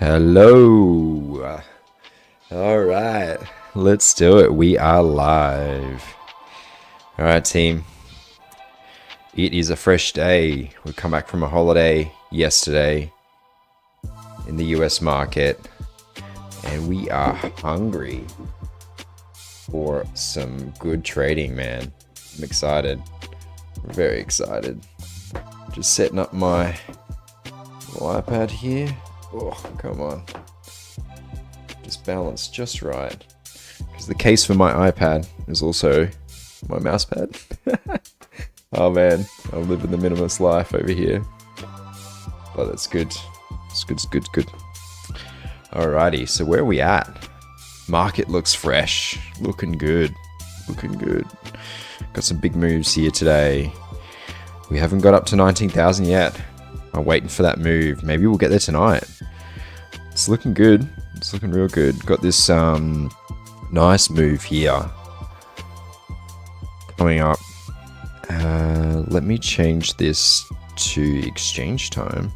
Hello. All right, let's do it. We are live. All right, team. It is a fresh day. We've come back from a holiday yesterday in the US market, and we are hungry for some good trading, man. I'm excited. I'm very excited. Just setting up my little iPad here. Oh, come on. Just balanced just right. Because the case for my iPad is also my mouse pad. Oh man, I'm living the minimalist life over here. But that's good. It's good. Alrighty, so where are we at? Market looks fresh. Looking good. Got some big moves here today. We haven't got up to 19,000 yet. I'm waiting for that move. Maybe we'll get there tonight. It's looking good. It's looking real good. Got this nice move here coming up. Let me change this to exchange time,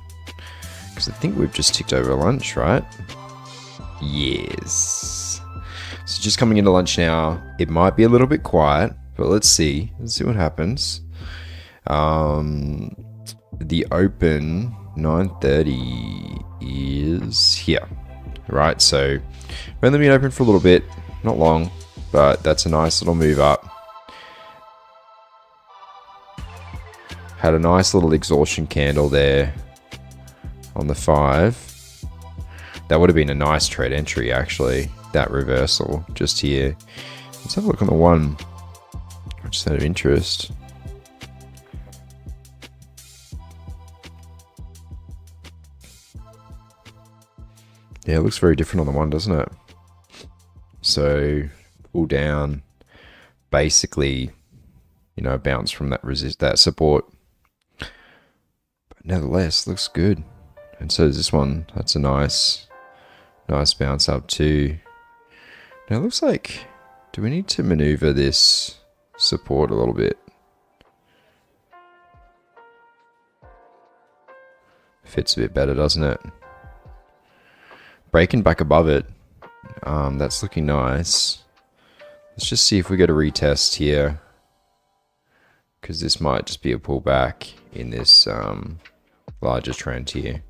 because I think we've just ticked over lunch, right? Yes. So just coming into lunch now. It might be a little bit quiet, but let's see. Let's see what happens. The open 9:30 is here, right? So we've only been open for a little bit, not long, but that's a nice little move up. Had a nice little exhaustion candle there on the 5. That would have been a nice trade entry, actually, that reversal just here. Let's have a look on the 1, just out of interest. Yeah, it looks very different on the 1, doesn't it? So, pull down, basically, bounce from that support. But nevertheless, looks good. And so does this one. That's a nice bounce up too. Now it looks like, do we need to maneuver this support a little bit? Fits a bit better, doesn't it? Breaking back above it. That's looking nice. Let's just see if we get a retest here, because this might just be a pullback in this larger trend here.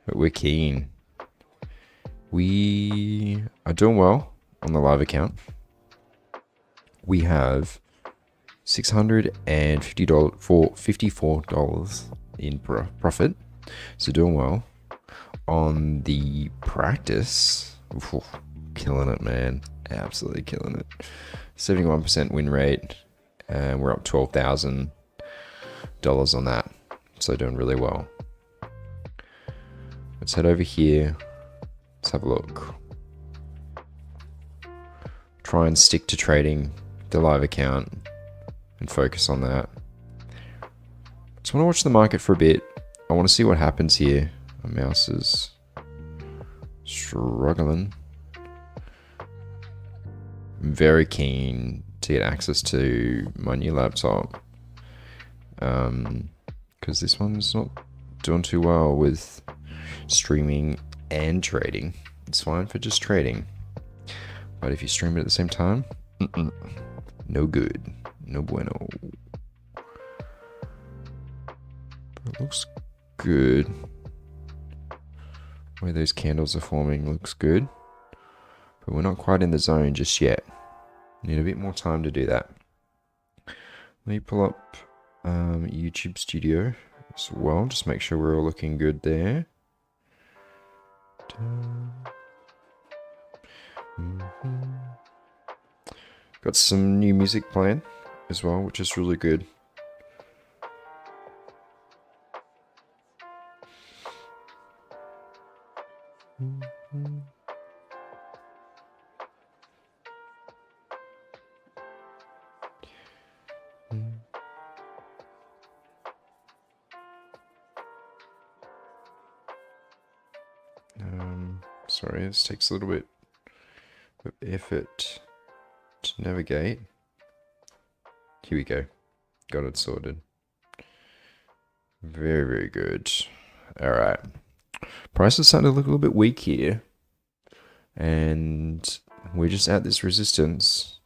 But we're keen. We are doing well on the live account. We have $650 for $54 in profit. So doing well. On the practice, killing it, man. Absolutely killing it. 71% win rate. And we're up $12,000 on that. So doing really well. Let's head over here. Let's have a look. Try and stick to trading the live account and focus on that. Just want to watch the market for a bit. I want to see what happens here. My mouse is struggling. I'm very keen to get access to my new laptop, because this one's not doing too well with streaming and trading. It's fine for just trading, but if you stream it at the same time, no good, no bueno. But it looks good. The way those candles are forming looks good, but we're not quite in the zone just yet. Need a bit more time to do that. Let me pull up YouTube Studio as well. Just make sure we're all looking good there. Got some new music playing as well, which is really good. Sorry, this takes a little bit of effort to navigate. Here we go. Got it sorted. Very, very good. All right. Price is starting to look a little bit weak here. And we're just at this resistance.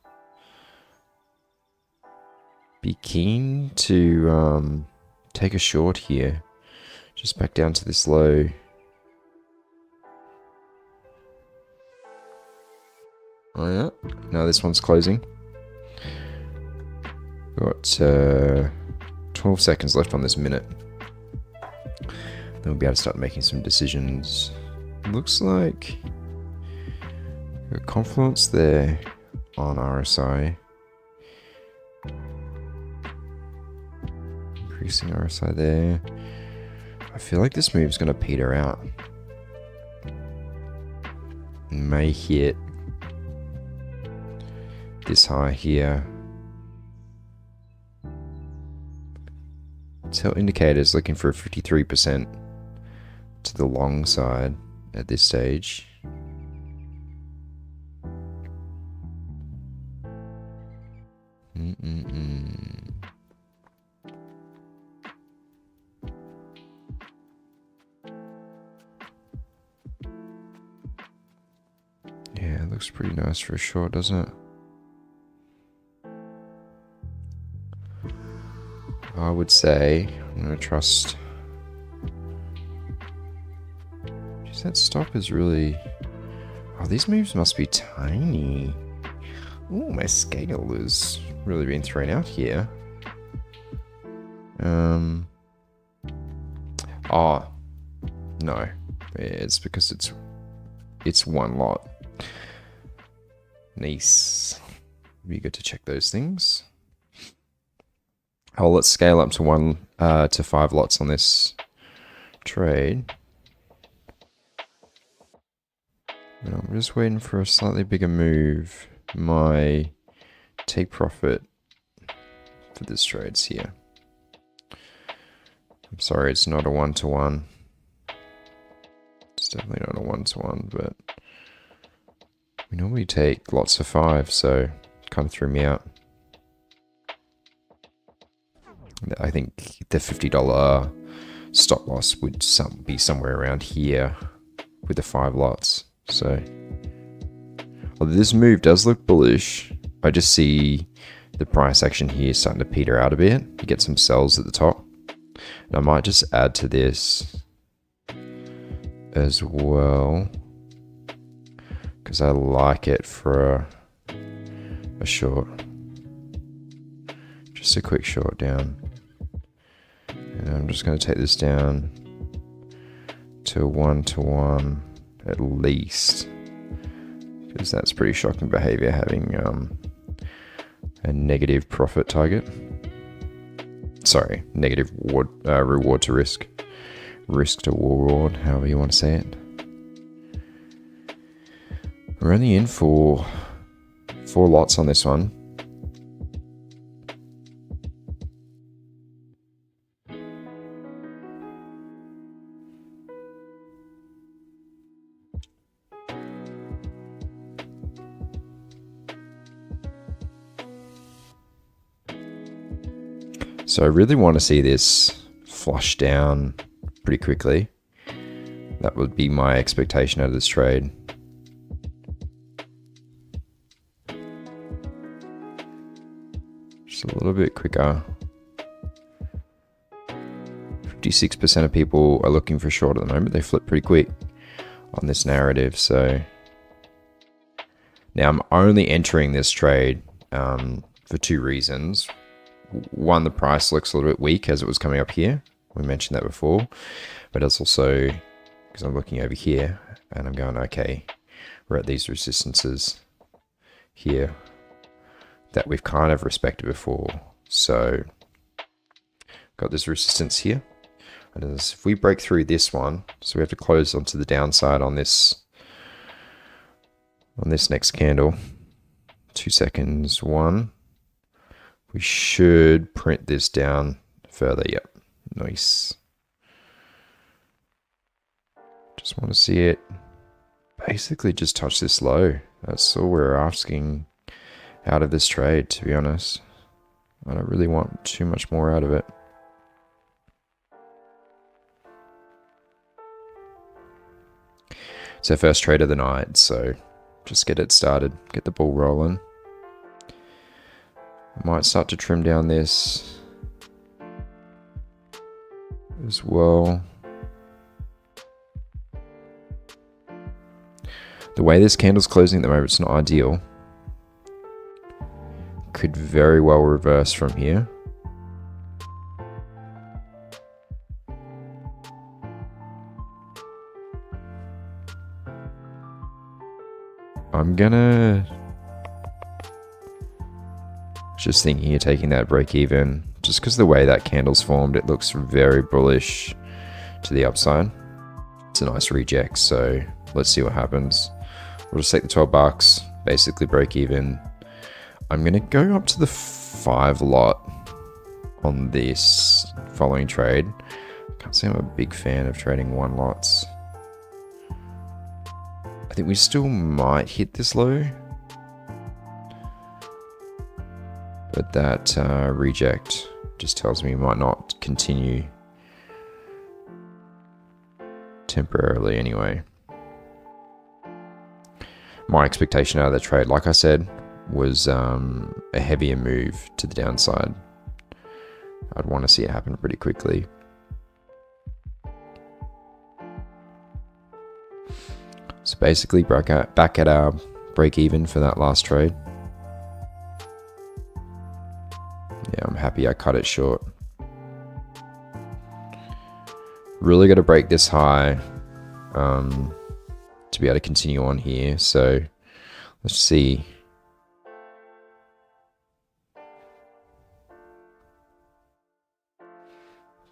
Be keen to take a short here. Just back down to this low. Oh yeah, now this one's closing. Got 12 seconds left on this minute. Then we'll be able to start making some decisions. Looks like a confluence there on RSI. Increasing RSI there. I feel like this move's going to peter out. May hit this high here. Tell indicators looking for a 53% to the long side at this stage. Yeah, it looks pretty nice for a short, doesn't it? I would say I'm going to trust. Jeez, that stop is really... Oh, these moves must be tiny. Oh, my scale is really being thrown out here. Oh, no. It's because it's one lot. Nice. Be good to check those things. Oh, let's scale up to 1 to 5 lots on this trade. And I'm just waiting for a slightly bigger move. My take profit for this trade's here. I'm sorry, it's not a 1-to-1. It's definitely not a 1-to-1, but we normally take lots of 5, so it kind of threw me out. I think the $50 stop loss would be somewhere around here with the 5 lots. So, although this move does look bullish, I just see the price action here starting to peter out a bit. You get some sells at the top. And I might just add to this as well, because I like it for a short. Just a quick short down. And I'm just going to take this down to 1-to-1 at least, because that's pretty shocking behavior, having a negative profit target. Sorry, negative reward to risk. Risk to reward, however you want to say it. We're only in for 4 lots on this one. So I really want to see this flush down pretty quickly. That would be my expectation out of this trade. Just a little bit quicker. 56% of people are looking for short at the moment. They flip pretty quick on this narrative. So now I'm only entering this trade for 2 reasons. One, the price looks a little bit weak as it was coming up here. We mentioned that before. But it's also because I'm looking over here and I'm going, okay, we're at these resistances here that we've kind of respected before. So got this resistance here. And if we break through this one, so we have to close onto the downside on this next candle. 2 seconds, 1. We should print this down further. Yep, nice. Just want to see it basically just touch this low. That's all we're asking out of this trade, to be honest. I don't really want too much more out of it. It's our first trade of the night, so just get it started, get the ball rolling. I might start to trim down this as well. The way this candle's closing at the moment, it's not ideal. Could very well reverse from here. I'm gonna just thinking of taking that break even, just because the way that candle's formed, it looks very bullish to the upside. It's a nice reject, so let's see what happens. We'll just take the 12 bucks, basically break even. I'm gonna go up to the 5 lot on this following trade. Can't say I'm a big fan of trading 1 lots. I think we still might hit this low, but that reject just tells me we might not continue temporarily anyway. My expectation out of the trade, like I said, was a heavier move to the downside. I'd want to see it happen pretty quickly. So basically back at our break even for that last trade. Yeah, I'm happy I cut it short. Really got to break this high to be able to continue on here. So let's see.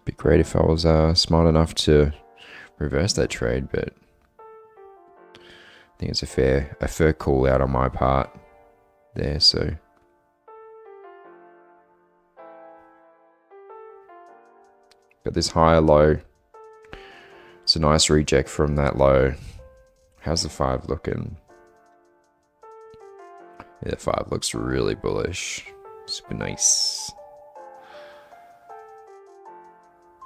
Be great if I was smart enough to reverse that trade, but I think it's a fair call out on my part there. So got this higher low. It's a nice reject from that low. How's the 5 looking? Yeah, the 5 looks really bullish. Super nice.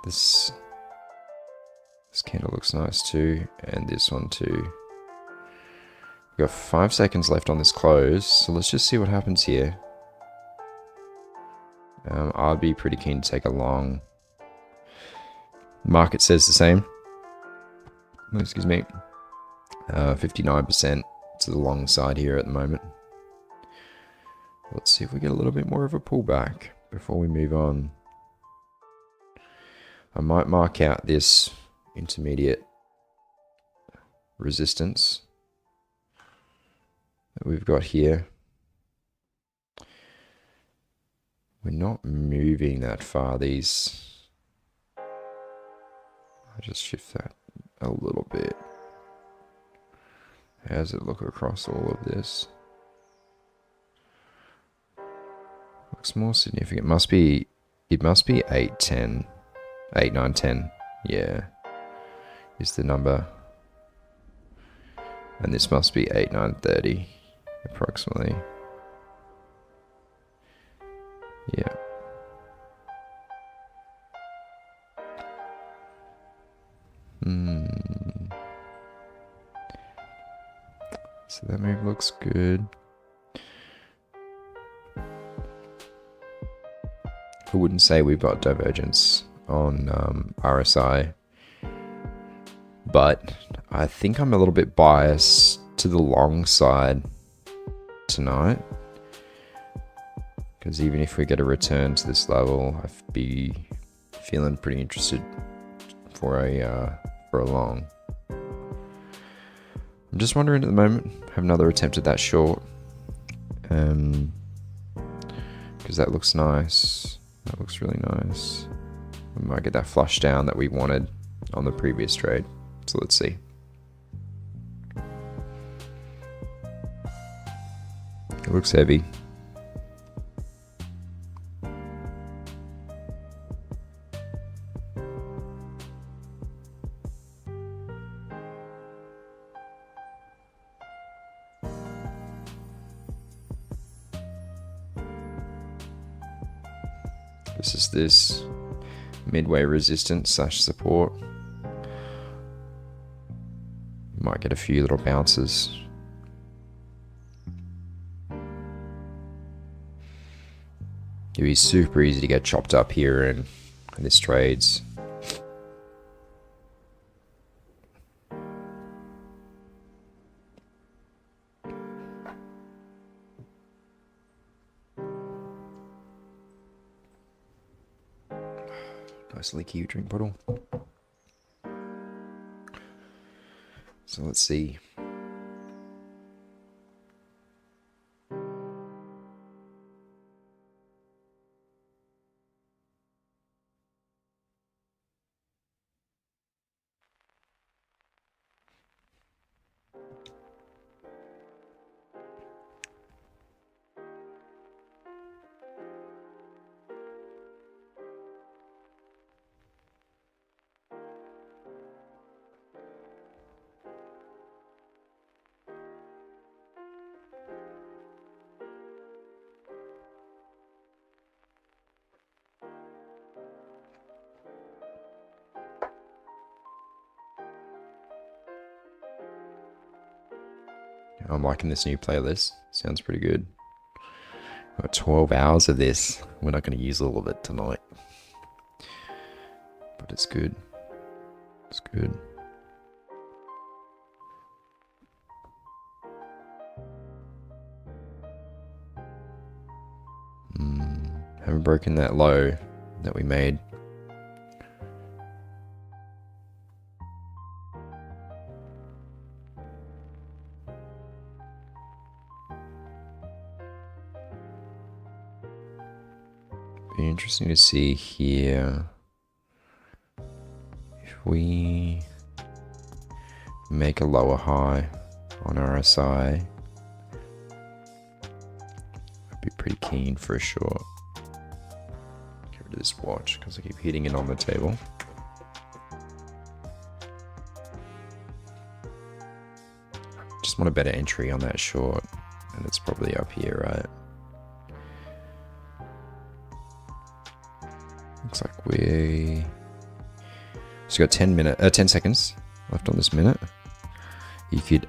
This candle looks nice too, and this one too. We've got 5 seconds left on this close, so let's just see what happens here. I'd be pretty keen to take a long. Market says the same. Excuse me. 59% to the long side here at the moment. Let's see if we get a little bit more of a pullback before we move on. I might mark out this intermediate resistance that we've got here. We're not moving that far. I'll just shift that a little bit. How does it look across all of this? Looks more significant. It must be 8, 10. 8, 9, 10. Yeah. Is the number. And this must be 8, 9, 30. Approximately. Yeah. So that move looks good. I wouldn't say we've got divergence on RSI, but I think I'm a little bit biased to the long side tonight, because even if we get a return to this level, I'd be feeling pretty interested for a long. I'm just wondering at the moment, have another attempt at that short, because that looks nice. That looks really nice. We might get that flush down that we wanted on the previous trade. So let's see. It looks heavy. This is this midway resistance / support. might get a few little bounces. It'd be super easy to get chopped up here in this trades. Nice leaky drink bottle. So let's see. I'm liking this new playlist. Sounds pretty good. Got 12 hours of this. We're not going to use all of it tonight. But it's good. It's good. Haven't broken that low that we made. Be interesting to see here if we make a lower high on RSI. I'd be pretty keen for a short. Get rid of this watch because I keep hitting it on the table. Just want a better entry on that short, and it's probably up here, right? Looks like we just got 10 seconds left on this minute. You could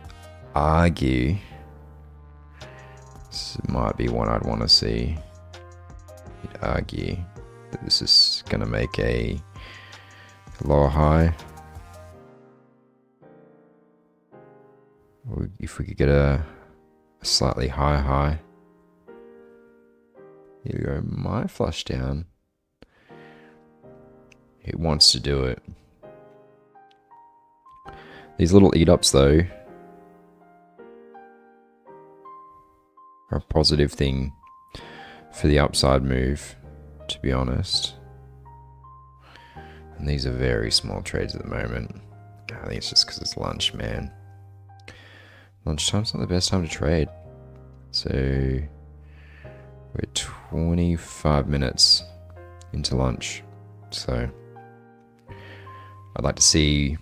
argue this might be one I'd want to see. You'd argue that this is going to make a lower high. Or if we could get a slightly higher high. Here we go, might flush down. It wants to do it. These little eat-ups, though, are a positive thing for the upside move, to be honest. And these are very small trades at the moment. I think it's just because it's lunch, man. Lunchtime's not the best time to trade. So we're 25 minutes into lunch. So I'd like to see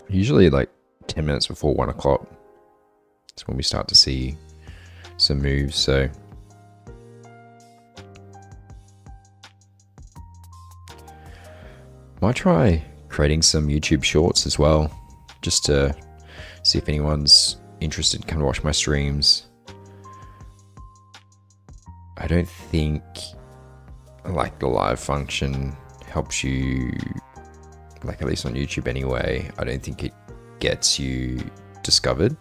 usually like 10 minutes before 1 o'clock. It's when we start to see some moves. So might try creating some YouTube shorts as well, just to see if anyone's interested in come watch my streams. I don't think like the live function helps you, like at least on YouTube anyway, I don't think it gets you discovered.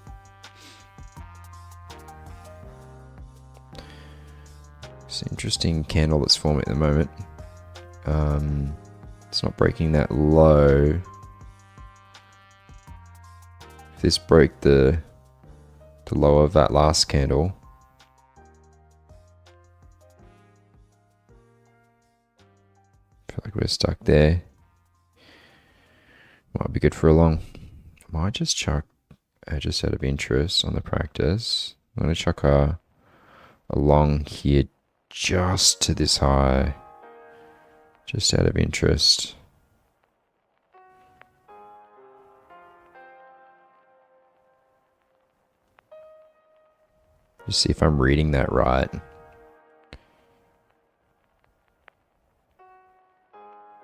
It's an interesting candle that's forming at the moment. It's not breaking that low. If this broke the low of that last candle, I feel like we're stuck there. Might be good for a long. I might just chuck, just out of interest on the practice, I'm going to chuck a long here just to this high, just out of interest. Just see if I'm reading that right.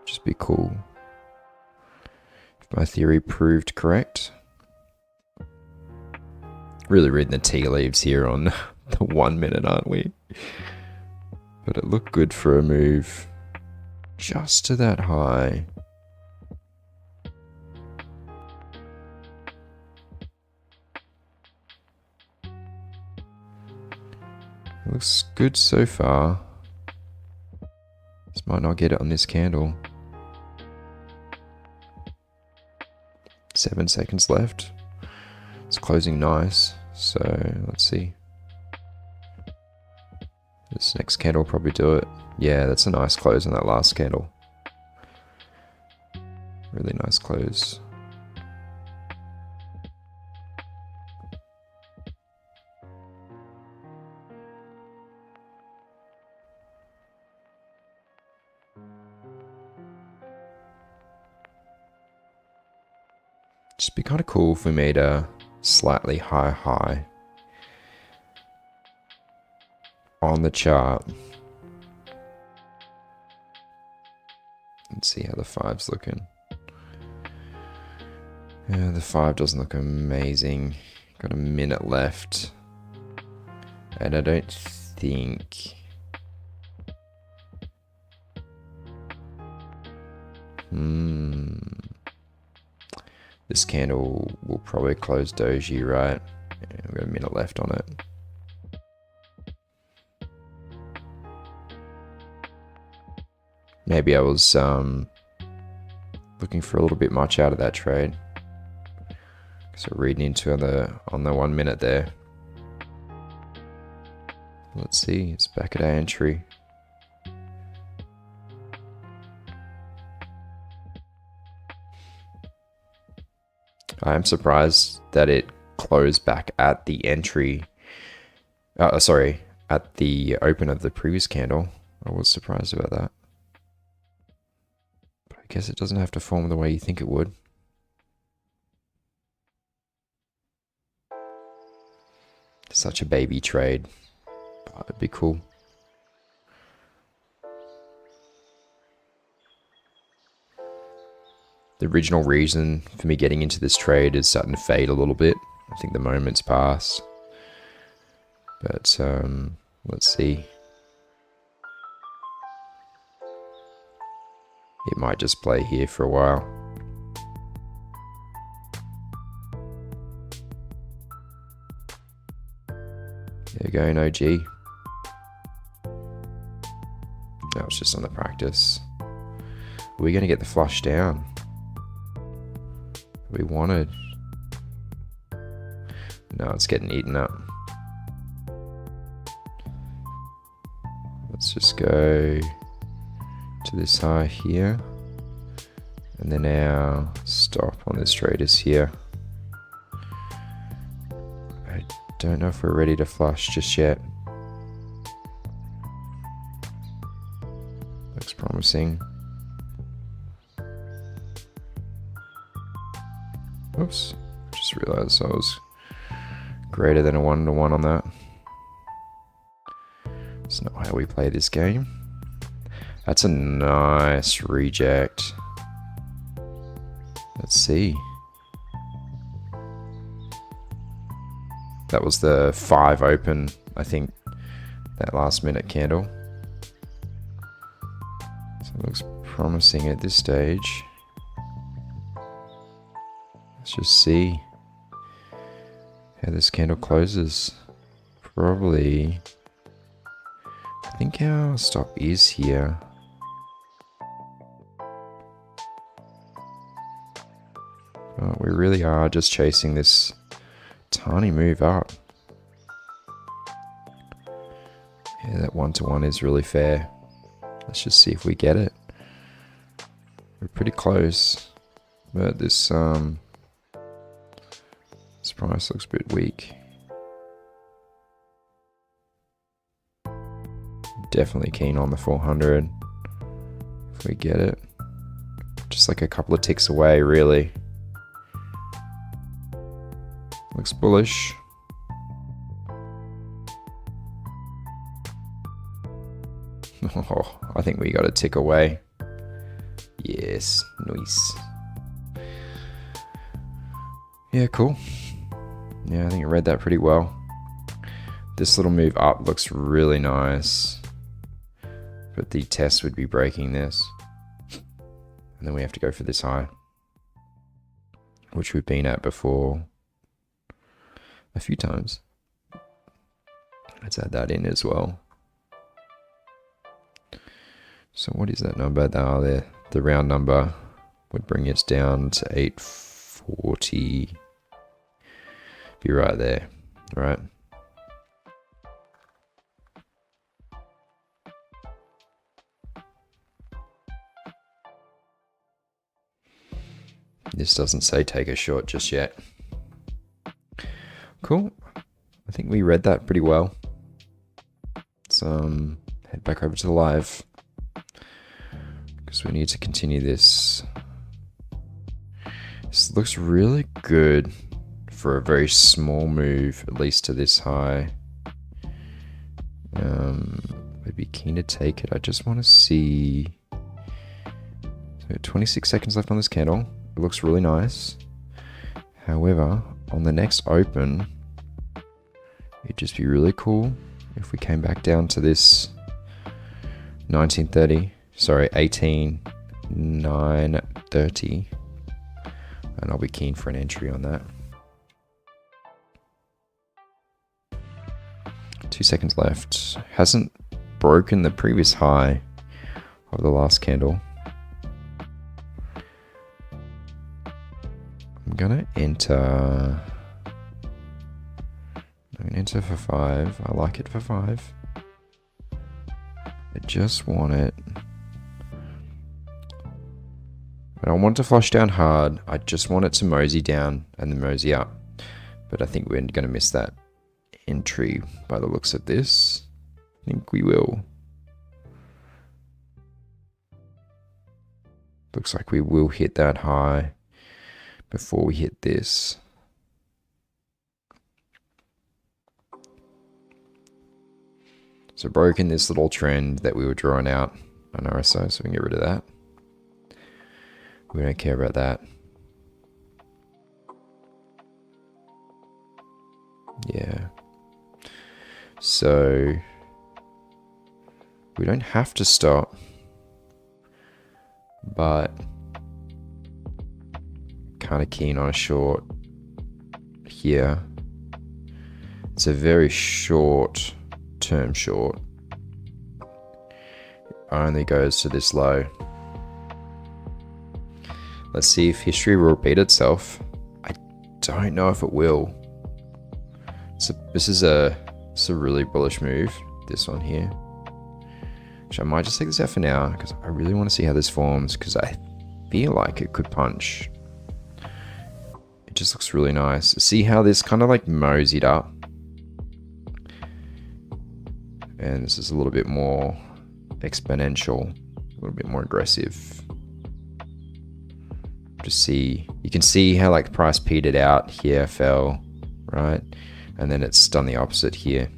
Just be cool. My theory proved correct. Really reading the tea leaves here on the 1 minute, aren't we? But it looked good for a move just to that high. It looks good so far. Just might not get it on this candle. 7 seconds left. It's closing nice, so let's see. This next candle will probably do it. Yeah, that's a nice close on that last candle. Really nice close. Just be kind of cool if we made a slightly high high on the chart. Let's see how the 5's looking. Yeah, the 5 doesn't look amazing. Got a minute left. And I don't think... This candle will probably close doji, right? Yeah, we've got a minute left on it. Maybe I was looking for a little bit much out of that trade. So reading into on the 1 minute there. Let's see, it's back at our entry. I am surprised that it closed back at the entry. Sorry, at the open of the previous candle. I was surprised about that. But I guess it doesn't have to form the way you think it would. Such a baby trade, but it'd be cool. The original reason for me getting into this trade is starting to fade a little bit. I think the moment's passed. But let's see. It might just play here for a while. There you go, no G. That was just on the practice. Are we going to get the flush down? We wanted. No, it's getting eaten up. Let's just go to this high here. And then our stop on this trade is here. I don't know if we're ready to flush just yet. Looks promising. Oops, just realized I was greater than a 1-to-1 on that. That's not how we play this game. That's a nice reject. Let's see. That was the 5 open, I think, that last minute candle. So it looks promising at this stage. Let's just see how this candle closes. Probably, I think our stop is here. But we really are just chasing this tiny move up. Yeah, that 1-to-1 is really fair. Let's just see if we get it. We're pretty close, but this price looks a bit weak. Definitely keen on the 400 if we get it. Just like a couple of ticks away, really. Looks bullish. Oh, I think we got a tick away. Yes, nice. Yeah, cool. Yeah, I think I read that pretty well. This little move up looks really nice. But the test would be breaking this. And then we have to go for this high, which we've been at before a few times. Let's add that in as well. So what is that number? The round number would bring us down to 840. Be right there, right? This doesn't say take a short just yet. Cool. I think we read that pretty well. Let's head back over to the live, because we need to continue this. This looks really good for a very small move, at least to this high. I'd be keen to take it. I just want to see. So 26 seconds left on this candle. It looks really nice. However, on the next open, it'd just be really cool if we came back down to this 18,930, and I'll be keen for an entry on that. 2 seconds left. Hasn't broken the previous high of the last candle. I'm gonna enter. I'm gonna enter for 5. I like it for 5. I just want it. I don't want it to flush down hard. I just want it to mosey down and then mosey up. But I think we're gonna miss that entry by the looks of this. I think we will. Looks like we will hit that high before we hit this. So broken this little trend that we were drawing out on RSI, so we can get rid of that. We don't care about that. Yeah. So we don't have to stop, but kind of keen on a short here. It's a very short term short. It only goes to this low. Let's see if history will repeat itself. I don't know if it will. This is a really bullish move, this one here. Which I might just take this out for now, because I really want to see how this forms, because I feel like it could punch. It just looks really nice. See how this kind of like moseyed up? And this is a little bit more exponential, a little bit more aggressive. Just see, you can see how like price petered out here, fell, right? And then it's done the opposite here.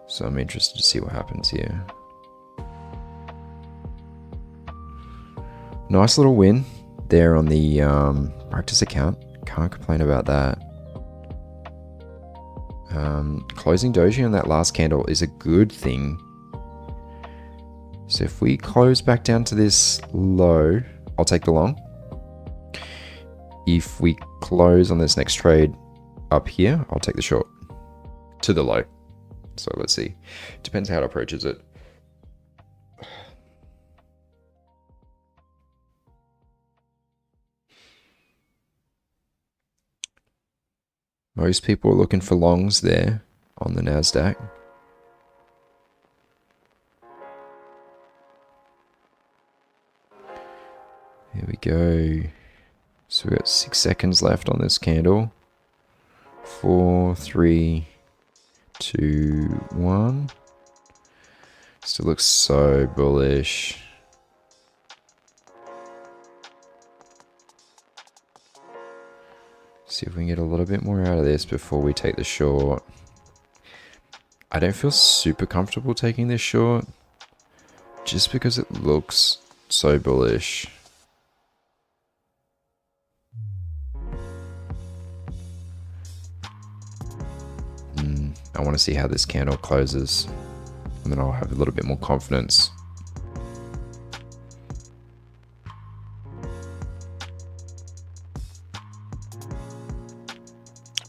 So I'm interested to see what happens here. Nice little win there on the practice account. Can't complain about that. Closing doji on that last candle is a good thing. So if we close back down to this low, I'll take the long. If we close on this next trade up here, I'll take the short to the low. So let's see. Depends how it approaches it. Most people are looking for longs there on the NASDAQ. Here we go. So we've got 6 seconds left on this candle. 4, 3, 2, 1. Still looks so bullish. See if we can get a little bit more out of this before we take the short. I don't feel super comfortable taking this short, just because it looks so bullish. I want to see how this candle closes, and then I'll have a little bit more confidence.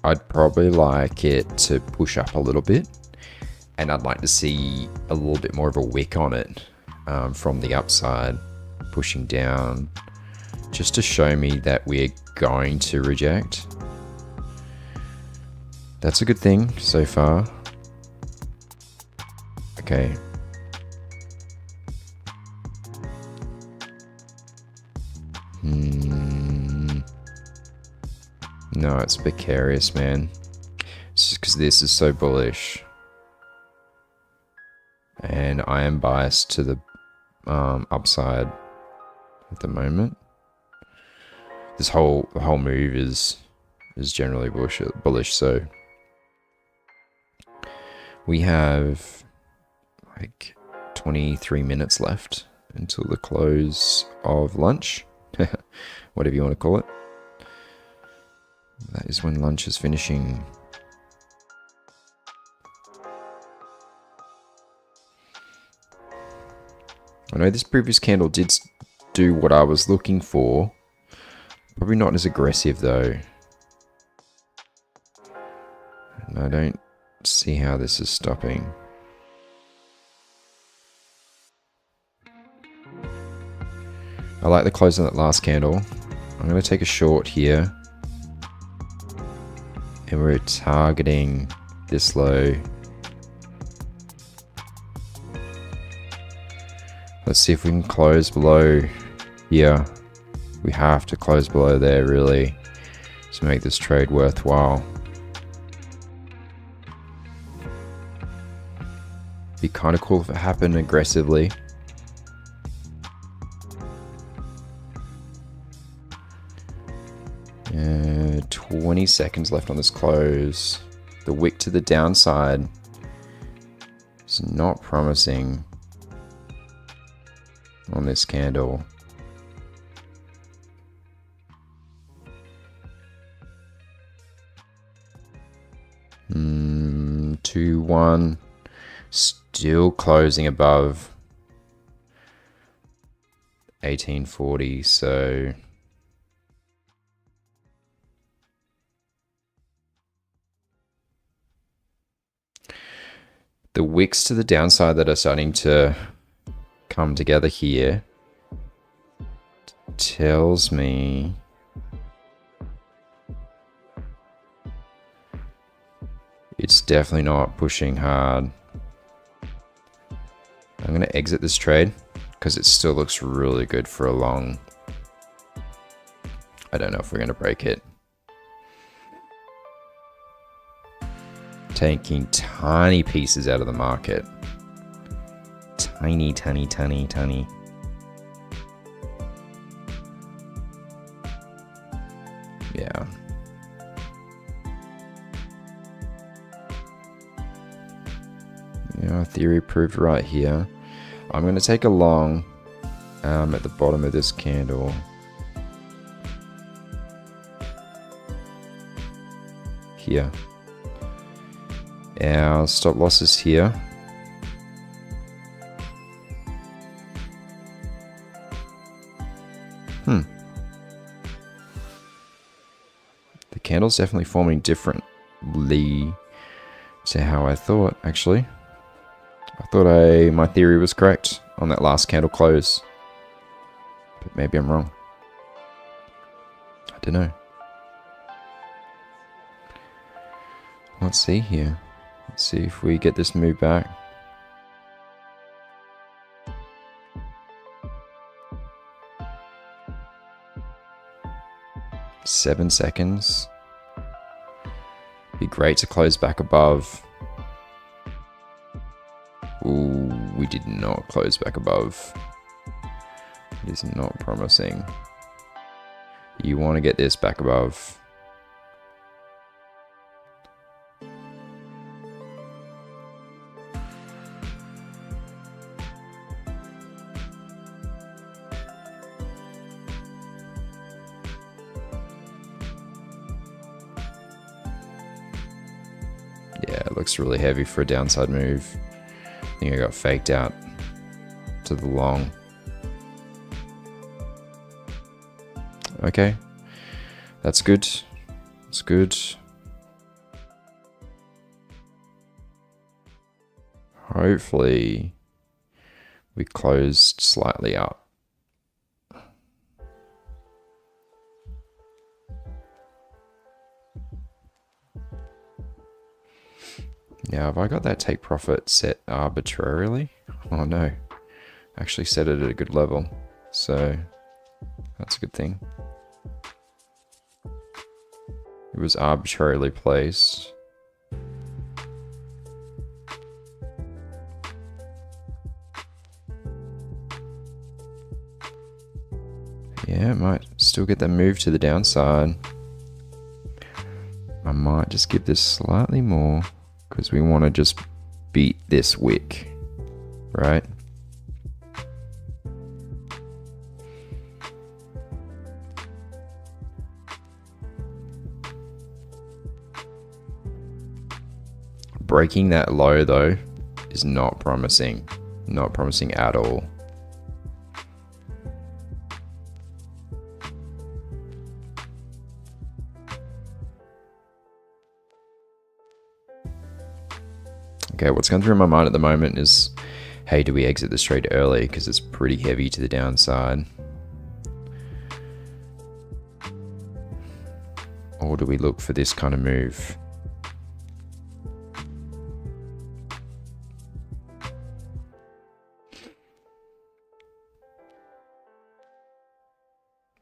I'd probably like it to push up a little bit, and I'd like to see a little bit more of a wick on it from the upside, pushing down, just to show me that we're going to reject. That's a good thing so far. Okay. No, it's precarious, man. It's just because this is so bullish. And I am biased to the upside at the moment. The whole move is generally bullish, so we have like 23 minutes left until the close of lunch. Whatever you want to call it. That is when lunch is finishing. I know this previous candle did do what I was looking for. Probably not as aggressive though. And I don't see how this is stopping. I like the close on that last candle. I'm going to take a short here. And we're targeting this low. Let's see if we can close below here. We have to close below there really to make this trade worthwhile. Be kind of cool if it happened aggressively. Yeah, 20 seconds left on this close. The wick to the downside is not promising on this candle. 2-1, still closing above 1840, so the wicks to the downside that are starting to come together here tells me it's definitely not pushing hard. I'm going to exit this trade because it still looks really good for a long. I don't know if we're going to break it. Taking tiny pieces out of the market. Tiny, tiny, tiny, tiny. Yeah. Yeah, theory proved right here. I'm going to take a long at the bottom of this candle. Here. Our stop loss is here. The candle's definitely forming differently to how I thought, actually. I thought my theory was correct on that last candle close. But maybe I'm wrong. I don't know. Let's see here. Let's see if we get this move back. Seven seconds. Be great to close back above. Ooh, we did not close back above. It is not promising. You want to get this back above. Yeah, it looks really heavy for a downside move. I think I got faked out to the long. Okay, that's good. That's good. Hopefully we closed slightly up. Now, have I got that take profit set arbitrarily? Oh no, I actually set it at a good level, so that's a good thing. It was arbitrarily placed. Yeah, it might still get that move to the downside. I might just give this slightly more because we want to just beat this wick, right? Breaking that low though is not promising. Not promising at all. Okay, what's going through my mind at the moment is, hey, do we exit this trade early because it's pretty heavy to the downside? Or do we look for this kind of move?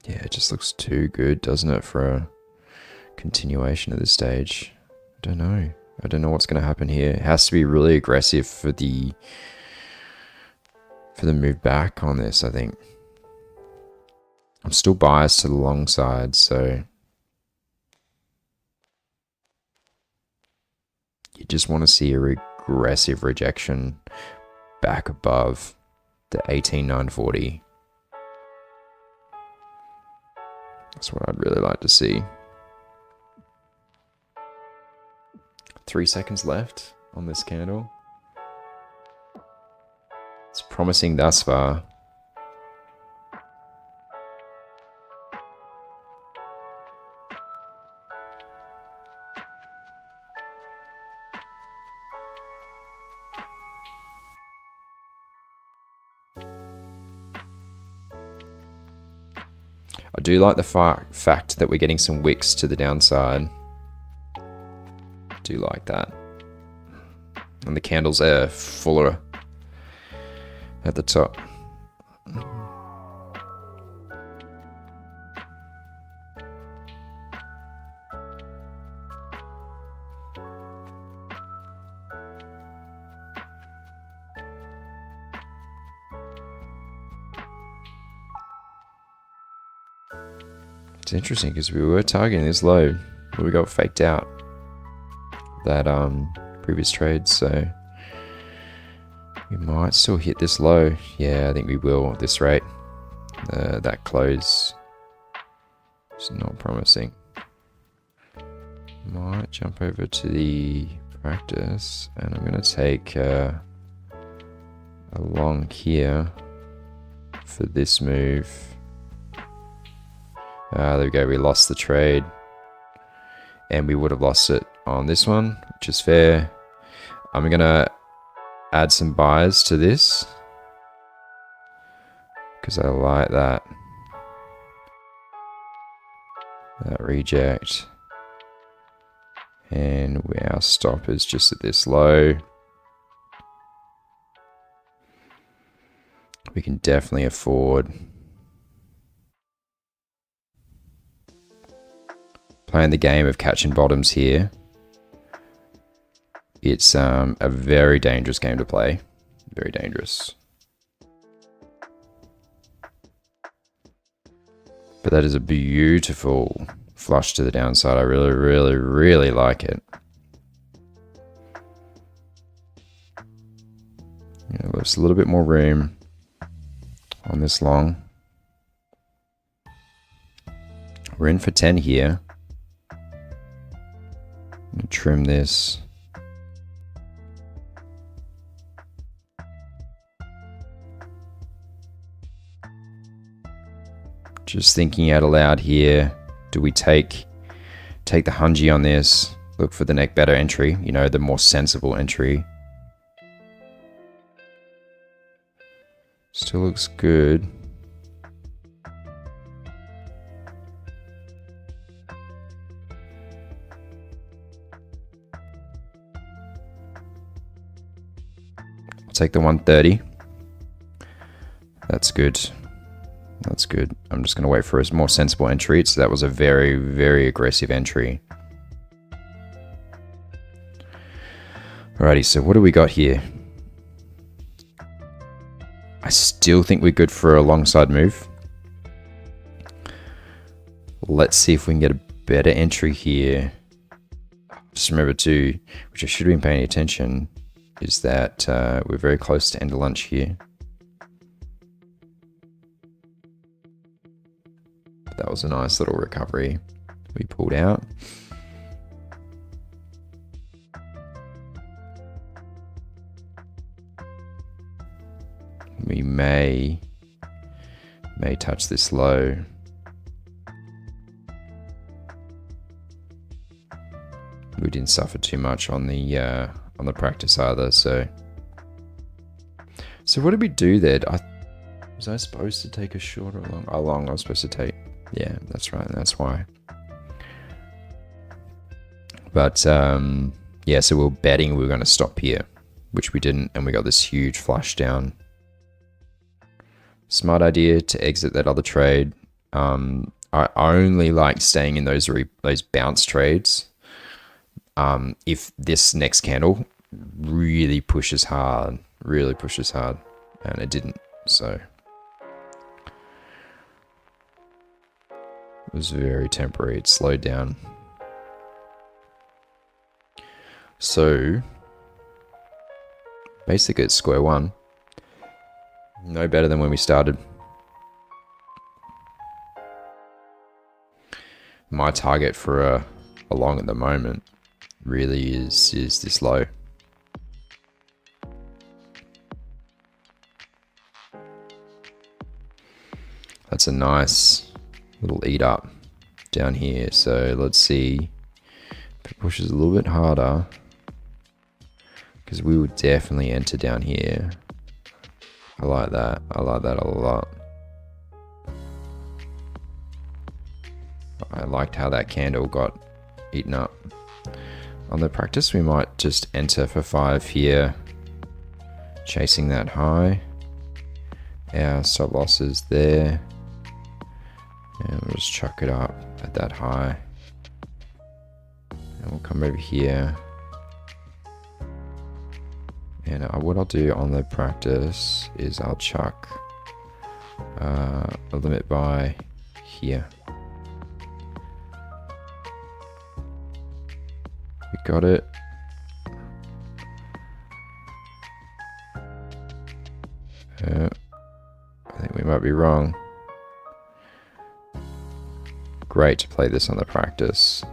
Yeah, it just looks too good, doesn't it, for a continuation at this stage? I don't know. I don't know what's going to happen here. It has to be really aggressive for the move back on this, I think. I'm still biased to the long side, so you just want to see a aggressive rejection back above the 18,940. That's what I'd really like to see. 3 seconds left on this candle. It's promising thus far. I do like the fact that we're getting some wicks to the downside. Do like that. And the candles are fuller at the top. It's interesting because we were targeting this low, but we got faked out that previous trade, so we might still hit this low. Yeah, I think we will at this rate. That close is not promising. Might jump over to the practice, and I'm going to take a long here for this move. There we go, we lost the trade, and we would have lost it on this one, which is fair. I'm gonna add some buys to this because I like that reject, and our stop is just at this low. We can definitely afford playing the game of catching bottoms here. It's a very dangerous game to play. Very dangerous. But that is a beautiful flush to the downside. I really, really, really like it. There's a little bit more room on this long. We're in for 10 here. Trim this Just thinking out aloud here. Do we take the hunji on this? Look for the neck better entry, you know, the more sensible entry. Still looks good. I'll take the 130. That's good. That's good. I'm just going to wait for a more sensible entry. So that was a very, very aggressive entry. Alrighty, so what do we got here? I still think we're good for a long side move. Let's see if we can get a better entry here. Just remember too, which I should have been paying attention, is that we're very close to end of lunch here. That was a nice little recovery we pulled out. We may touch this low. We didn't suffer too much on the practice either, so what did we do there? Was I supposed to take a short or long? How long I was supposed to take? Yeah, that's right. That's why. But yeah, so we were betting we were going to stop here, which we didn't, and we got this huge flush down. Smart idea to exit that other trade. I only like staying in those bounce trades. If this next candle really pushes hard, and it didn't, so it was very temporary. It slowed down. So basically it's square one. No better than when we started. My target for a long at the moment really is this low. That's a nice little eat up down here. So let's see if it pushes a little bit harder, because we would definitely enter down here. I like that. I like that a lot. I liked how that candle got eaten up. On the practice, we might just enter for 5 here, chasing that high. Our stop losses there. And we'll just chuck it up at that high. And we'll come over here. And what I'll do on the practice is I'll chuck a limit buy here. We got it. I think we might be wrong. Great to play this on the practice.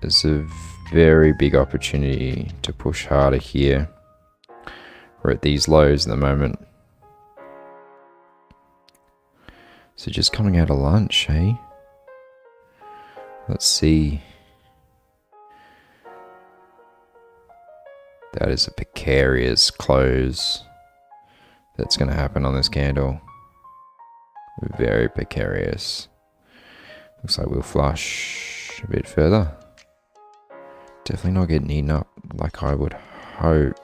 Has a very big opportunity to push harder here. We're at these lows at the moment. So just coming out of lunch, hey? Let's see. That is a precarious close that's going to happen on this candle. Very precarious. Looks like we'll flush a bit further. Definitely not getting eaten up like I would hope.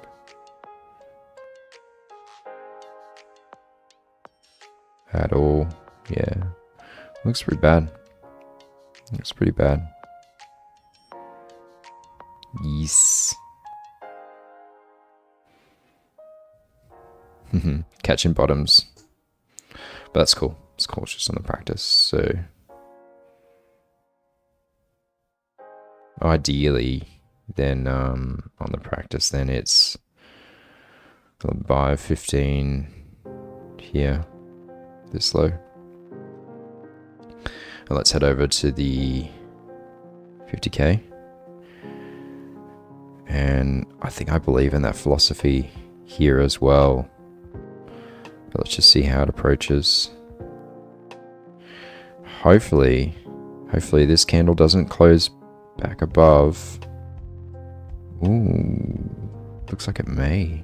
At all. Yeah. Looks pretty bad. Looks pretty bad. Yes. Catching bottoms. But that's cool. It's cautious on the practice, so ideally then on the practice then it's buy 15 here, this low. And let's head over to the 50k. And I believe in that philosophy here as well. But let's just see how it approaches. Hopefully this candle doesn't close back above. Ooh, looks like it may.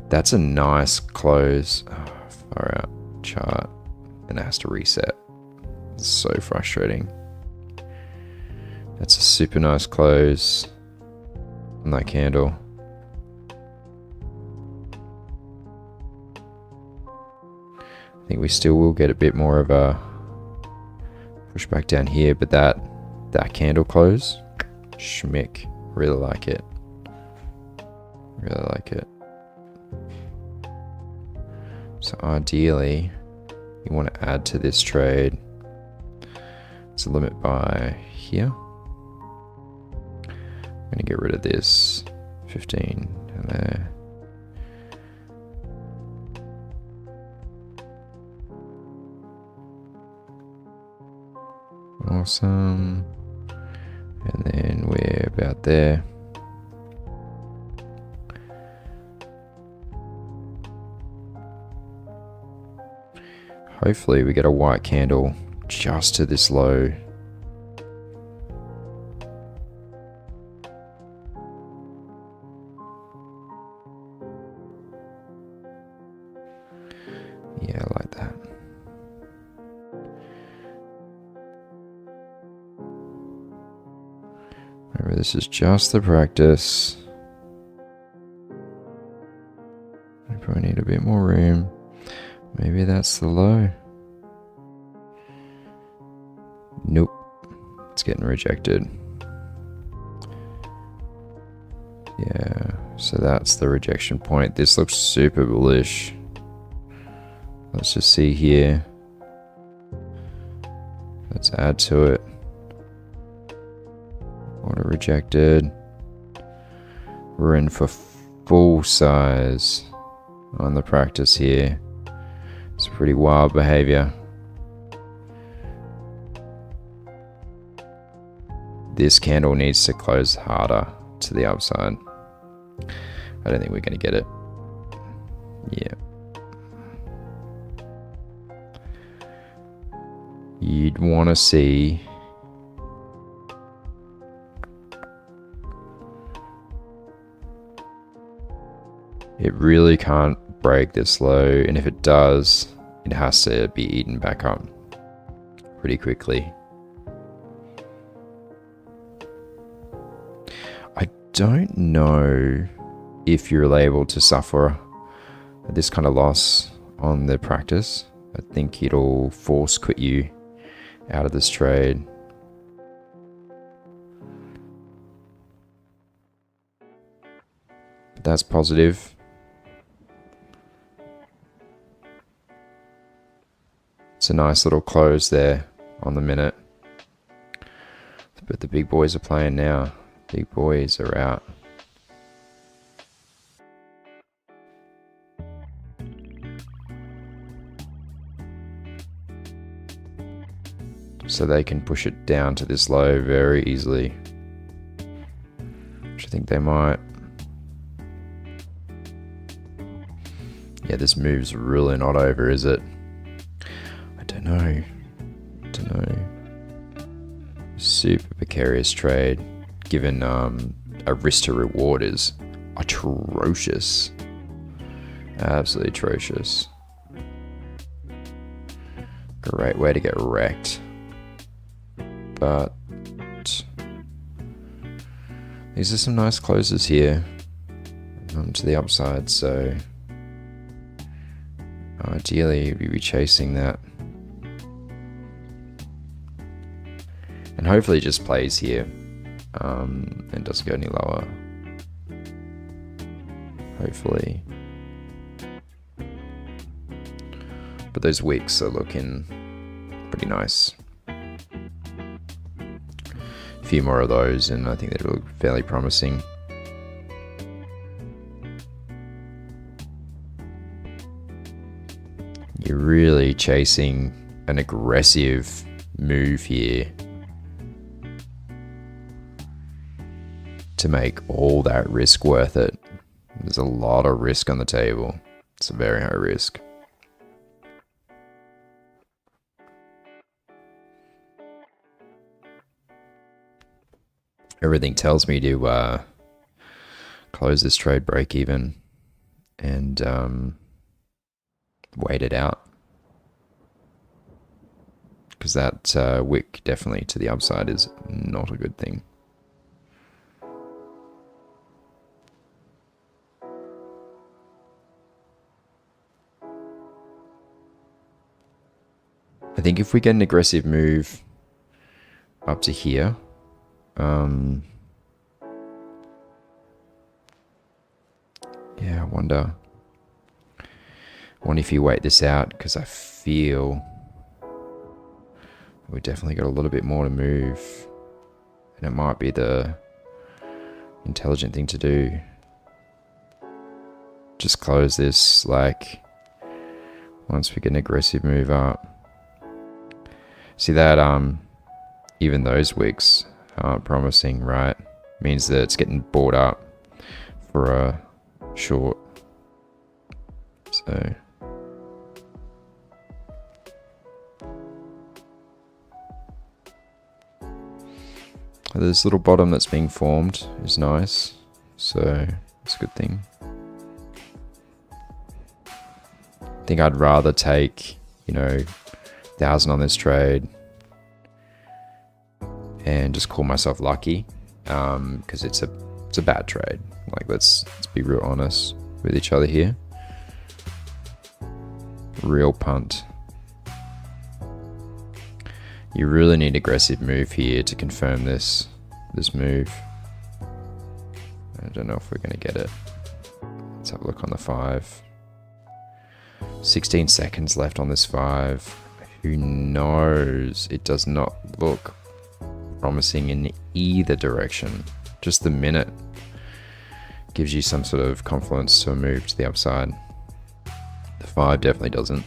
That's a nice close. Oh, far out chart. And it has to reset. It's so frustrating. That's a super nice close on that candle. I think we still will get a bit more of a push back down here, but that candle close, schmick. Really like it. Really like it. So ideally, you want to add to this trade. It's a limit buy here. I'm going to get rid of this 15 and there. Awesome. And then we're about there. Hopefully we get a white candle just to this low. Yeah, I like that. Remember, this is just the practice. I probably need a bit more room. Maybe that's the low. Nope. It's getting rejected. Yeah, so that's the rejection point. This looks super bullish. Let's just see here. Let's add to it. Order rejected. We're in for full size on the practice here. It's pretty wild behavior. This candle needs to close harder to the upside. I don't think we're going to get it. Yeah. You'd want to see it really can't break this low, and if it does, it has to be eaten back up pretty quickly. I don't know if you're able to suffer this kind of loss on the practice. I think it'll force quit you out of this trade. But that's positive. It's a nice little close there on the minute. But the big boys are playing now. Big boys are out. So they can push it down to this low very easily. Which I think they might. Yeah, this move's really not over, is it? I don't know. Super precarious trade, given a risk to reward is atrocious. Absolutely atrocious. Great way to get wrecked. But these are some nice closes here to the upside, so ideally you'd be chasing that. And hopefully it just plays here and doesn't go any lower. Hopefully. But those wicks are looking pretty nice. A few more of those and I think they look fairly promising. You're really chasing an aggressive move here. to make all that risk worth it. There's a lot of risk on the table. It's a very high risk. Everything tells me to close this trade break even and wait it out. Because that wick definitely to the upside is not a good thing. I think if we get an aggressive move up to here, yeah, I wonder if you wait this out, because I feel we definitely got a little bit more to move, and it might be the intelligent thing to do. Just close this, like, once we get an aggressive move up. See that, even those wicks aren't promising, right? Means that it's getting bought up for a short. So this little bottom that's being formed is nice, so it's a good thing. I think I'd rather take, 1,000 on this trade and just call myself lucky, because it's a bad trade. Like, let's be real honest with each other here. Real punt. You really need aggressive move here to confirm this move. I don't know if we're going to get it. Let's have a look on the 5. 16 seconds left on this 5. Who knows? It does not look promising in either direction. Just the minute gives you some sort of confluence to a move to the upside. The 5 definitely doesn't.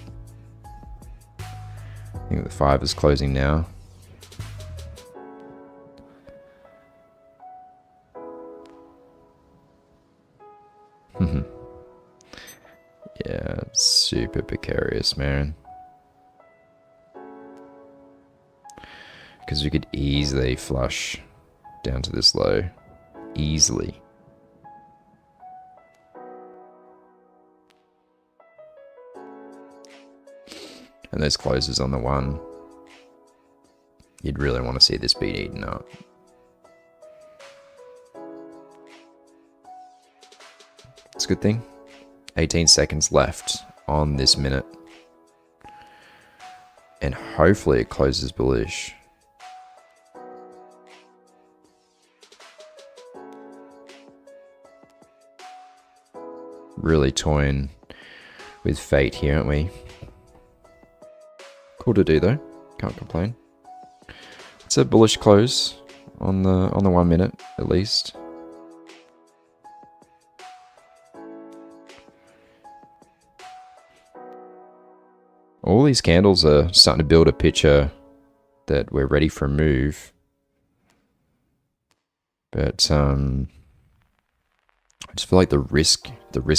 I think the 5 is closing now. Yeah, it's super precarious, man. Because we could easily flush down to this low. Easily. And those closes on the 1. You'd really want to see this beat eaten up. It's a good thing. 18 seconds left on this minute. And hopefully it closes bullish. Really toying with fate here, aren't we? Cool to do though. Can't complain. It's a bullish close on the 1 minute at least. All these candles are starting to build a picture that we're ready for a move. But I just feel like the risk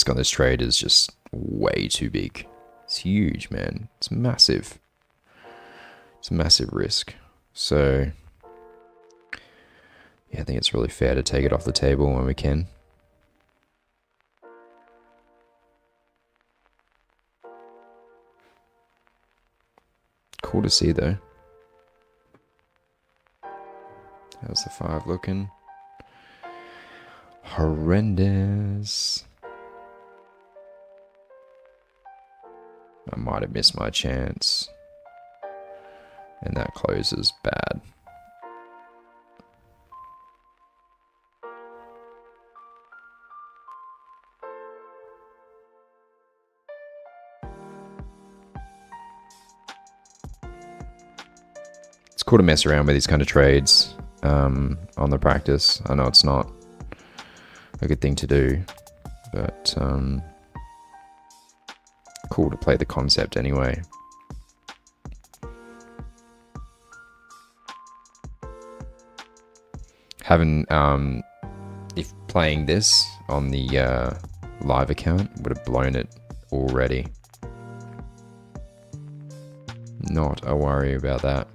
on this trade is just way too big. It's huge, man. It's massive. It's a massive risk. So yeah, I think it's really fair to take it off the table when we can. Cool to see though. How's the 5 looking? Horrendous. I might have missed my chance. And that closes bad. It's cool to mess around with these kind of trades on the practice. I know it's not a good thing to do, but cool to play the concept anyway. Haven't playing this on the live account, would have blown it already. Not a worry about that.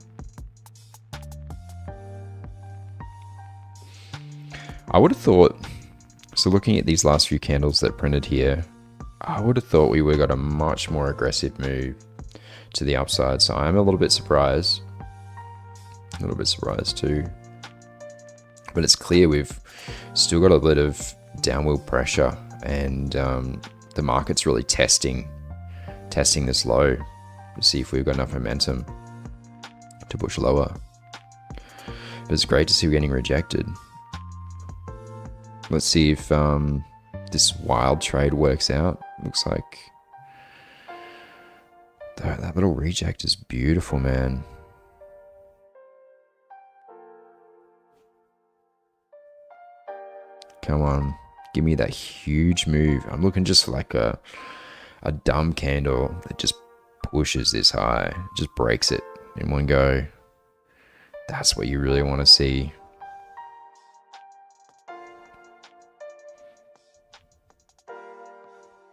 I would have thought, so looking at these last few candles that printed here, I would have thought we would have got a much more aggressive move to the upside. So I'm a little bit surprised. A little bit surprised too. But it's clear we've still got a bit of downward pressure, and the market's really testing this low to see if we've got enough momentum to push lower. But it's great to see we're getting rejected. Let's see if this wild trade works out. Looks like that little reject is beautiful, man. Come on, give me that huge move. I'm looking just for like a dumb candle that just pushes this high, just breaks it in one go. That's what you really want to see.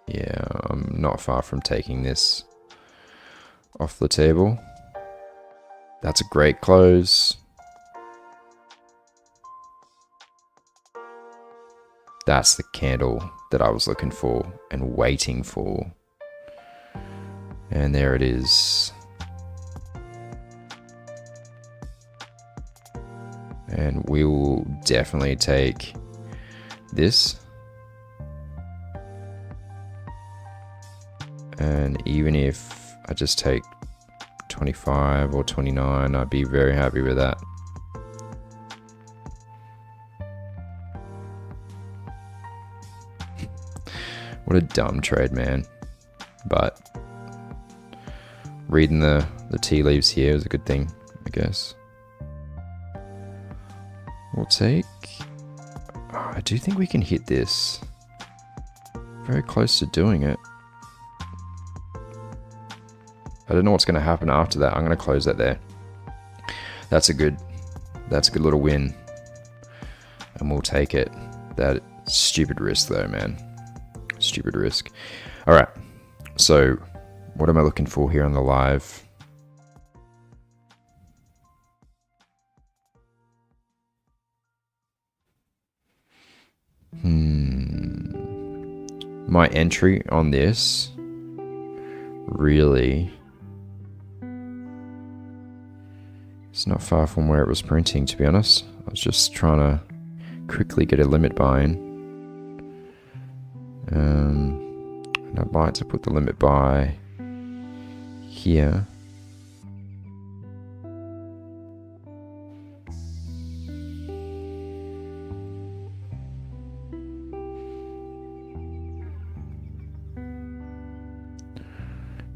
Yeah, I'm not far from taking this off the table. That's a great close. That's the candle that I was looking for and waiting for. And there it is. And we will definitely take this. And even if I just take 25 or 29, I'd be very happy with that. What a dumb trade, man. But reading the tea leaves here is a good thing, I guess. We'll take... Oh, I do think we can hit this. Very close to doing it. I don't know what's going to happen after that. I'm going to close that there. That's a good little win. And we'll take it. That stupid risk though, man. Stupid risk. All right. So what am I looking for here on the live? My entry on this really, it's not far from where it was printing, to be honest. I was just trying to quickly get a limit buy in. And I'd like to put the limit buy here.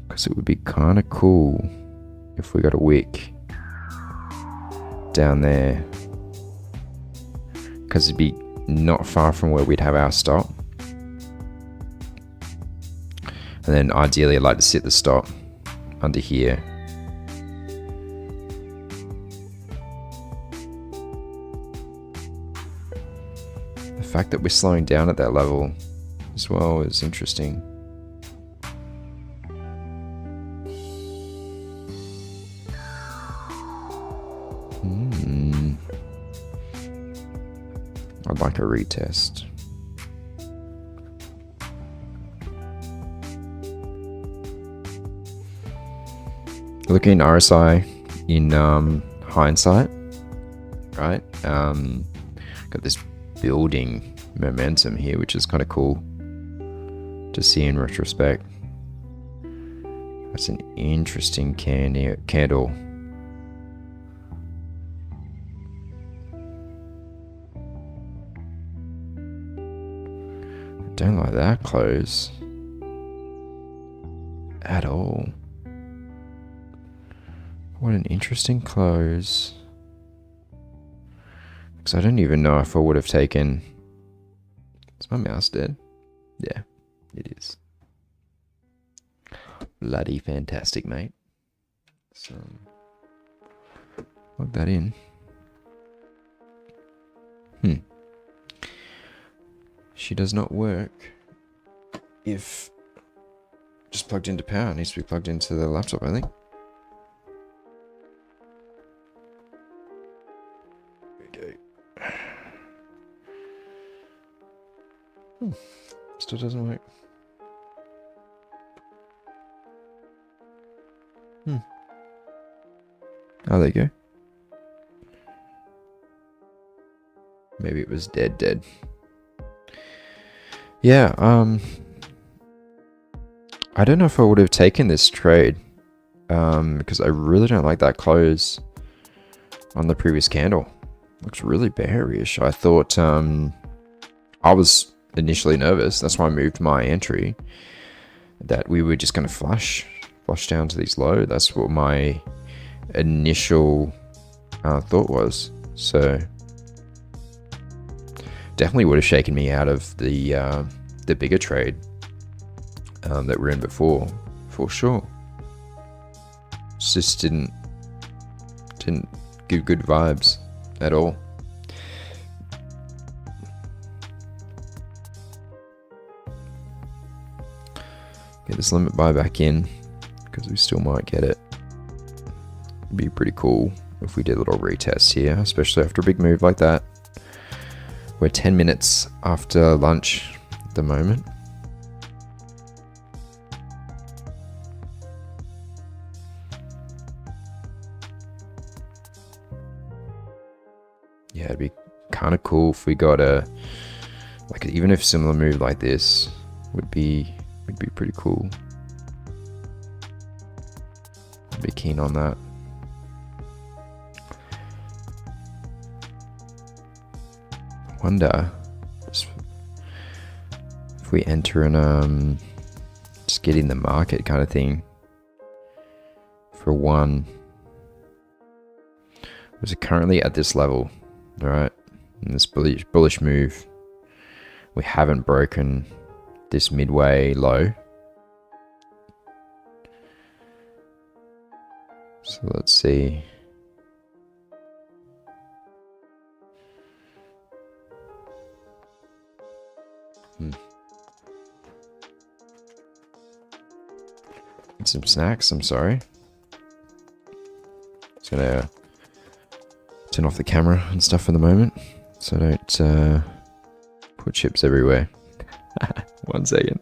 Because it would be kind of cool if we got a wick down there. Because it'd be not far from where we'd have our stop. And then ideally I'd like to sit the stop under here. The fact that we're slowing down at that level as well is interesting. I'd like a retest. Looking at RSI in hindsight, right? Got this building momentum here, which is kind of cool to see in retrospect. That's an interesting candle. Don't like that close at all. What an interesting close. Because I don't even know if I would have taken... Is my mouse dead? Yeah, it is. Bloody fantastic, mate. So, plug that in. actually does not work if just plugged into power. It needs to be plugged into the laptop, I think. There we go. Still doesn't work. Oh, there you go. Maybe it was dead. Yeah, I don't know if I would have taken this trade, because I really don't like that close on the previous candle. Looks really bearish. I thought, I was initially nervous. That's why I moved my entry, that we were just going to flush down to these low. That's what my initial thought was. So definitely would have shaken me out of the bigger trade that we're in before, for sure. Just didn't give good vibes at all. Get this limit buy back in, because we still might get it. It'd be pretty cool if we did a little retest here, especially after a big move like that. We're 10 minutes after lunch at the moment. Yeah, it'd be kind of cool if we got a, like, even if similar move like this would be pretty cool. I'd be keen on that. Wonder if we enter in just get in the market kind of thing for one. Was it currently at this level? All right, in this bullish move, we haven't broken this midway low. So let's see. Get some snacks, I'm sorry. Just gonna turn off the camera and stuff for the moment, so I don't put chips everywhere. 1 second.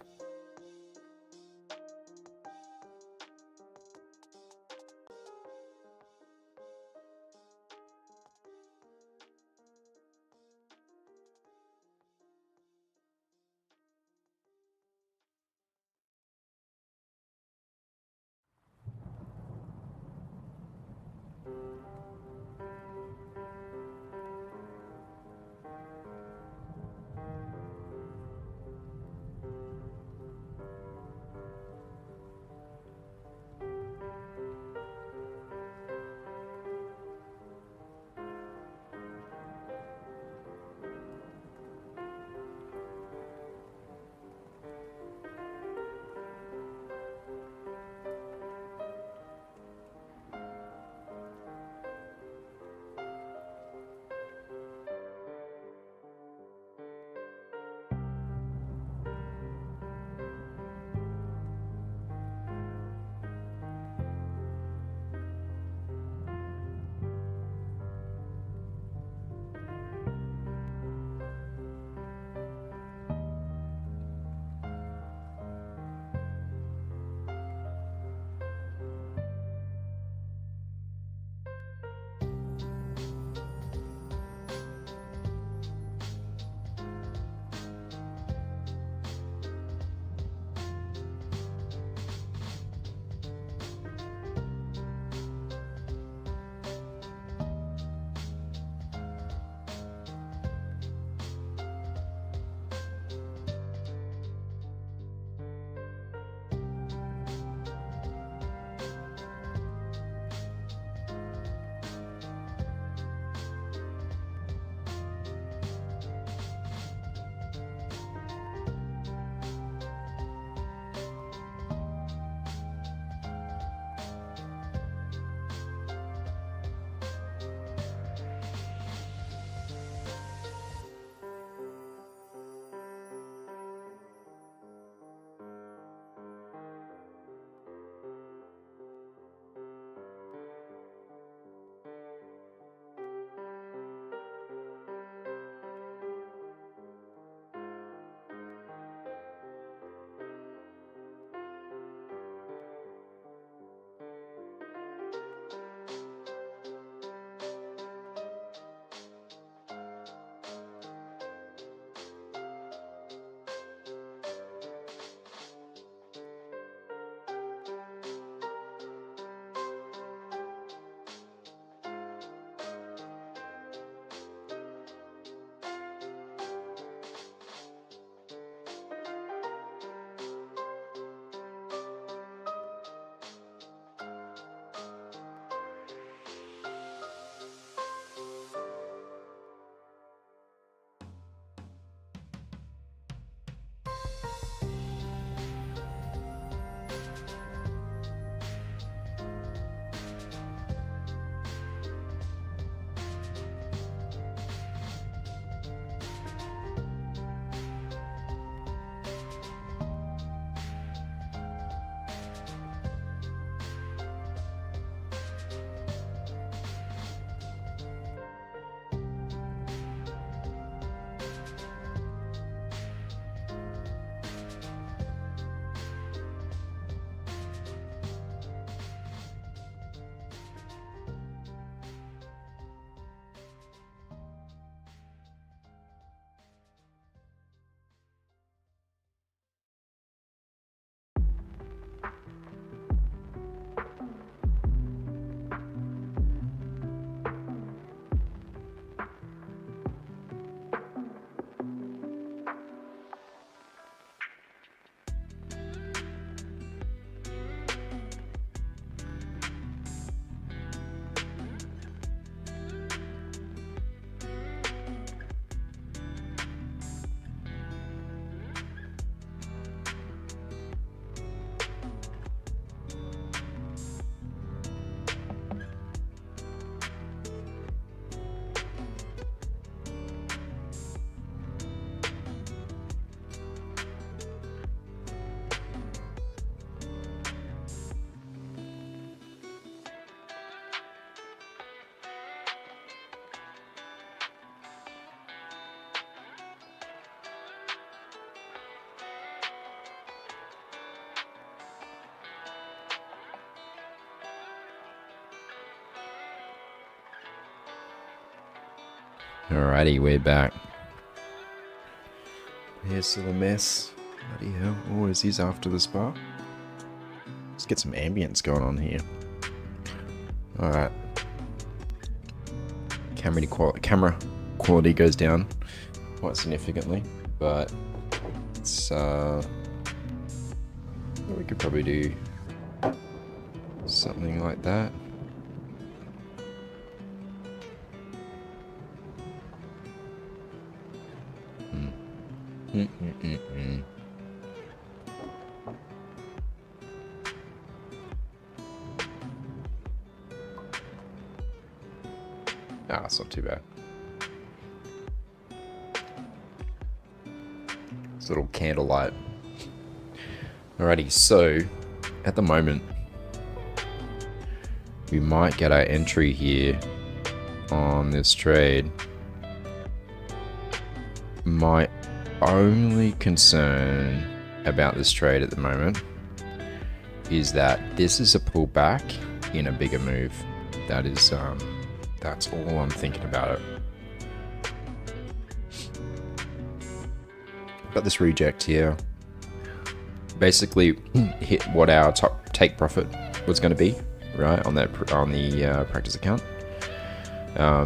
Alrighty, we're back. Here's still a mess. Bloody hell. Oh, is this after the spa? Let's get some ambience going on here. Alright. Camera quality goes down quite significantly, but it's we could probably do something like that. Ah, it's not too bad. It's a little candlelight. Alrighty, so at the moment we might get our entry here on this trade. My only concern about this trade at the moment is that this is a pullback in a bigger move. That is that's all I'm thinking about it. Got this reject here. Basically hit what our top take profit was going to be, right, on that on the practice account. I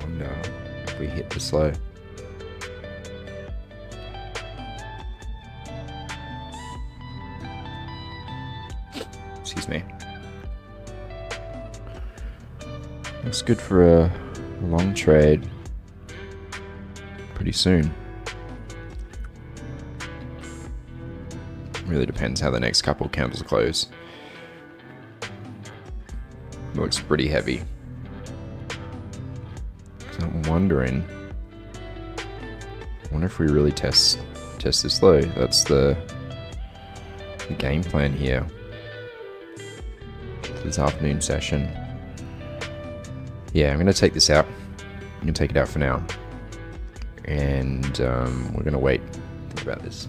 wonder if we hit this low. Excuse me. Looks good for a long trade pretty soon. Really depends how the next couple of candles close. Looks pretty heavy. So I'm wondering, I wonder if we really test this low. That's the game plan here. This afternoon session. Yeah, I'm gonna take this out. I'm gonna take it out for now, and we're gonna wait. Think about this.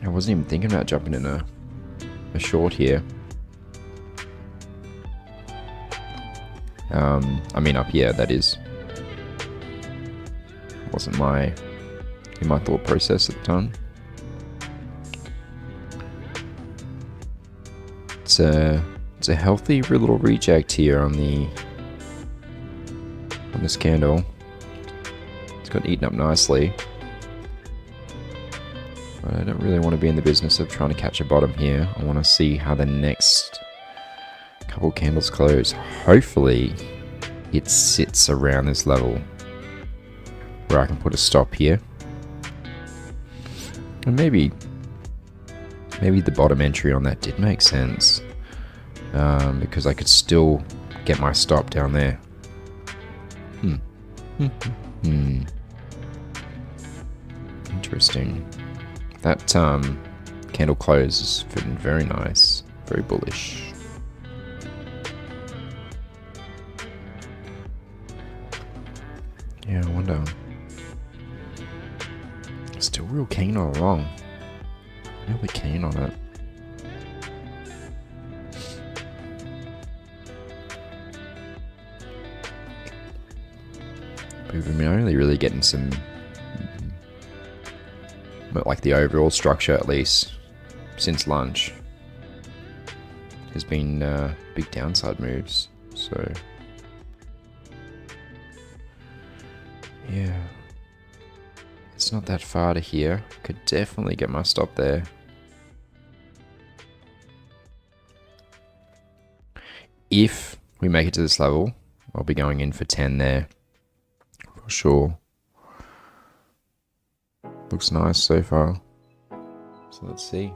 I wasn't even thinking about jumping in a short here. I mean up here, that is. Wasn't in my thought process at the time. It's a healthy little reject here on this candle. It's got eaten up nicely. But I don't really want to be in the business of trying to catch a bottom here. I want to see how the next couple candles close. Hopefully it sits around this level where I can put a stop here. And maybe the bottom entry on that did make sense, because I could still get my stop down there. Interesting. That candle close is fitting very nice, very bullish. Yeah, I wonder. Still real keen all along. Really keen on it. But we're only really getting some, but like the overall structure at least since lunch has been big downside moves. So yeah, it's not that far to here. Could definitely get my stop there. If we make it to this level, I'll be going in for 10 there for sure. Looks nice so far. So let's see.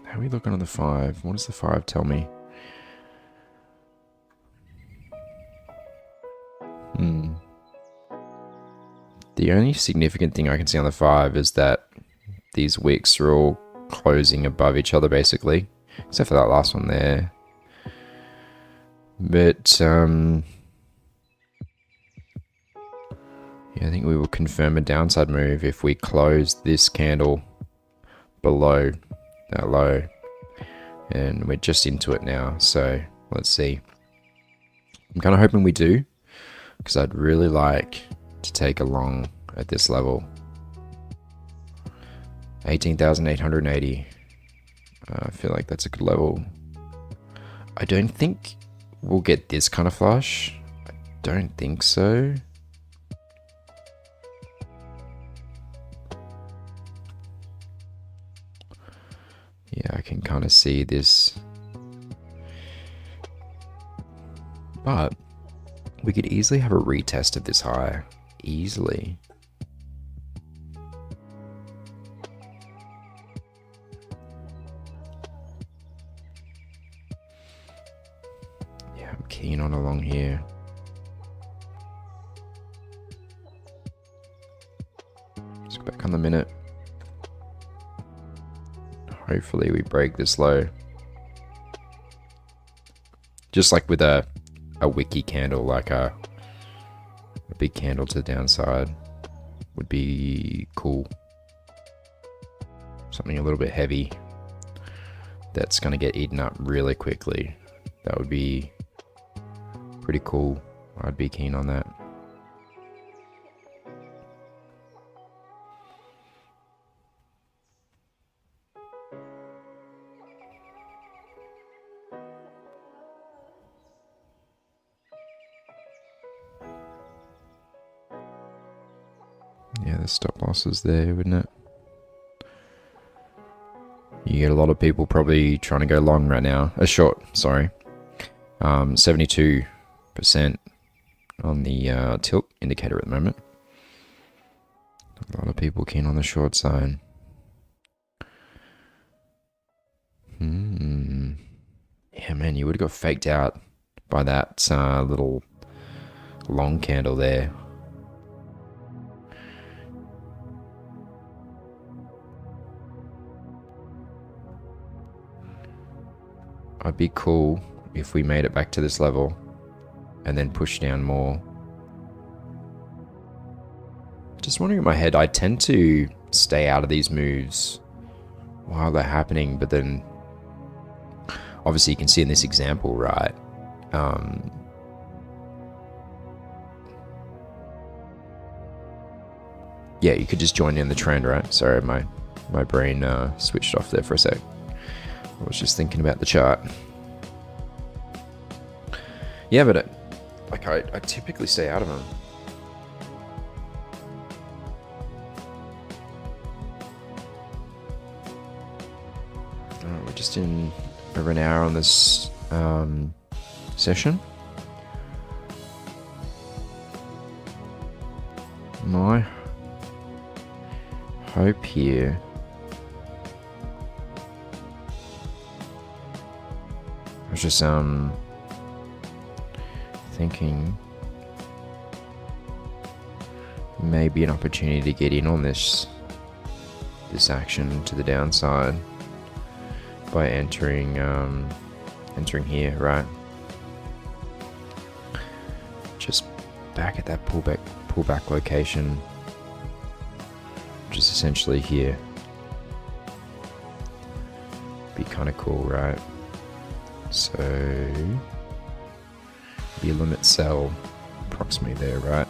How are we looking on the 5? What does the 5 tell me? The only significant thing I can see on the 5 is that these wicks are all closing above each other basically, except for that last one there. But yeah, I think we will confirm a downside move if we close this candle below that low, and we're just into it now, so let's see. I'm kind of hoping we do, because I'd really like to take a long at this level. 18,880. I feel like that's a good level. I don't think we'll get this kind of flush. I don't think so. Yeah, I can kind of see this. But we could easily have a retest of this high. Easily. Yeah, I'm keen on along here. Let's go back on the minute. Hopefully we break this low. Just like with a wiki candle, like a big candle to the downside would be cool. Something a little bit heavy that's going to get eaten up really quickly. That would be pretty cool. I'd be keen on that. Yeah, the stop loss is there, wouldn't it? You get a lot of people probably trying to go long right now. Short, sorry. 72% on the tilt indicator at the moment. A lot of people keen on the short side. Yeah, man, you would have got faked out by that little long candle there. I'd be cool if we made it back to this level and then push down more. Just wondering in my head, I tend to stay out of these moves while they're happening, but then obviously you can see in this example, right? Yeah, you could just join in the trend, right? Sorry, my brain switched off there for a sec. I was just thinking about the chart. Yeah, but I typically stay out of them. We're just in over an hour on this session. My hope here I was just thinking maybe an opportunity to get in on this action to the downside by entering here, right? Just back at that pullback location, which is essentially here. Be kind of cool, right? So be a limit sell approximately there, right?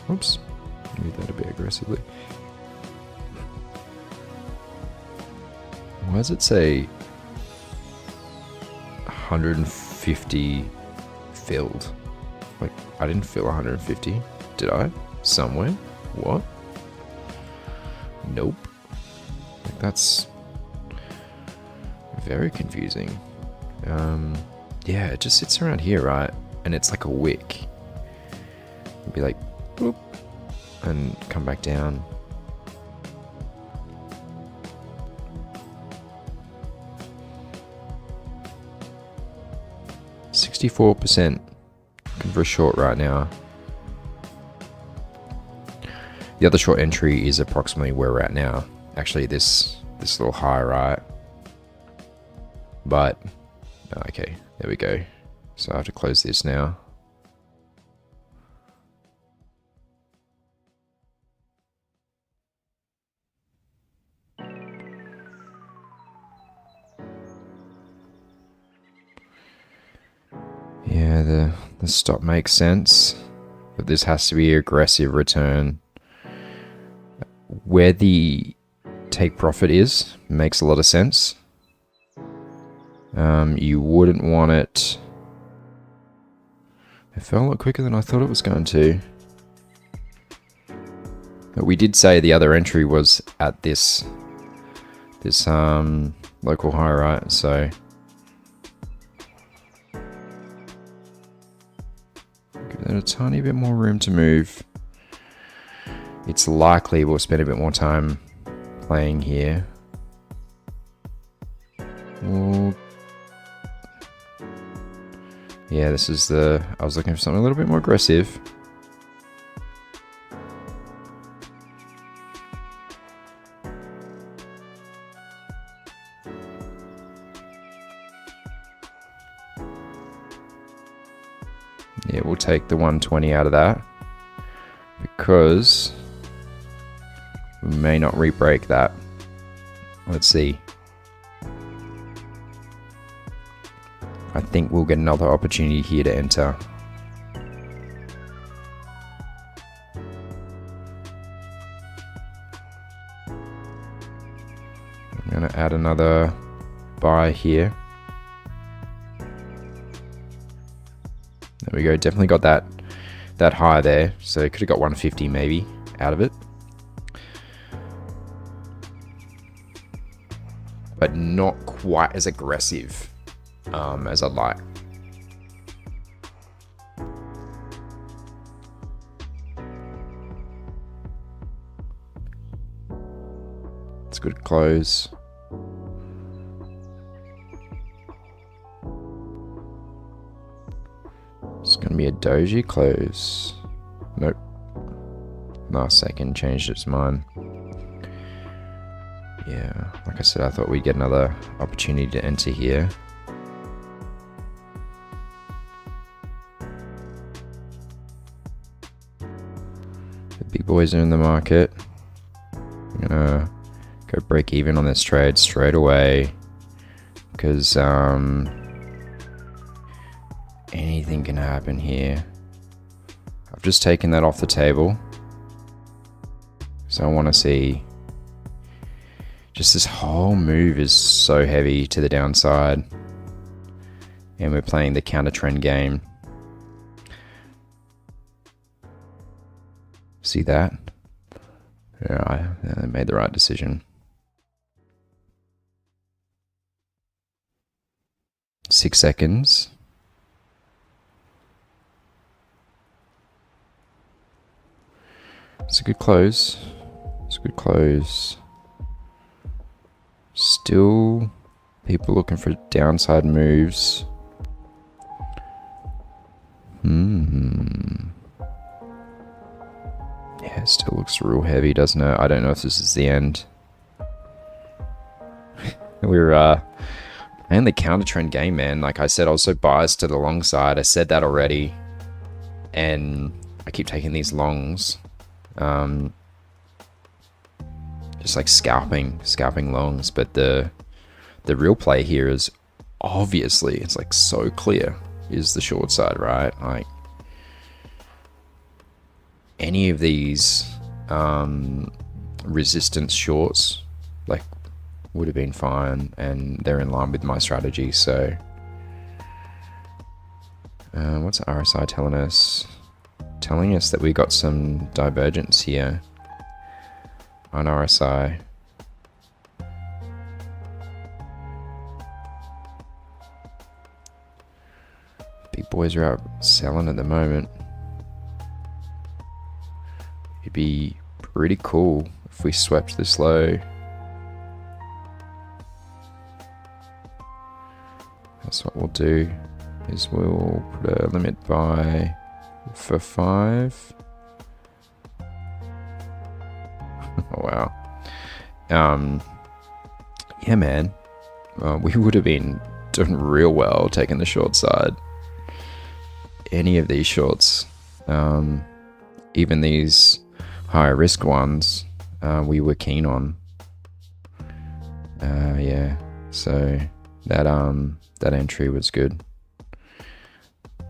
Oops, move that a bit aggressively. Why does it say 150 filled? Like, I didn't fill 150, did I? Somewhere? What? Nope. Like, that's very confusing. Yeah, it just sits around here, right? And it's like a wick. It'd be like, boop, and come back down. %, looking for a short right now. The other short entry is approximately where we're at now. Actually, this little high, right? But, okay, there we go. So I have to close this now. Yeah, the stop makes sense, but this has to be an aggressive return. Where the take profit is makes a lot of sense. You wouldn't want it. It fell a lot quicker than I thought it was going to. But we did say the other entry was at this local high, right? So give that a tiny bit more room to move. It's likely we'll spend a bit more time playing here. Well, yeah, this is I was looking for something a little bit more aggressive. Yeah, we'll take the 120 out of that because we may not re-break that. Let's see. I think we'll get another opportunity here to enter. I'm going to add another buy here. There we go. Definitely got that high there. So could have got 150 maybe out of it. But not quite as aggressive as I'd like. It's a good close. It's going to be a doji close. Nope. Last second changed its mind. Yeah, like I said, I thought we'd get another opportunity to enter here. The big boys are in the market. I'm gonna go break even on this trade straight away because anything can happen here. I've just taken that off the table, so I want to see. Just this whole move is so heavy to the downside, and we're playing the counter trend game. See that? Yeah, I made the right decision. 6 seconds. It's a good close. It's a good close. Still, people looking for downside moves. Yeah, it still looks real heavy, doesn't it? I don't know if this is the end. We're playing the counter trend game, man. Like I said, I was so biased to the long side. I said that already, and I keep taking these longs. Just like scalping longs, but the real play here is obviously, it's like so clear, is the short side, right? Like any of these resistance shorts like would have been fine, and they're in line with my strategy. So what's RSI telling us? Telling us that we got some divergence here on RSI. Big boys are out selling at the moment. It'd be pretty cool if we swept this low. That's what we'll do, is we'll put a limit buy for 5. Oh, wow. Yeah, man. We would have been doing real well taking the short side. Any of these shorts, even these higher risk ones, we were keen on. Yeah, so that entry was good.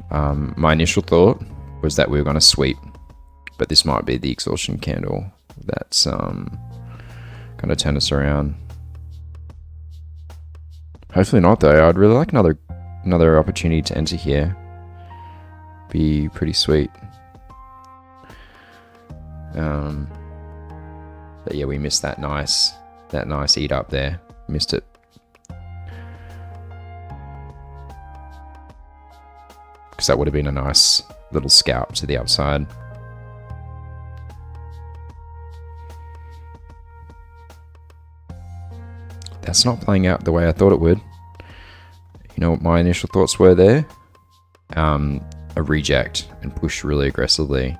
My initial thought was that we were going to sweep, but this might be the exhaustion candle that's going to turn us around. Hopefully not, though. I'd really like another opportunity to enter here. Be pretty sweet. But yeah, we missed that nice eat up there. Missed it. Because that would have been a nice little scalp to the upside. That's not playing out the way I thought it would. You know what my initial thoughts were there? A reject and push really aggressively.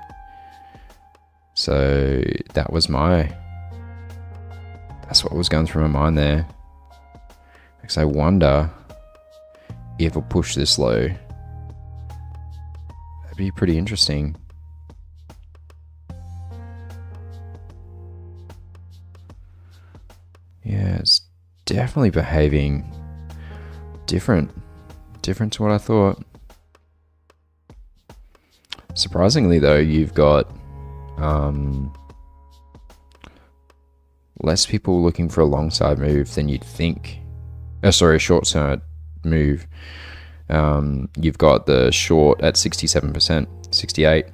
So that's what was going through my mind there. Because I wonder if we'll push this low. That'd be pretty interesting. Yeah, it's definitely behaving different to what I thought. Surprisingly, though, you've got less people looking for a long side move than you'd think. A short side move. You've got the short at 67%, 68%.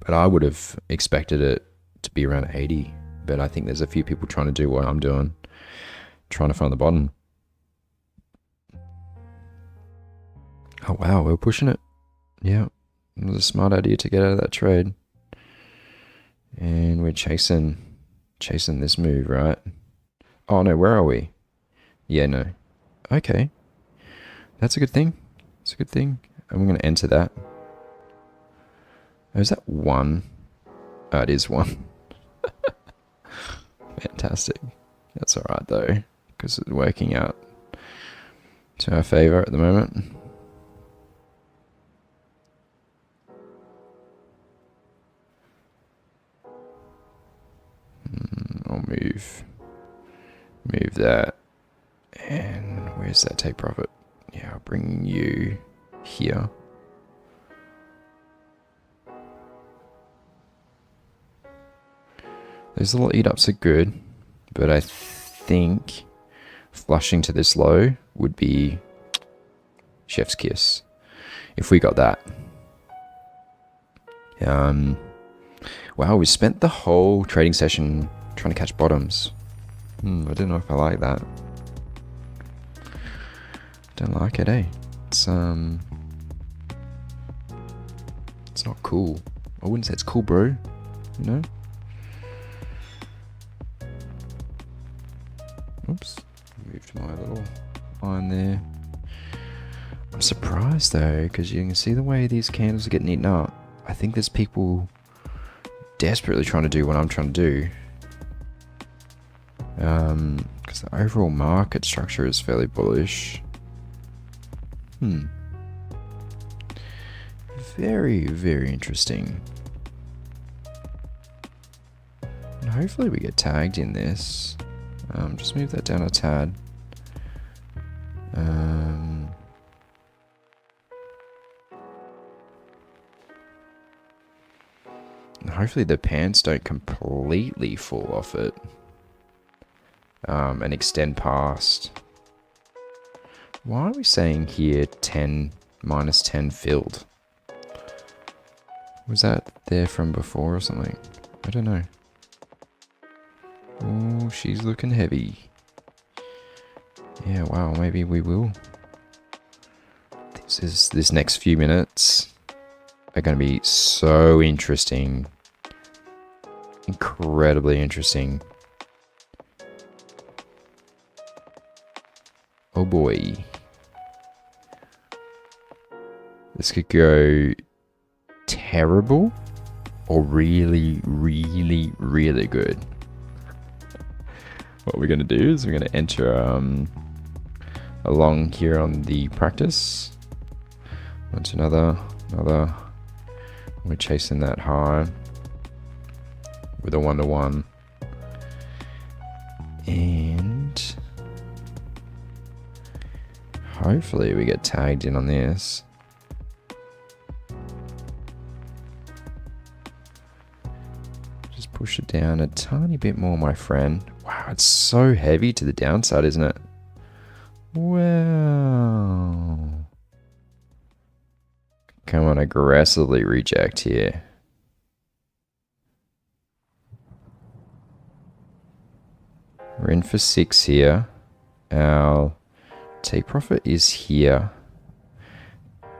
But I would have expected it to be around 80%. But I think there's a few people trying to do what I'm doing, trying to find the bottom. Oh wow, we're pushing it. Yeah, it was a smart idea to get out of that trade. And we're chasing this move, right? Oh no, where are we? Yeah, no. Okay. That's a good thing. It's a good thing. I'm going to enter that. Oh, is that 1? Oh, it is 1. Fantastic. That's alright though, because it's working out to our favor at the moment. I'll move that. And where's that take profit? Yeah, I'll bring you here. Those little eat ups are good, but I think flushing to this low would be chef's kiss if we got that. Wow, we spent the whole trading session trying to catch bottoms. I don't know if I like that. Don't like it, eh? It's not cool. I wouldn't say it's cool, bro. You know? Oops. Moved my little line there. I'm surprised though, because you can see the way these candles are getting eaten up. I think there's people desperately trying to do what I'm trying to do. Because the overall market structure is fairly bullish. Very, very interesting. And hopefully we get tagged in this. Just move that down a tad. And hopefully the pants don't completely fall off it. And extend past. Why are we saying here 10 minus 10 filled? Was that there from before or something? I don't know. Oh, she's looking heavy. Yeah, wow, maybe we will. This next few minutes are going to be so interesting. Incredibly interesting. Oh boy. This could go terrible or really, really, really good. What we're going to do is we're going to enter along here on the practice. Onto another. We're chasing that high with a 1-to-1. And hopefully we get tagged in on this. Just push it down a tiny bit more, my friend. Wow, it's so heavy to the downside, isn't it? Wow. Come on, aggressively reject here. We're in for 6 here. Our take profit is here.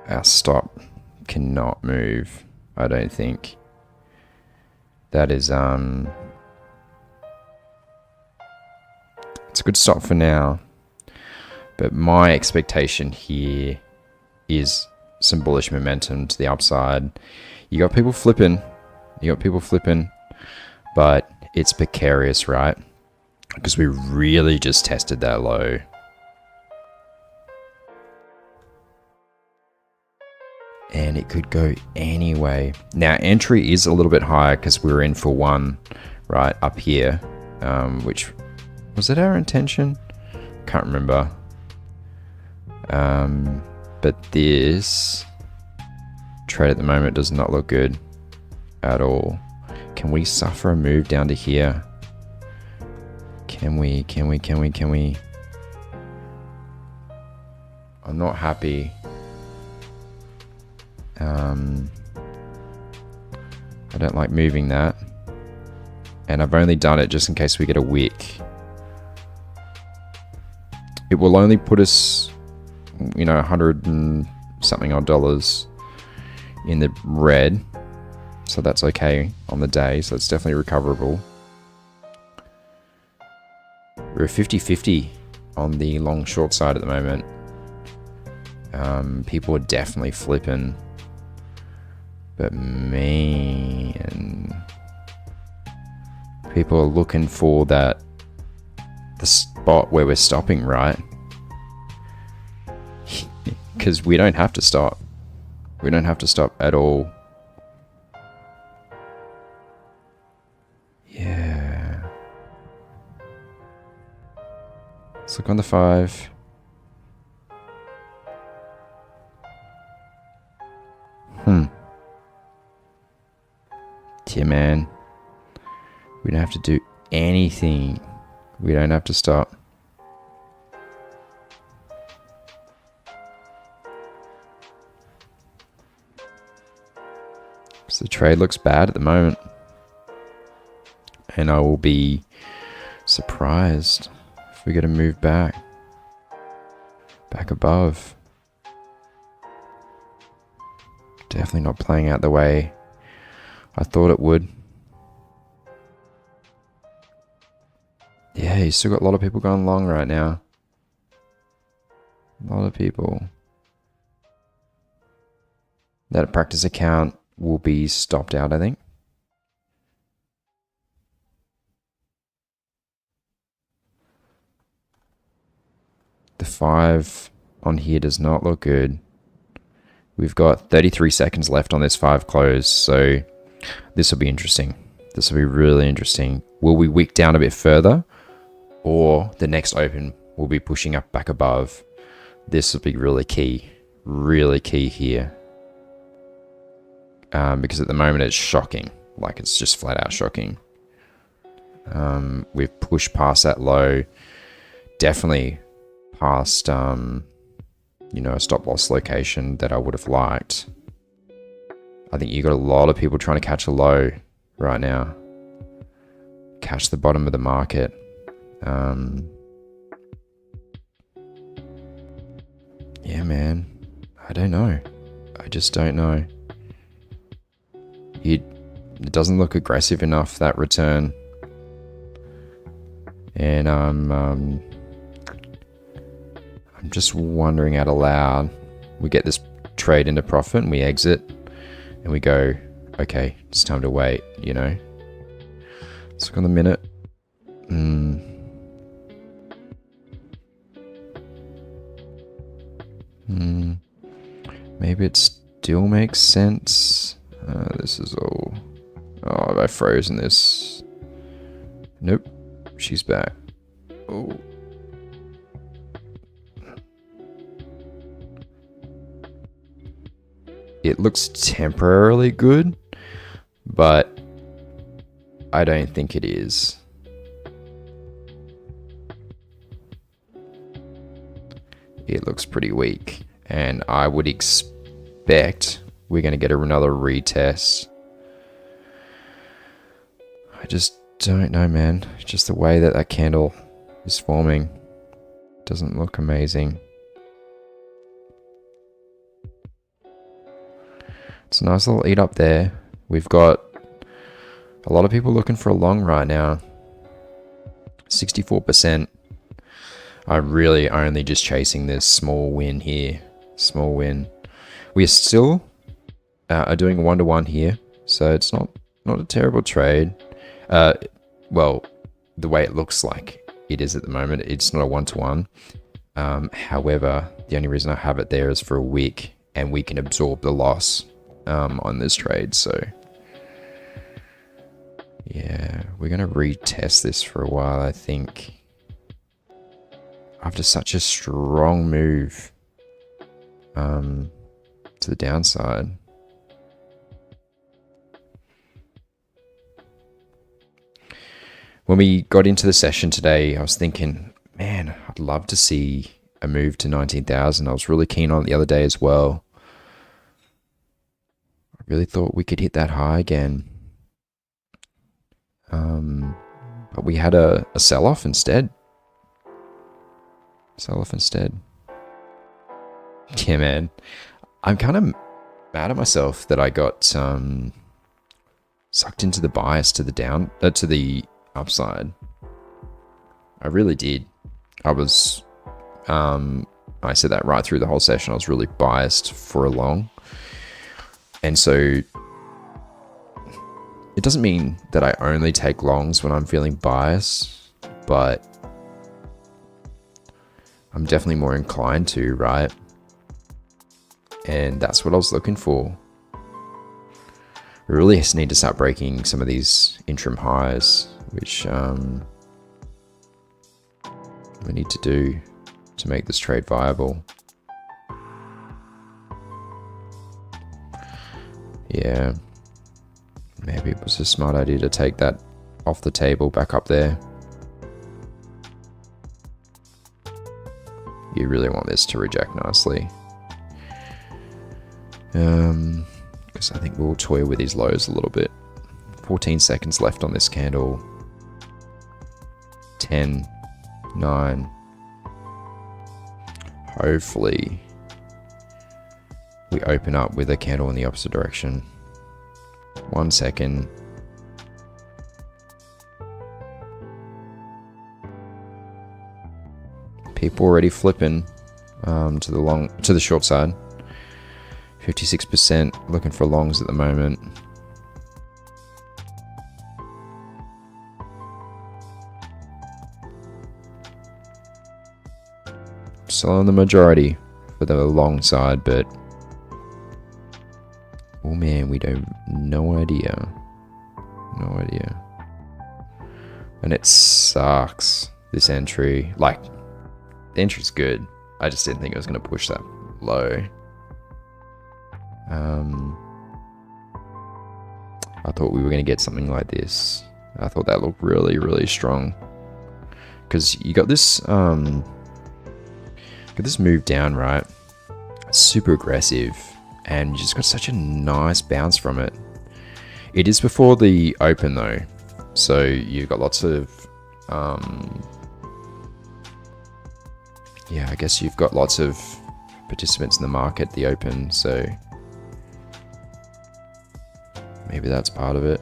Our stop cannot move, I don't think. That is, it's a good stop for now. But my expectation here is some bullish momentum to the upside. You got people flipping, but it's precarious, right? Because we really just tested that low. And it could go anyway. Now, entry is a little bit higher because we were in for 1 right up here. Which, was it our intention? Can't remember. But this trade at the moment does not look good at all. Can we suffer a move down to here? Can we? I'm not happy. I don't like moving that. And I've only done it just in case we get a wick. It will only put us, you know, 100 and something odd dollars in the red. So that's okay on the day. So it's definitely recoverable. We're 50-50 on the long short side at the moment. People are definitely flipping. But man, people are looking for the spot where we're stopping, right? Because we don't have to stop. We don't have to stop at all. Yeah. Let's look on the 5. Yeah, man. We don't have to do anything. We don't have to stop. So the trade looks bad at the moment. And I will be surprised if we get a move back above. Definitely not playing out the way I thought it would. Yeah, you still got a lot of people going long right now. A lot of people. That practice account will be stopped out, I think. The 5 on here does not look good. We've got 33 seconds left on this 5 close, so this will be interesting. This will be really interesting. Will we wick down a bit further? Or the next open will be pushing up back above? This will be really key here. Because at the moment it's shocking. Like, it's just flat out shocking. We've pushed past that low. Definitely past, you know, a stop loss location that I would have liked. I think you got a lot of people trying to catch a low right now. Catch the bottom of the market. Yeah, man. I don't know. I just don't know. It doesn't look aggressive enough, that return. And I'm just wondering out aloud. We get this trade into profit and we exit and we go, okay, it's time to wait, you know. Let's look on the minute. Maybe it still makes sense. This is all... Oh, have I frozen this? Nope. She's back. Oh. It looks temporarily good, but I don't think it is. It looks pretty weak, and I would expect we're going to get another retest. I just don't know, man. Just the way that that candle is forming doesn't look amazing. It's a nice little eat up there. We've got a lot of people looking for a long right now. 64%. I'm really only just chasing this small win here. Small win. We are still doing a 1-to-1 here, so it's not a terrible trade. Well, the way it looks like it is at the moment, it's not a 1-to-1. However, the only reason I have it there is for a week, and we can absorb the loss on this trade. So yeah, we're gonna retest this for a while, I think. After such a strong move to the downside. When we got into the session today, I was thinking, man, I'd love to see a move to 19,000. I was really keen on it the other day as well. I really thought we could hit that high again. But we had a sell-off instead. Yeah, man. I'm kind of mad at myself that I got sucked into the bias to the upside. I really did. I was I said that right through the whole session. I was really biased for a long. And so it doesn't mean that I only take longs when I'm feeling biased, but I'm definitely more inclined to, right? And that's what I was looking for. We really just need to start breaking some of these interim highs, which we need to do to make this trade viable. Yeah, maybe it was a smart idea to take that off the table back up there. You really want this to reject nicely. Because I think we'll toy with these lows a little bit. 14 seconds left on this candle. 10, 9. Hopefully we open up with a candle in the opposite direction. 1 second. People already flipping to the short side. 56% looking for longs at the moment. Still on the majority for the long side, but oh man, we don't, no idea. And it sucks, this entry. Like, the entry's good. I just didn't think it was going to push that low. I thought we were going to get something like this. I thought that looked really, really strong. Because you got this, move down, right? Super aggressive. And you just got such a nice bounce from it. It is before the open though. So you've got lots of, yeah, I guess you've got lots of participants in the market, the open, so maybe that's part of it.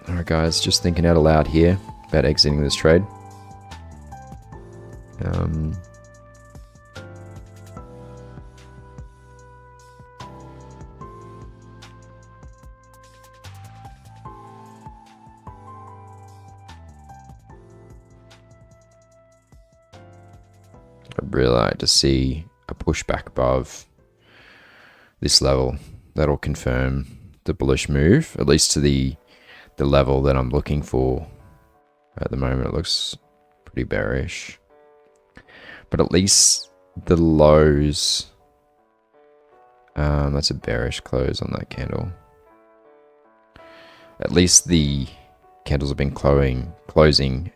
Alright guys, just thinking out aloud here about exiting this trade. I'd really like to see a pushback above this level. That'll confirm the bullish move, at least to the level that I'm looking for. At the moment, it looks pretty bearish. But at least the lows, that's a bearish close on that candle. At least the candles have been closing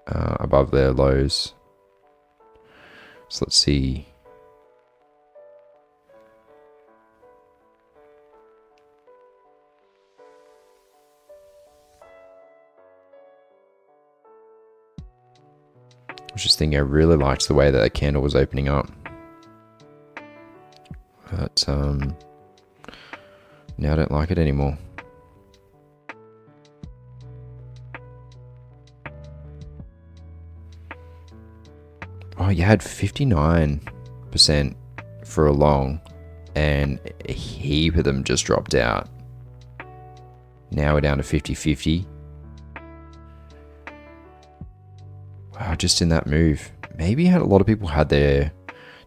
above their lows. So let's see. I was just thinking I really liked the way that candle was opening up. But now I don't like it anymore. Oh, you had 59% for a long, and a heap of them just dropped out. Now we're down to 50-50. Wow, just in that move. Maybe a lot of people had their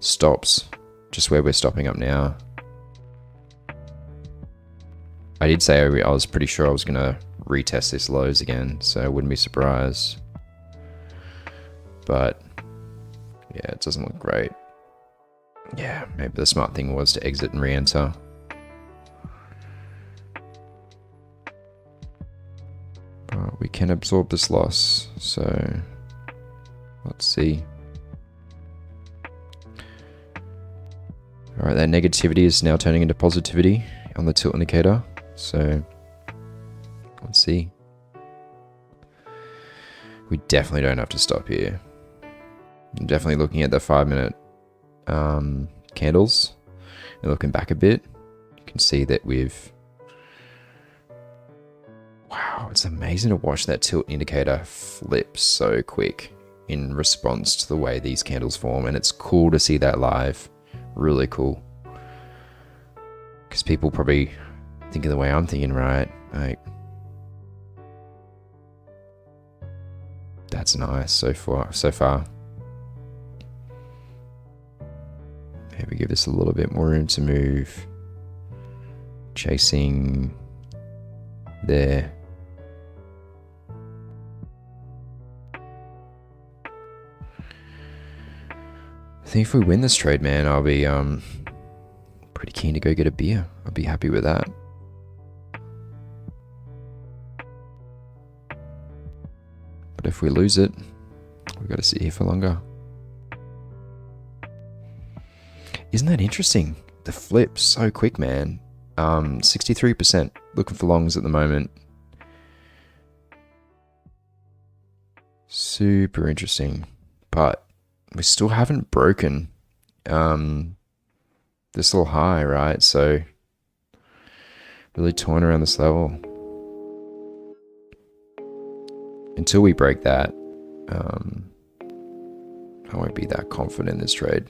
stops just where we're stopping up now. I did say I was pretty sure I was going to retest this lows again, so I wouldn't be surprised. But yeah, it doesn't look great. Yeah, maybe the smart thing was to exit and re-enter. But we can absorb this loss, so let's see. Alright, that negativity is now turning into positivity on the tilt indicator, so let's see. We definitely don't have to stop here. I'm definitely looking at the 5-minute candles and looking back a bit. You can see that we've... Wow, it's amazing to watch that tilt indicator flip so quick in response to the way these candles form, and it's cool to see that live. Really cool. Because people probably think of the way I'm thinking, right? Like, that's nice so far. Maybe give this a little bit more room to move. Chasing there. I think if we win this trade, man, I'll be pretty keen to go get a beer. I'll be happy with that. But if we lose it, we've got to sit here for longer. Isn't that interesting? The flip so quick, man. 63% looking for longs at the moment. Super interesting. But we still haven't broken this little high, right? So really toying around this level. Until we break that, I won't be that confident in this trade.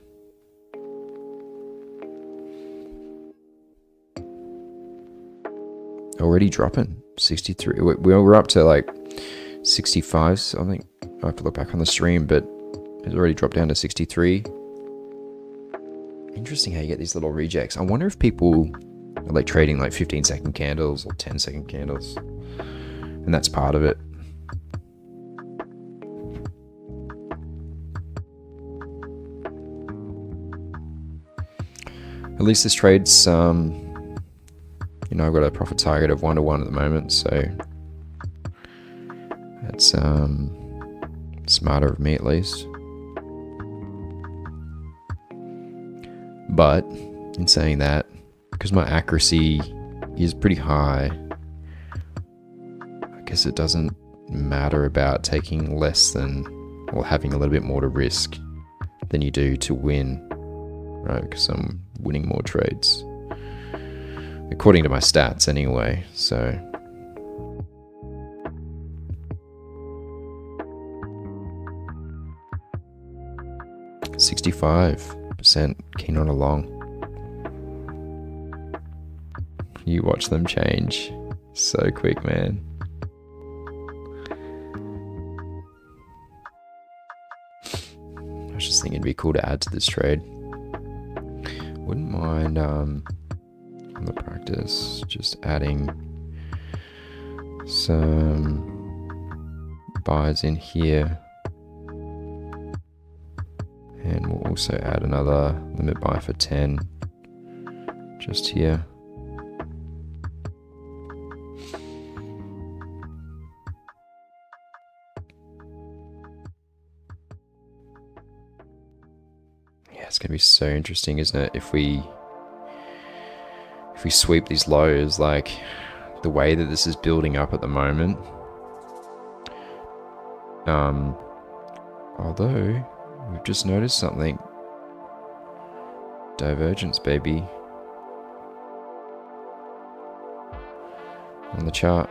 Already dropping 63. We're up to like 65. So I think I have to look back on the stream, but it's already dropped down to 63. Interesting how you get these little rejects. I wonder if people are like trading like 15-second candles or 10-second candles, and that's part of it. At least this trade's you know, I've got a profit target of 1-to-1 at the moment, so that's smarter of me at least. But in saying that, because my accuracy is pretty high, I guess it doesn't matter about taking less than, or having a little bit more to risk than you do to win, right? Because I'm winning more trades. According to my stats anyway, so. %65% keen on a long. You watch them change so quick, man. was just thinking it'd be cool to add to this trade. Wouldn't mind on the practice just adding some buys in here, and we'll also add another limit buy for 10 just here. Yeah, it's gonna be so interesting, isn't it, if we sweep these lows, like the way that this is building up at the moment. Although we've just noticed something. Divergence, baby, on the chart.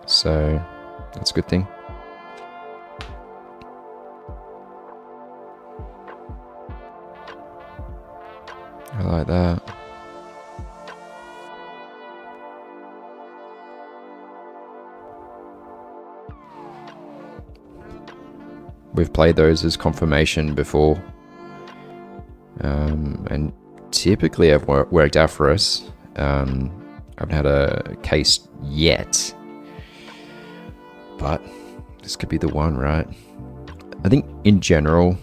So that's a good thing. I like that. We've played those as confirmation before, and typically have worked out for us. I haven't had a case yet, but this could be the one, right? I think in general,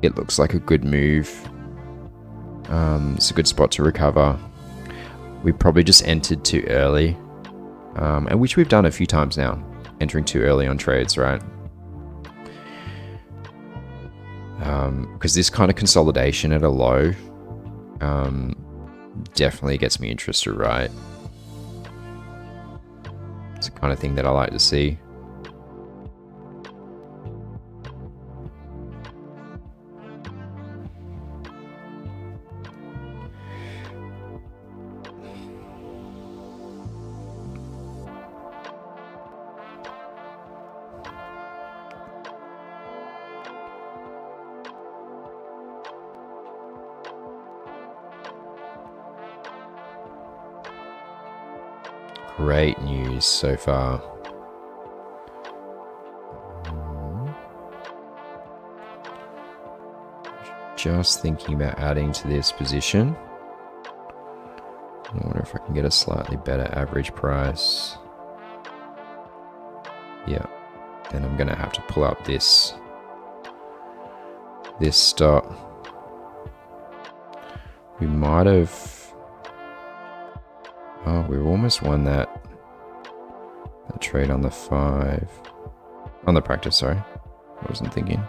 it looks like a good move. It's a good spot to recover. We probably just entered too early, and which we've done a few times now, entering too early on trades, right? Because this kind of consolidation at a low definitely gets me interested, right? It's the kind of thing that I like to see. Great news so far. Just thinking about adding to this position. I wonder if I can get a slightly better average price. Yeah, then I'm gonna have to pull up this stop. We might have. Oh, we almost won that trade on the 5. On the practice, sorry. I wasn't thinking.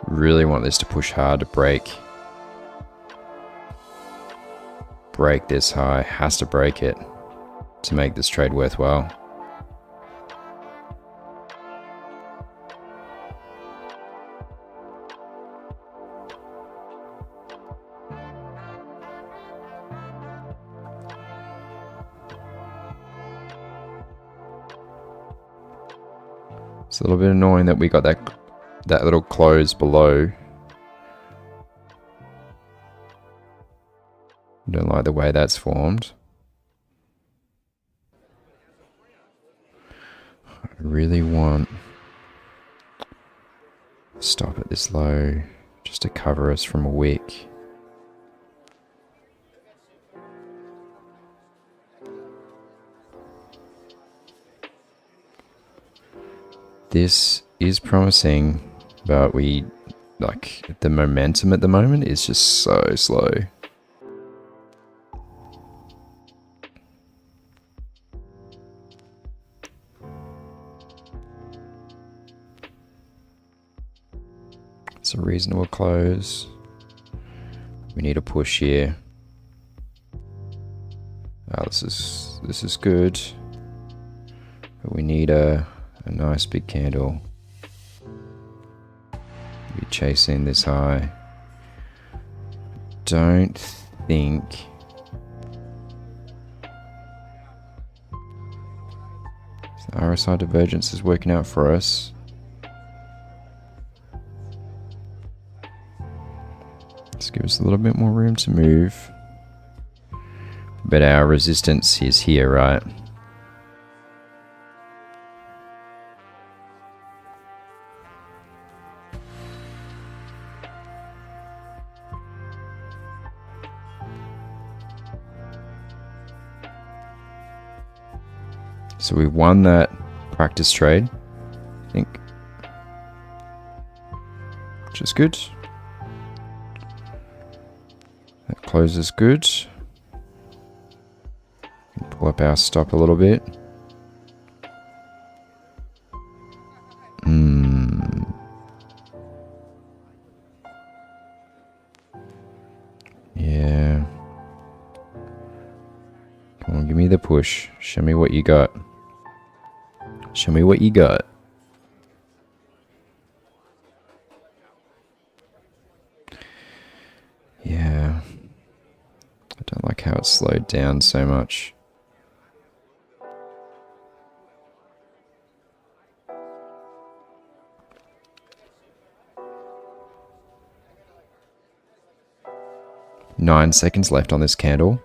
Really want this to push hard to break this high. Has to break it to make this trade worthwhile. It's a little bit annoying that we got that little close below. Don't like the way that's formed. I really want to stop at this low just to cover us from a wick. This is promising, but the momentum at the moment is just so slow. It's a reasonable close. We need a push here. Oh, this is good, but we need a nice big candle. Be chasing this high. Don't think the RSI divergence is working out for us. Let's give us a little bit more room to move. But our resistance is here, right? So we won that practice trade, I think, which is good. That closes good. Pull up our stop a little bit. Yeah. Come on, give me the push. Show me what you got. Show me what you got. Yeah. I don't like how it slowed down so much. Nine seconds left on this candle.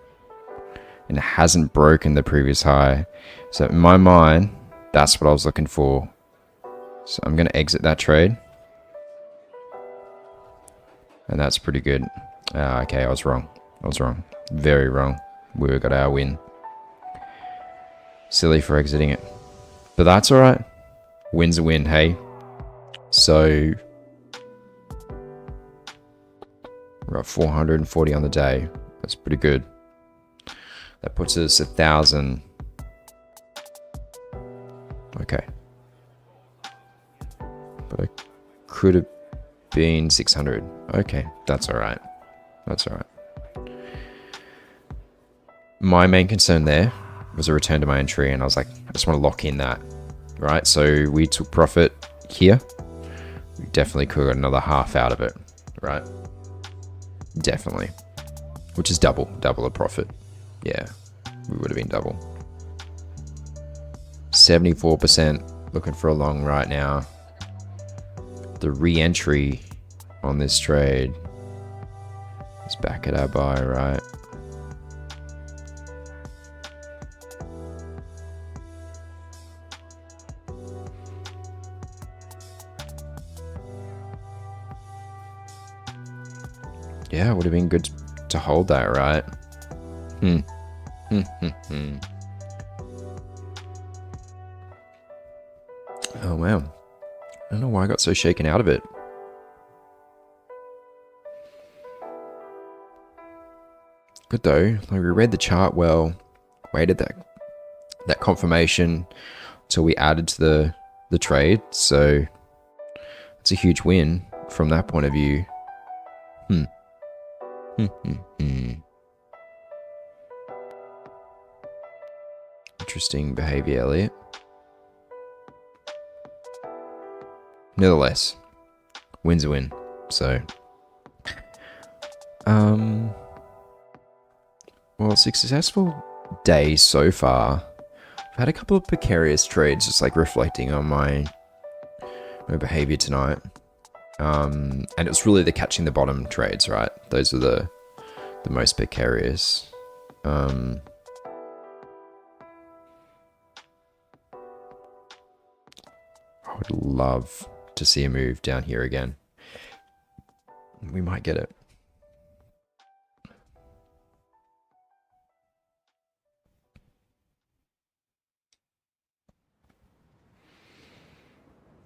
And it hasn't broken the previous high. So in my mind, that's what I was looking for. So I'm going to exit that trade. And that's pretty good. Okay, I was wrong. I was wrong. Very wrong. We got our win. Silly for exiting it. But that's alright. Win's a win, hey? So we're at 440 on the day. That's pretty good. That puts us 1,000. Okay. But it could have been 600. Okay, that's alright. That's alright. My main concern there was a return to my entry, and I was like, I just want to lock in that. Right, so we took profit here. We definitely could have got another half out of it. Right? Definitely. Which is double the profit. Yeah, we would have been double. 74% looking for a long right now. The re-entry on this trade is back at our buy, right? Yeah, it would have been good to hold that, right? Oh, wow. I don't know why I got so shaken out of it. Good though. Like, we read the chart well, waited that confirmation until we added to the trade. So it's a huge win from that point of view. Interesting behavior, Elliot. Nevertheless, win's a win. So, well, successful day so far. I've had a couple of precarious trades, just like reflecting on my behavior tonight. And it's really the catching the bottom trades, right? Those are the most precarious. I would love to see a move down here again. We might get it.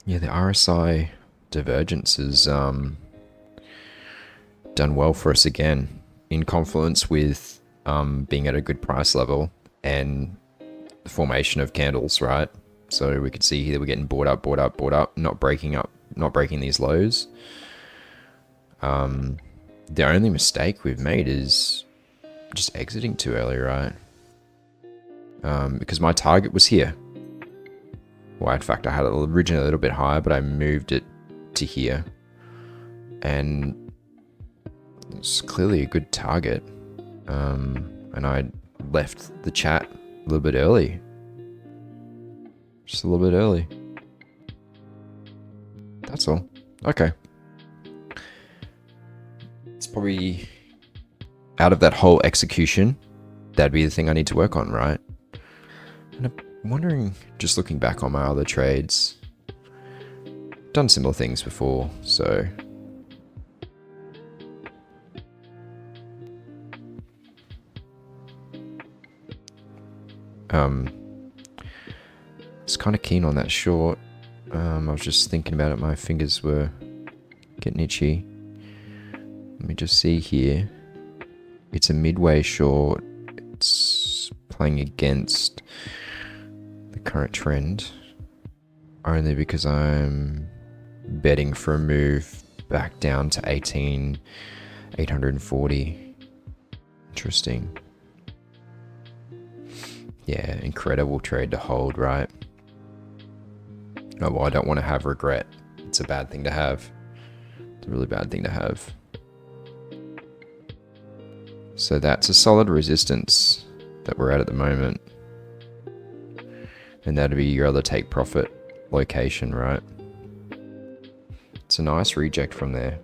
Yeah, the RSI divergence has done well for us again, in confluence with being at a good price level and the formation of candles, right? So we could see here we're getting bought up, not breaking these lows. The only mistake we've made is just exiting too early, right? Because my target was here. Well, in fact, I had it originally a little bit higher, but I moved it to here. And it's clearly a good target. And I left the chat a little bit early. Just a little bit early. That's all. Okay. It's probably out of that whole execution that'd be the thing I need to work on, right? And I'm wondering, just looking back on my other trades, done similar things before, so it's kind of keen on that short. I was just thinking about it, my fingers were getting itchy. Let me just see here. It's a midway short. It's playing against the current trend, only because I'm betting for a move back down to 18,840. Interesting. Yeah, incredible trade to hold, right? Oh, well, I don't want to have regret. It's a bad thing to have. It's a really bad thing to have. So that's a solid resistance that we're at the moment. And that'd be your other take profit location, right? It's a nice reject from there.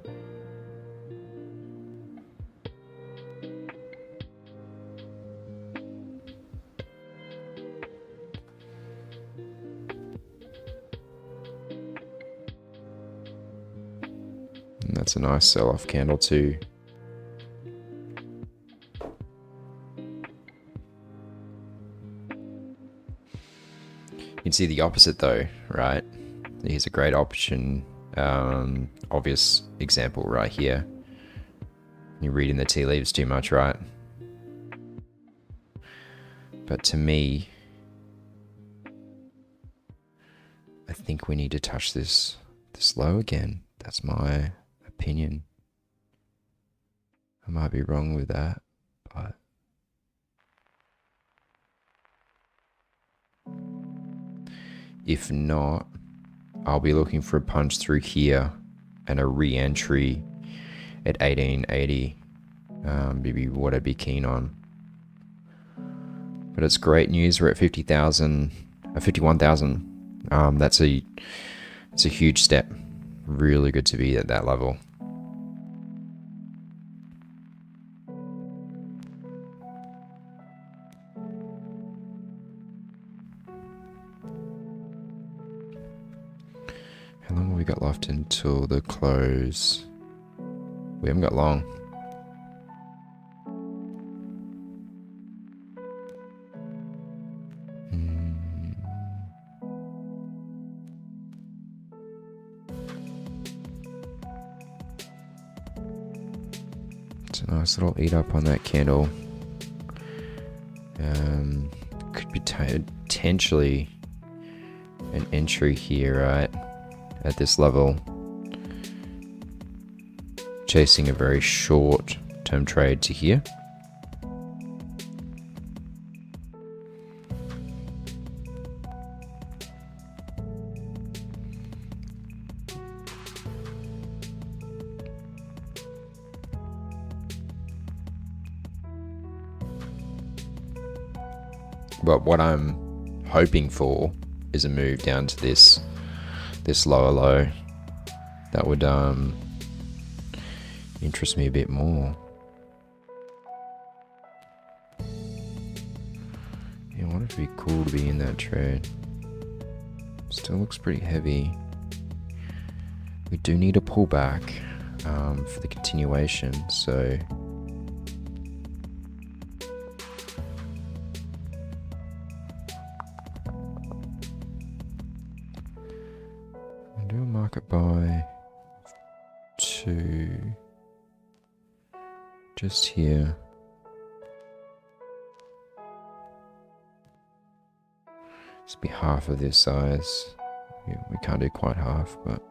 And that's a nice sell-off candle too. You can see the opposite though, right? Here's a great option, obvious example right here. You're reading the tea leaves too much, right? But to me, I think we need to touch this low again. That's my opinion. I might be wrong with that, but if not, I'll be looking for a punch through here and a re-entry at 1880. Maybe what I'd be keen on. But it's great news. We're at 50,000, 51,000. It's a huge step. Really good to be at that level. How long have we got left until the close? We haven't got long. It's a nice little eat up on that candle. Could be potentially an entry here, right? At this level, chasing a very short term trade to here. But what I'm hoping for is a move down to this lower low. That would interest me a bit more. Yeah, I want it to be cool to be in that trade. Still looks pretty heavy. We do need a pullback for the continuation, so do a market buy to just here. This be half of this size. Yeah, we can't do quite half, but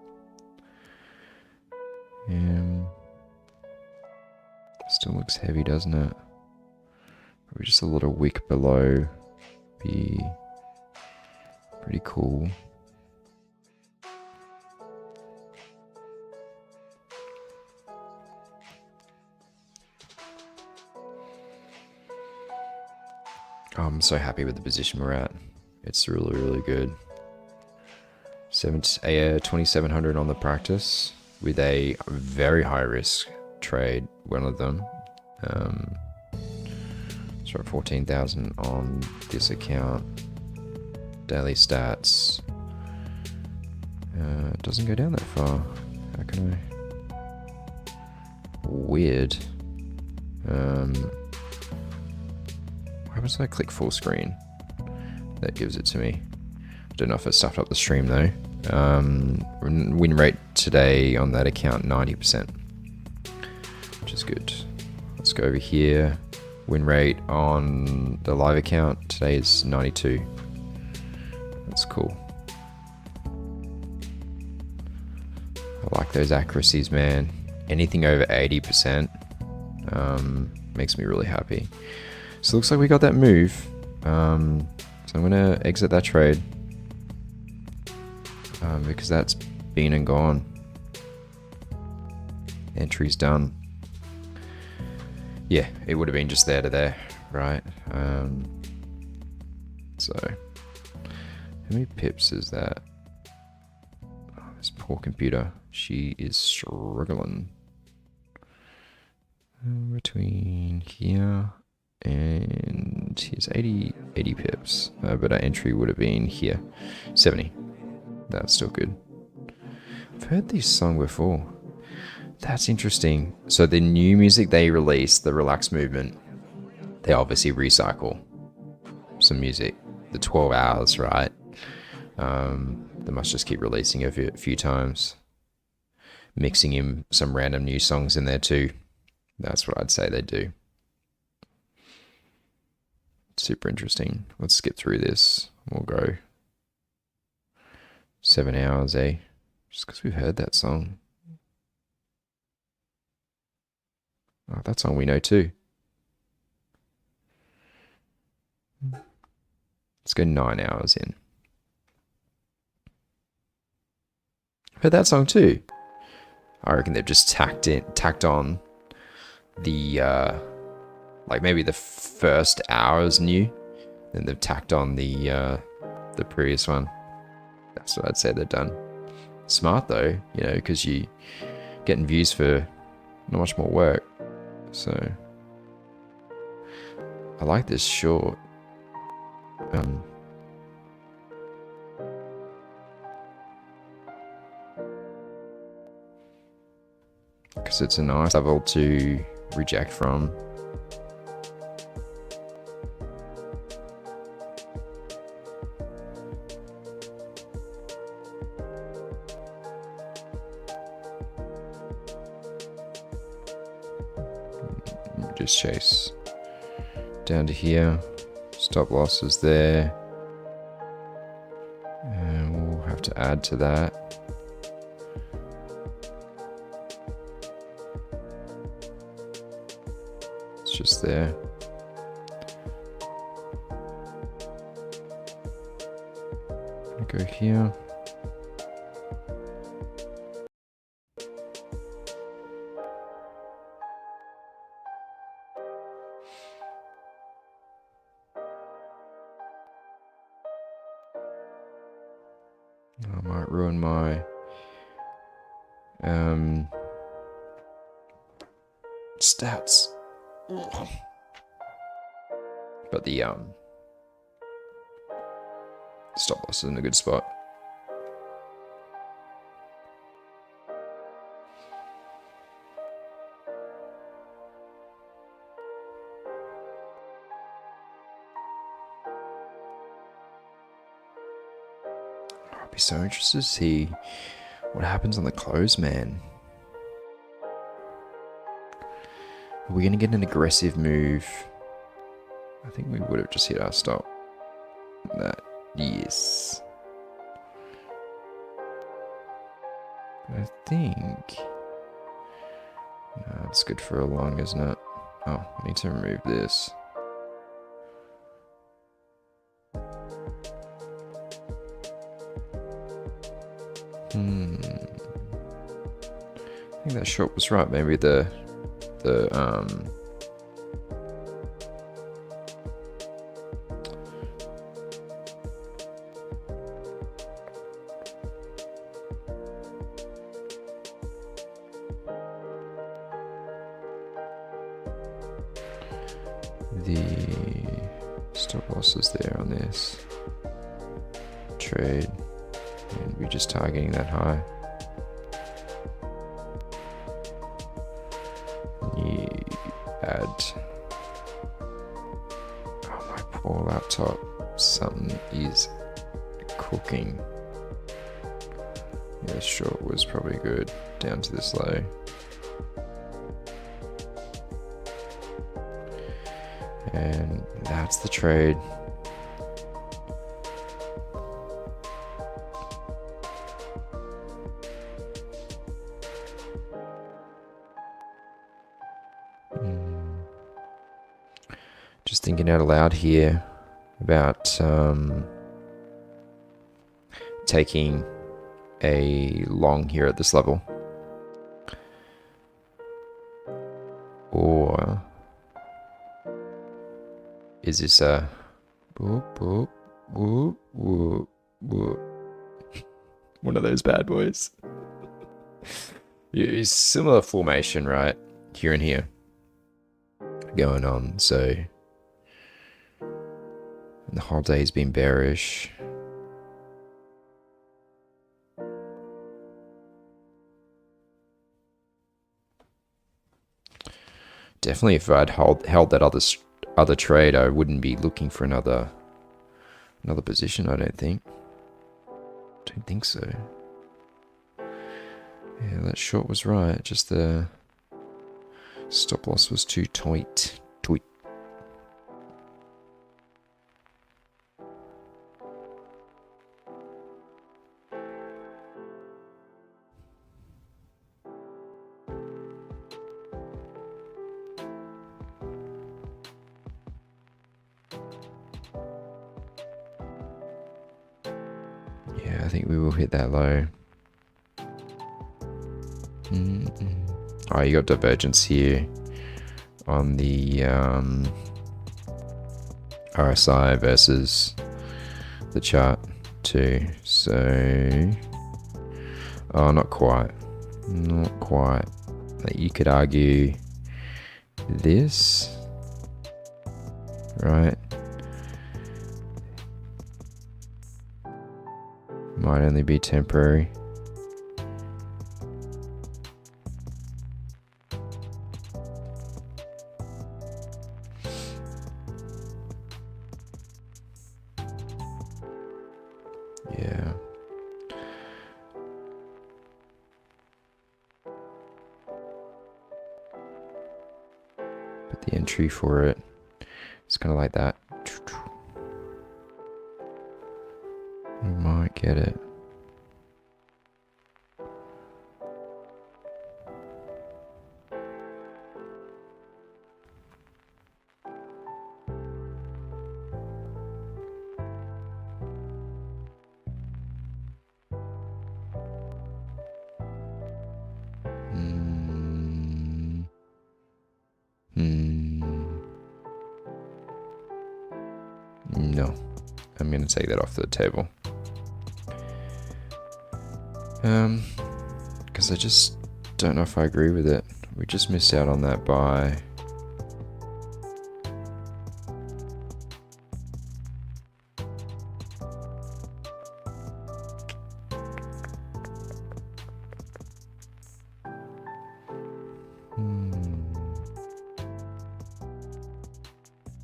still looks heavy, doesn't it? Probably just a little wick below be pretty cool. I'm so happy with the position we're at. It's really, really good. 2,700 on the practice with a very high risk trade, one of them. It's So 14,000 on this account. Daily stats. It doesn't go down that far. How can I? Weird. What happens if I click full screen? That gives it to me. I don't know if it stuffed up the stream though. Win rate today on that account 90%, which is good. Let's go over here. Win rate on the live account today is 92. That's cool. I like those accuracies, man. Anything over 80% makes me really happy. So it looks like we got that move. So I'm gonna exit that trade because that's been and gone. Entry's done. Yeah, it would have been just there to there, right? So how many pips is that? Oh, this poor computer. She is struggling. Between here and here's 80 pips, but our entry would have been here, 70. That's still good. I've heard this song before. That's interesting. So the new music they released, the Relaxed Movement, they obviously recycle some music. The 12 hours, right? They must just keep releasing it a few times, mixing in some random new songs in there too. That's what I'd say they do. Super interesting. Let's skip through this. We'll go 7 hours, eh? Just because we've heard that song. Oh, that song we know too. Let's go 9 hours in. Heard that song too. I reckon they've just tacked on the like maybe the first hour is new, then they've tacked on the previous one. That's what I'd say they've done. Smart though, you know, because you getting views for not much more work. So I like this short. Because it's a nice level to reject from. Just chase down to here. Stop loss is there. And we'll have to add to that. Just there. Go here. I might ruin my stats. But the stop loss is in a good spot. I'd be so interested to see what happens on the close, man. Are we going to get an aggressive move? I think we would have just hit our stop. That, yes. I think... No, it's good for a long, isn't it? Oh, I need to remove this. I think that short was right. Maybe the the stop losses there on this trade, and we're just targeting that high. You add, oh my poor laptop, something is cooking. Yeah, short was probably good down to this low. And that's the trade. Just thinking out aloud here about taking a long here at this level, or is this a whoop, whoop, whoop, whoop, whoop, one of those bad boys? It's similar formation, right? Here and here going on. So the whole day's been bearish. Definitely, if I'd held that other trade, I wouldn't be looking for another position. I don't think so. Yeah, that short was right. Just the stop loss was too tight. Yeah, I think we will hit that low. Oh, you got divergence here on the RSI versus the chart too. So, oh, not quite. You could argue this, right? Might only be temporary. Yeah. But the entry for it is kind of like that. We might get it. No, I'm going to take that off the table. Because I just don't know if I agree with it. We just missed out on that buy.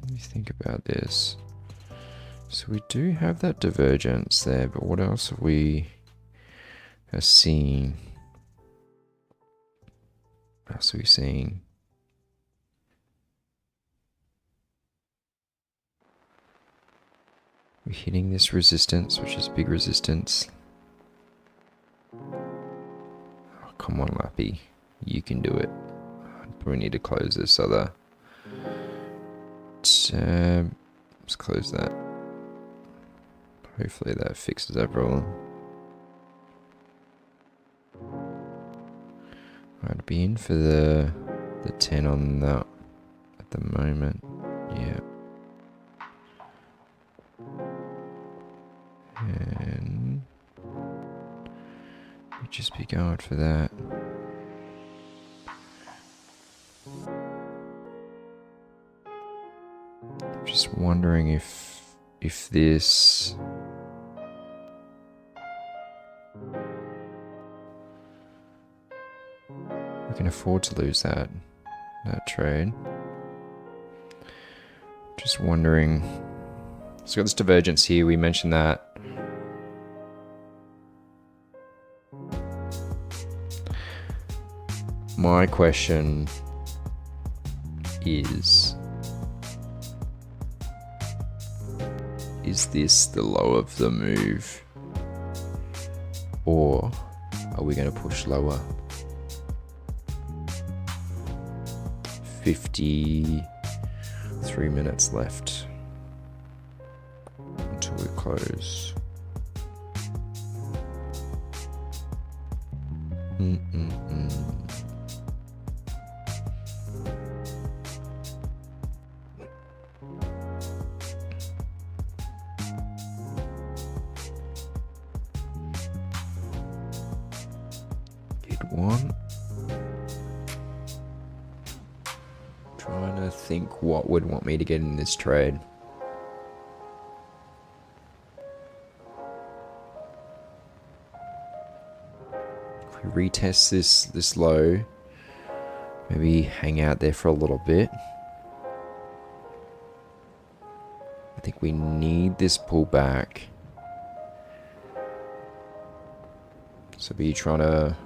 Let me think about this. So we do have that divergence there, but what else have we seen? What else are we seeing? We're hitting this resistance, which is big resistance. Oh, come on, Lappy. You can do it. We need to close this other tab. Let's close that. Hopefully that fixes that problem. I'd be in for the 10 on that at the moment. Yeah. And we'd just be going for that. Just wondering if this... we can afford to lose that trade. Just wondering. So got this divergence here. We mentioned that. My question is this the low of the move? Or are we going to push lower? 53 minutes left until we close. Did one. Trying to think what would want me to get in this trade. If we retest this low, maybe hang out there for a little bit. I think we need this pullback. So be trying to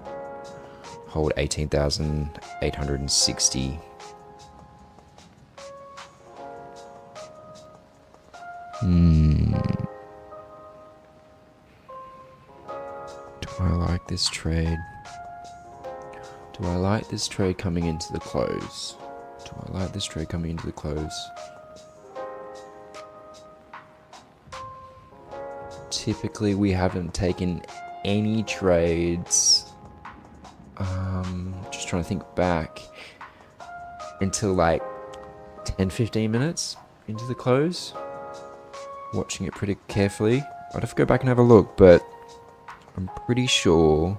hold 18,860. Do I like this trade? Do I like this trade coming into the close? Do I like this trade coming into the close? Typically, we haven't taken any trades. Just trying to think back until like 10-15 minutes into the close. Watching it pretty carefully. I'd have to go back and have a look, but I'm pretty sure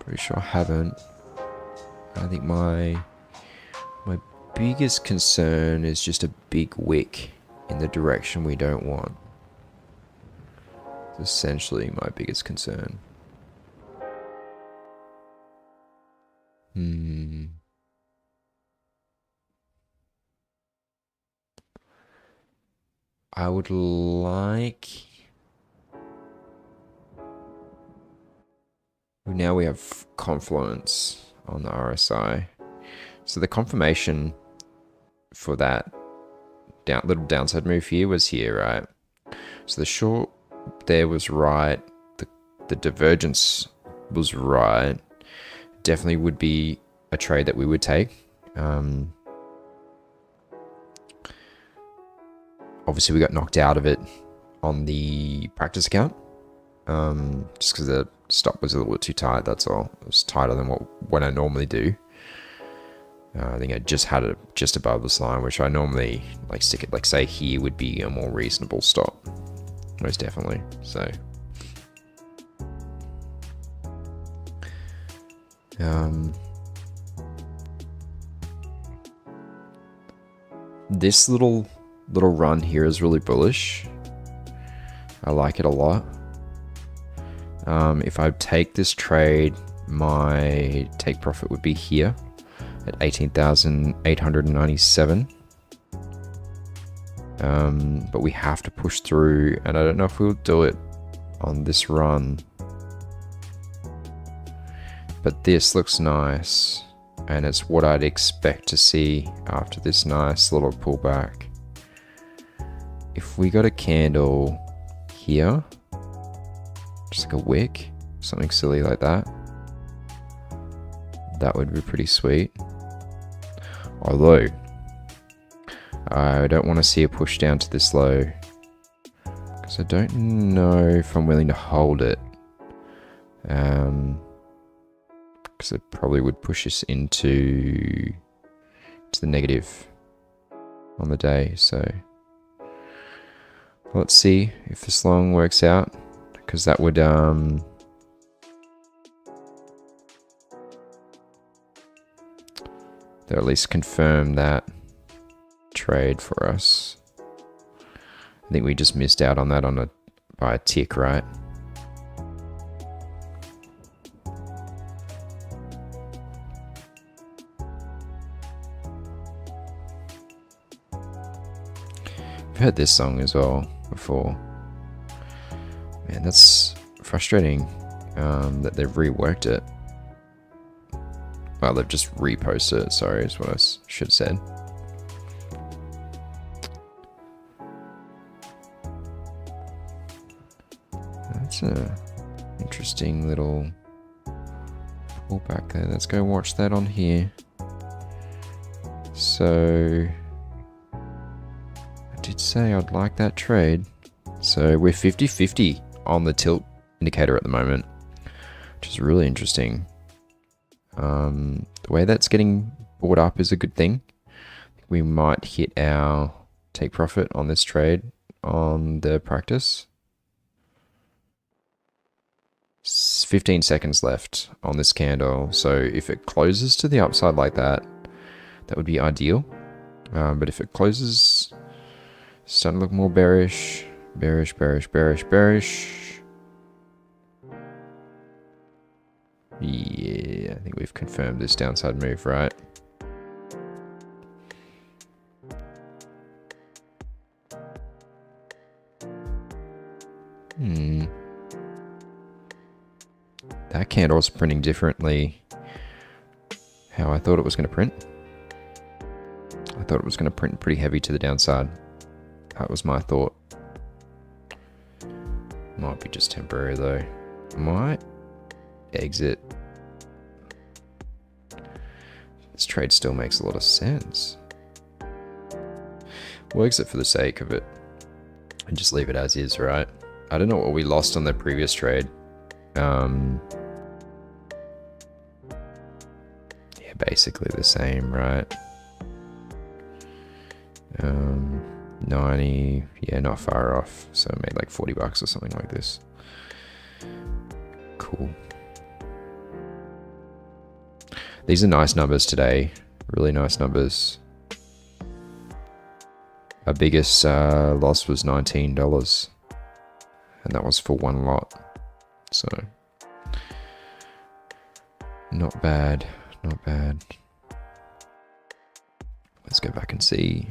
I haven't. I think my biggest concern is just a big wick in the direction we don't want. It's essentially my biggest concern. I would like... Now we have confluence on the RSI. So the confirmation for that little downside move here was here, right? So the short there was right. The divergence was right. Definitely would be a trade that we would take. Obviously, we got knocked out of it on the practice account. Just because the stop was a little bit too tight, that's all. It was tighter than what I normally do. I think I just had it just above this line, which I normally like stick it, like say here would be a more reasonable stop. Most definitely. So this little run here is really bullish. I like it a lot. If I take this trade, my take profit would be here at 18,897. But we have to push through, and I don't know if we'll do it on this run. But this looks nice, and it's what I'd expect to see after this nice little pullback. If we got a candle here, just like a wick, something silly like that, that would be pretty sweet. Although I don't want to see a push down to this low, because I don't know if I'm willing to hold it, because it probably would push us into the negative on the day. So let's see if this long works out, because that would they'll at least confirm that trade for us. I think we just missed out on that by a tick, right? I've heard this song as well before. Man, that's frustrating that they've reworked it. Well, they've just reposted it, sorry, is what I should have said. That's a interesting little pullback there. Let's go watch that on here. So, I did say I'd like that trade. So we're 50-50 on the tilt indicator at the moment, which is really interesting. The way that's getting bought up is a good thing. We might hit our take profit on this trade on the practice. 15 seconds left on this candle, so if it closes to the upside like that, that would be ideal. But if it closes, starting to look more bearish, bearish. Yeah, I think we've confirmed this downside move, right? That candle's printing differently how I thought it was going to print. I thought it was going to print pretty heavy to the downside. That was my thought. Might be just temporary though. Might exit. This trade still makes a lot of sense. We'll exit for the sake of it and just leave it as is, right? I don't know what we lost on the previous trade. Yeah, basically the same, right? 90, yeah, not far off. So I made like $40 or something like this. Cool. These are nice numbers today. Really nice numbers. Our biggest loss was $19. And that was for one lot. So, not bad. Not bad. Let's go back and see.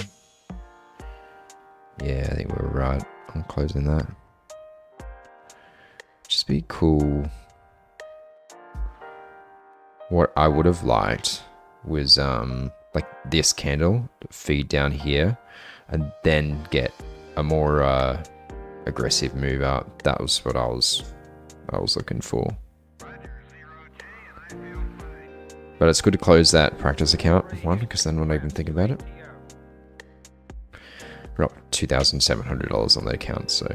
Yeah, I think we were right on closing that. Just be cool. What I would have liked was like this candle feed down here and then get a more aggressive move out. That was what I was looking for. But it's good to close that practice account one because then we're not even thinking about it. We're up $2,700 on that account, so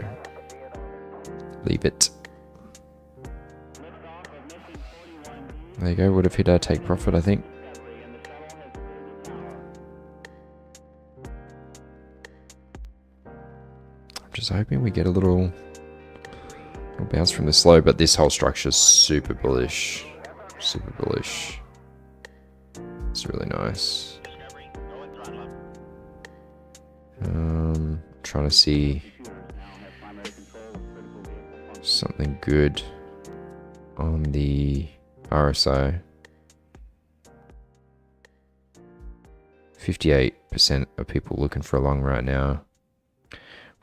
leave it. There you go, would have hit our take profit, I think. I'm just hoping we get a little bounce from this low, but this whole structure is super bullish. Super bullish. It's really nice. Trying to see something good on the RSI. 58% of people looking for a long right now.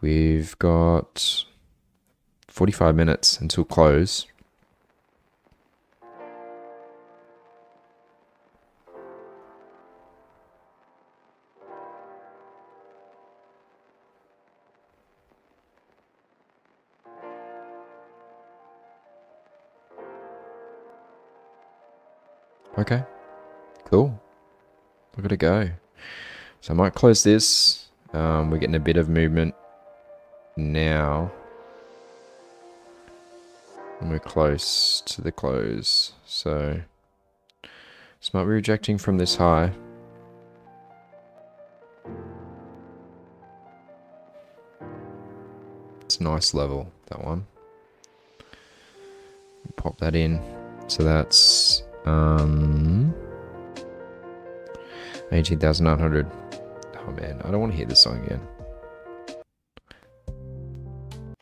We've got 45 minutes until close. Okay, cool. Look at it go. So I might close this. We're getting a bit of movement now. And we're close to the close. So this might be rejecting from this high. It's a nice level, that one. Pop that in. So that's 18,900. Oh man, I don't want to hear this song again. I'm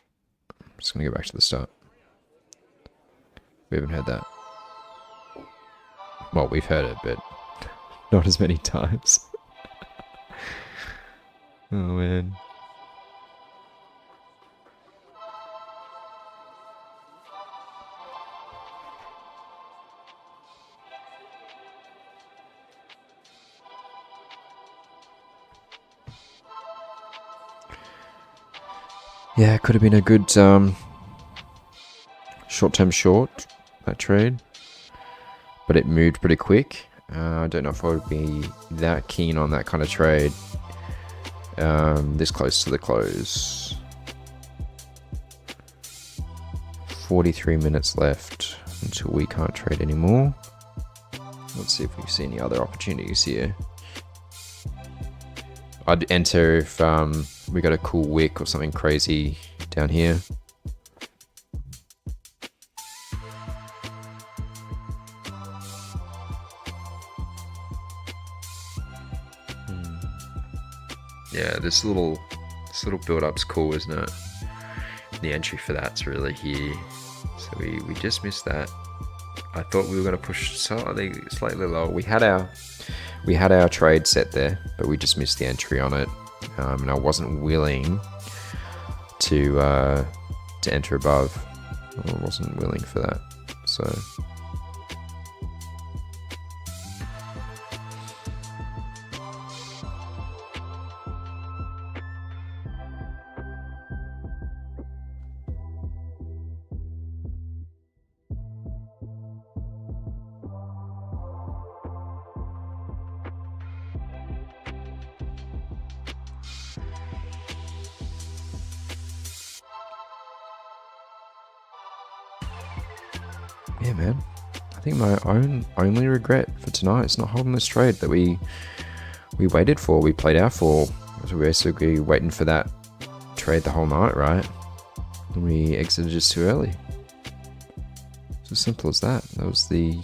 just gonna go back to the start. We haven't heard that. Well, we've heard it, but not as many times. Oh man. Yeah, it could have been a good short-term short, that trade. But it moved pretty quick. I don't know if I would be that keen on that kind of trade this close to the close. 43 minutes left until we can't trade anymore. Let's see if we see any other opportunities here. I'd enter if we got a cool wick or something crazy down here. Yeah, this little build-up's cool, isn't it? The entry for that's really here. So we just missed that. I thought we were going to push slightly lower. We had our trade set there, but we just missed the entry on it, and I wasn't willing to enter above. I wasn't willing for that, so. Yeah, man. I think my only regret for tonight is not holding this trade that we waited for. We played out for. So we were basically waiting for that trade the whole night, right? And we exited just too early. It's as simple as that. That was the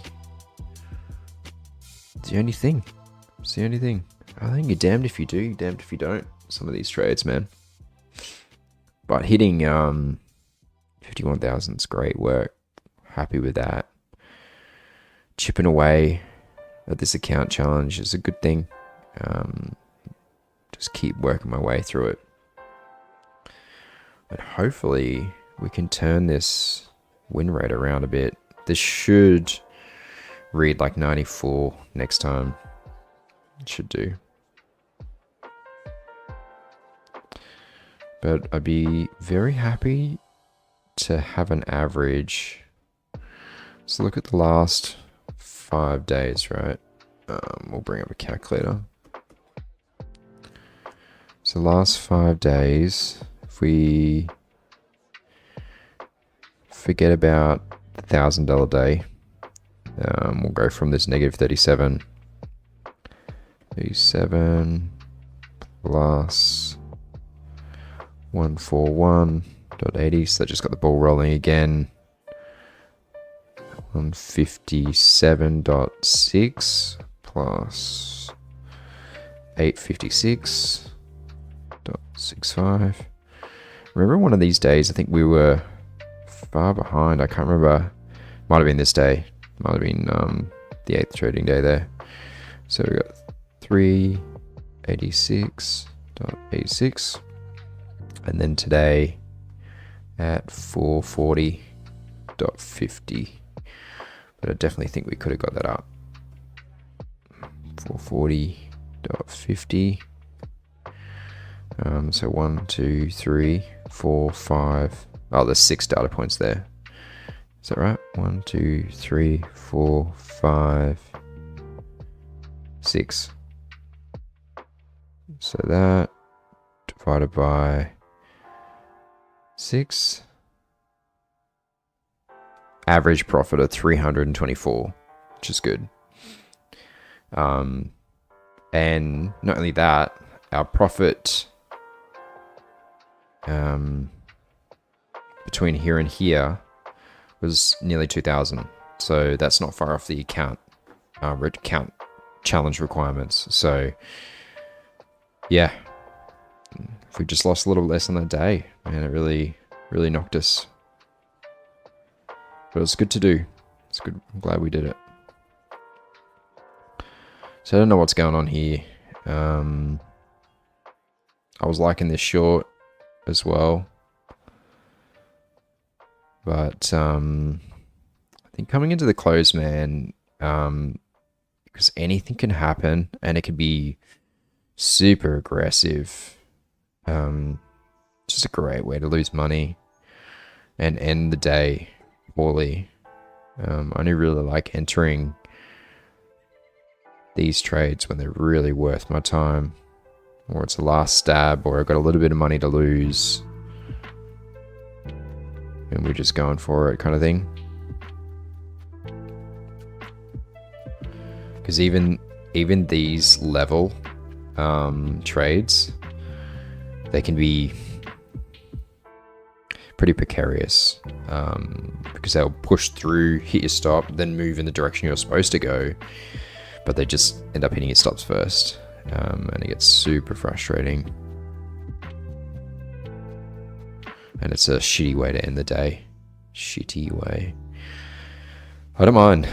only thing. It's the only thing. I think you're damned if you do, you're damned if you don't. Some of these trades, man. But hitting 51,000 is great work. Happy with that. Chipping away at this account challenge is a good thing. Just keep working my way through it. And hopefully we can turn this win rate around a bit. This should read like 94 next time. It should do. But I'd be very happy to have an average. So look at the last 5 days, right? We'll bring up a calculator. So last 5 days, if we forget about the $1,000 day, we'll go from this negative 37 plus 141.80, so that just got the ball rolling again. 157.6 plus 856.65. Remember one of these days, I think we were far behind. I can't remember. Might have been this day. Might have been the 8th trading day there. So we got 386.86. And then today at 440.50. But I definitely think we could have got that up. 440.50. So 1, 2, 3, 4, 5. Oh, there's 6 data points there. Is that right? 1, 2, 3, 4, 5, 6. So that divided by 6. Average profit of 324, which is good. And not only that, our profit between here and here was nearly 2,000. So that's not far off the account challenge requirements. So yeah, if we just lost a little less on that day, man, it really knocked us. But it was good to do. It's good. I'm glad we did it. So I don't know what's going on here. I was liking this short as well. But I think coming into the close, man, because anything can happen and it can be super aggressive. Just a great way to lose money and end the day poorly. I only really like entering these trades when they're really worth my time, or it's a last stab, or I've got a little bit of money to lose and we're just going for it kind of thing. Because even these level trades, they can be pretty precarious, because they'll push through, hit your stop, then move in the direction you're supposed to go, but they just end up hitting your stops first, and it gets super frustrating. And it's a shitty way to end the day. Shitty way. I don't mind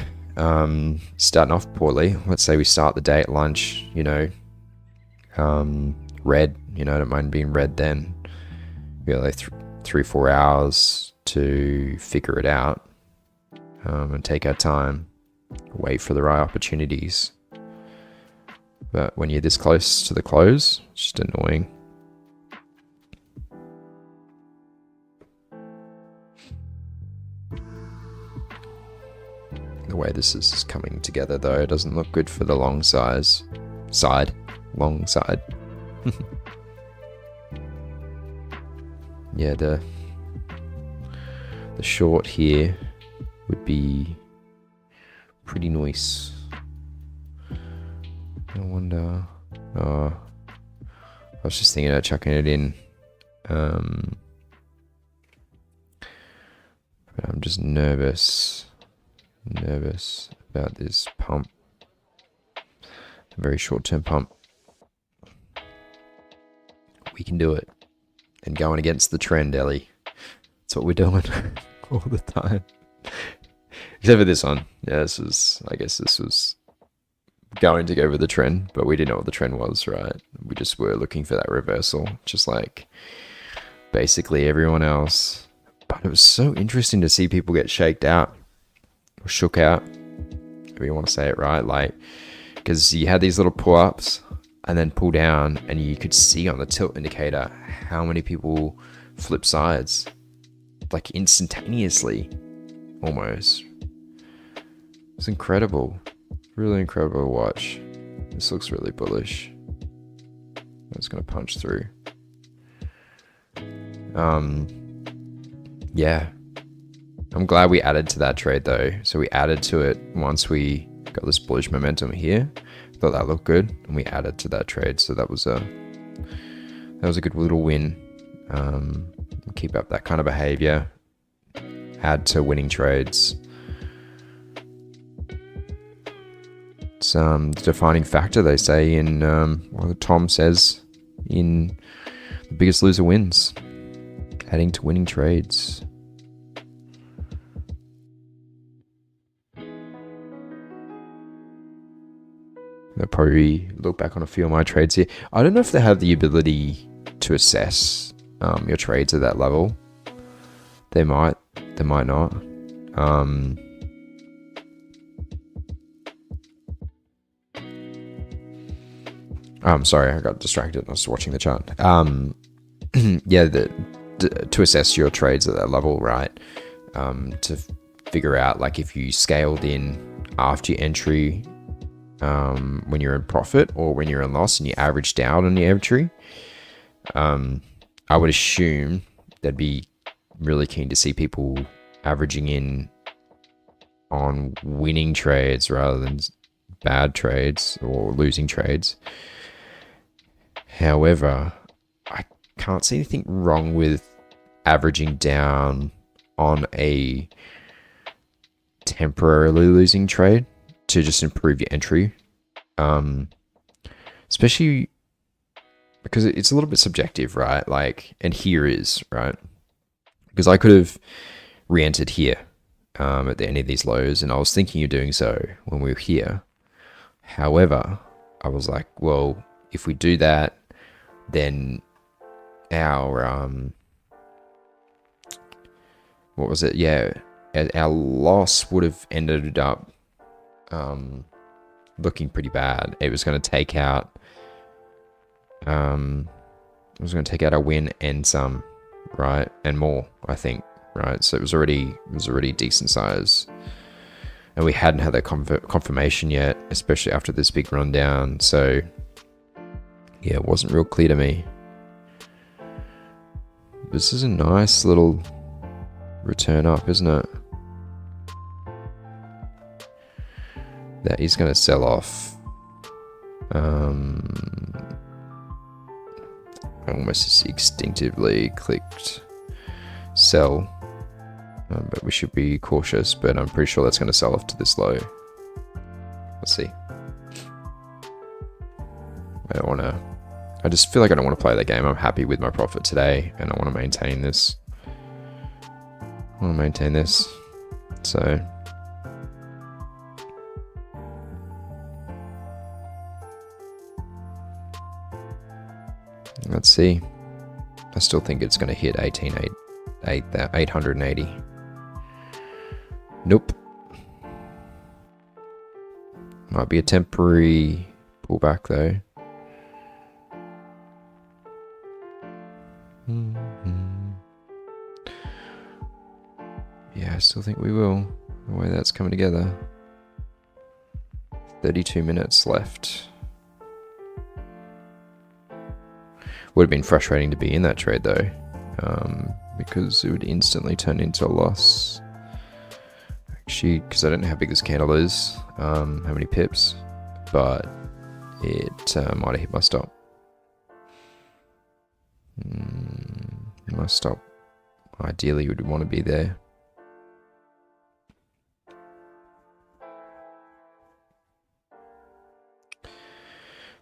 starting off poorly. Let's say we start the day at lunch, red, I don't mind being red then. We got like 3-4 hours to figure it out, and take our time, wait for the right opportunities. But when you're this close to the close, it's just annoying. The way this is coming together, though, it doesn't look good for the long side. Yeah, the short here would be pretty nice. I wonder. Oh, I was just thinking of chucking it in. But I'm just nervous about this pump. A very short-term pump. We can do it. And going against the trend, Ellie. That's what we're doing all the time. Except for this one. Yeah, I guess this was going to go with the trend, but we didn't know what the trend was, right? We just were looking for that reversal, just like basically everyone else. But it was so interesting to see people get shook out, if you want to say it right, like, because you had these little pull-ups and then pull down, and you could see on the tilt indicator how many people flip sides, like instantaneously, almost. It's incredible, really incredible to watch. This looks really bullish. It's gonna punch through. Yeah, I'm glad we added to that trade though. So we added to it once we got this bullish momentum here. Thought that looked good, and we added to that trade. So that was a good little win. Keep up that kind of behavior. Add to winning trades. It's the defining factor, they say, in what Tom says in The Biggest Loser Wins. Adding to winning trades. I'll probably look back on a few of my trades here. I don't know if they have the ability to assess your trades at that level. They might not. I'm sorry, I got distracted. I was watching the chart. Yeah, to assess your trades at that level, right? To figure out, like, if you scaled in after your entry, when you're in profit or when you're in loss, and you averaged out on your entry. I would assume they'd be really keen to see people averaging in on winning trades rather than bad trades or losing trades. However, I can't see anything wrong with averaging down on a temporarily losing trade to just improve your entry. Especially because it's a little bit subjective, right? Like, and here is, right? Because I could have re-entered here at the end of these lows, and I was thinking of doing so when we were here. However, I was like, well, if we do that, then our what was it? Yeah, our loss would have ended up looking pretty bad. It was going to take out our win and some, right, and more, I think, right. So it was already decent size, and we hadn't had that confirmation yet, especially after this big rundown. So yeah, it wasn't real clear to me. This is a nice little return up, isn't it? That is going to sell off. I almost instinctively clicked sell, but we should be cautious. But I'm pretty sure that's going to sell off to this low. Let's see. I just feel like I don't want to play that game. I'm happy with my profit today, and I want to maintain this. So let's see. I still think it's going to hit 880. Nope. Might be a temporary pullback though. Yeah, I still think we will. The way that's coming together. 32 minutes left. Would have been frustrating to be in that trade though, because it would instantly turn into a loss. Actually, because I don't know how big this candle is, how many pips, but it might have hit my stop. My stop ideally would want to be there.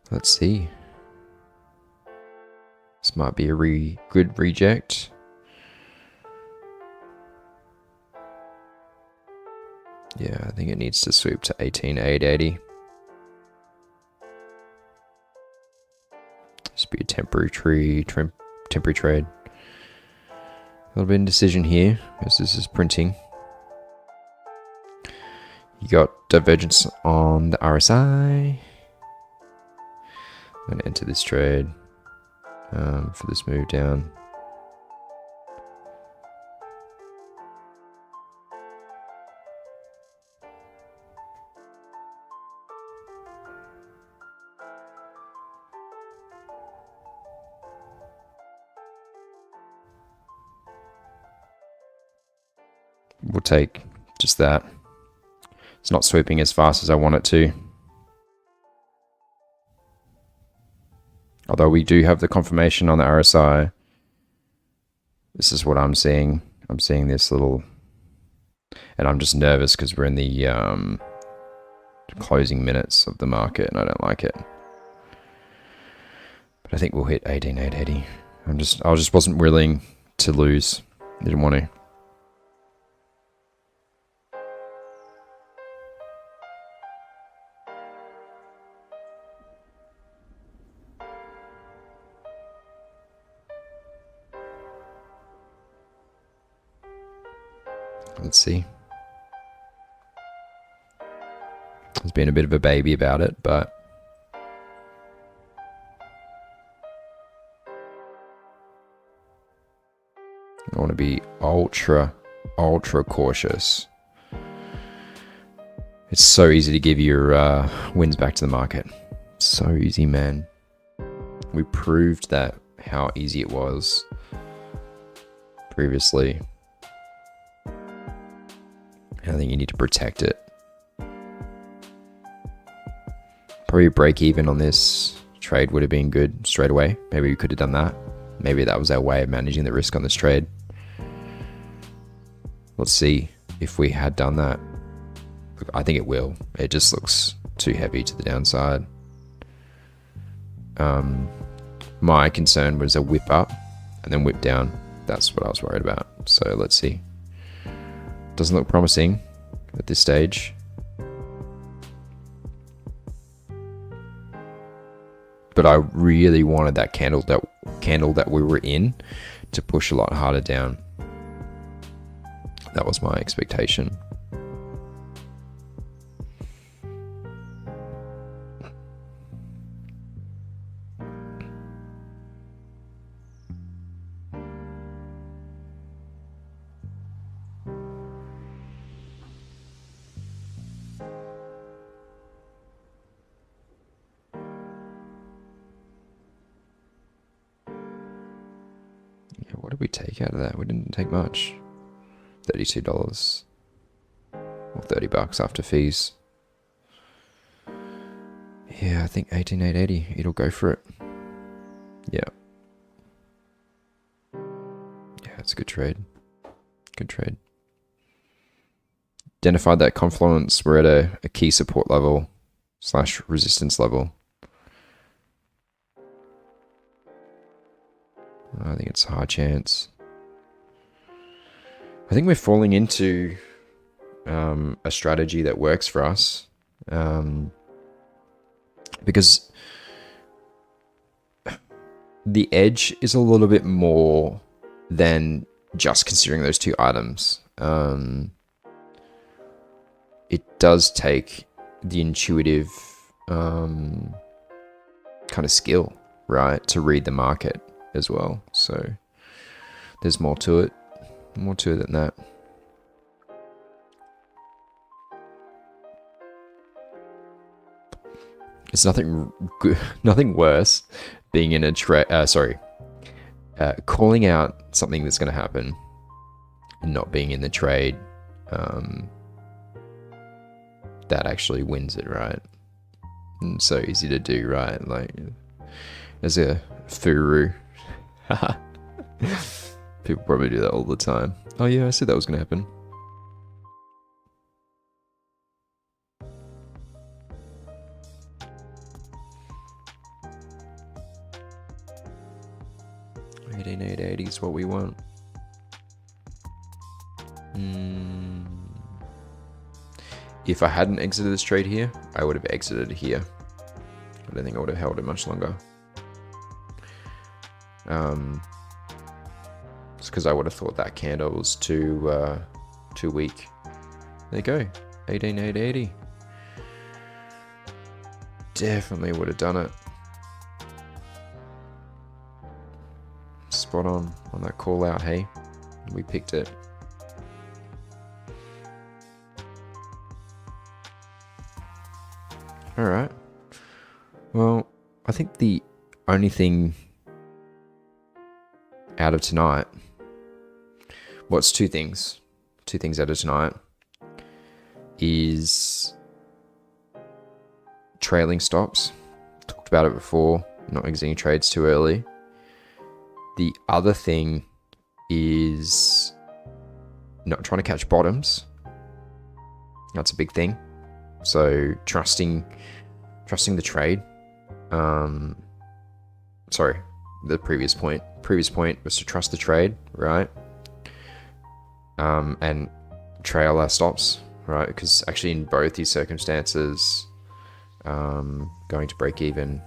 Let's see. This might be a good reject. Yeah, I think it needs to sweep to 18,880. This would be a temporary trade. A little bit of indecision here as this is printing. You got divergence on the RSI. I'm going to enter this trade for this move down. We'll take just that. It's not sweeping as fast as I want it to. Although we do have the confirmation on the RSI. This is what I'm seeing. I'm seeing this little... And I'm just nervous because we're in the closing minutes of the market and I don't like it. But I think we'll hit 18,880. I just wasn't willing to lose. Didn't want to. Let's see. There's been a bit of a baby about it, but I want to be ultra cautious. It's so easy to give your wins back to the market. So easy, man. We proved that how easy it was previously. I think you need to protect it. Probably a break even on this trade would have been good straight away. Maybe we could have done that. Maybe that was our way of managing the risk on this trade. Let's see if we had done that. I think it will. It just looks too heavy to the downside. My concern was a whip up and then whip down. That's what I was worried about. So let's see. Doesn't look promising at this stage. But I really wanted that candle that we were in to push a lot harder down. That was my expectation. What did we take out of that? We didn't take much. $32 or $30 after fees. Yeah, I think 18,880. It'll go for it. Yeah. Yeah, it's a good trade. Good trade. Identified that confluence. We're at a key support level / resistance level. I think it's a high chance. I think we're falling into a strategy that works for us, because the edge is a little bit more than just considering those two items. It does take the intuitive kind of skill, right, to read the market as well. So there's more to it than that. It's nothing worse being in a calling out something that's going to happen and not being in the trade that actually wins it, right? And so easy to do, right? Like, as a furu. People probably do that all the time. Oh yeah, I said that was going to happen. $18,880 is what we want. If I hadn't exited this trade here, I would have exited here. I don't think I would have held it much longer. It's because I would have thought that candle was too weak. There you go, 18,880. Definitely would have done it. Spot on that call out, hey? We picked it. Alright. Well, I think the only thing out of tonight, what's two things out of tonight, is trailing stops. Talked about it before, not exiting trades too early. The other thing is not trying to catch bottoms. That's a big thing. So trusting the trade. Sorry, the previous point. Previous point was to trust the trade, right? And trail our stops, right? Because actually in both these circumstances, going to break even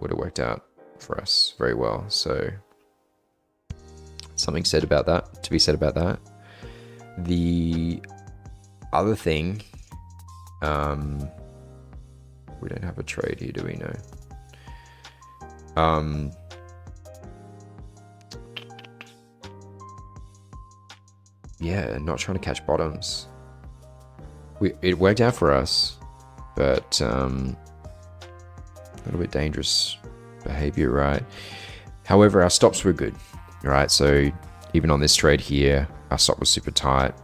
would have worked out for us very well. So something to be said about that. The other thing, we don't have a trade here, do we? No. Yeah, not trying to catch bottoms. It worked out for us, but a little bit dangerous behavior, right? However, our stops were good, right? So even on this trade here, our stop was super tight.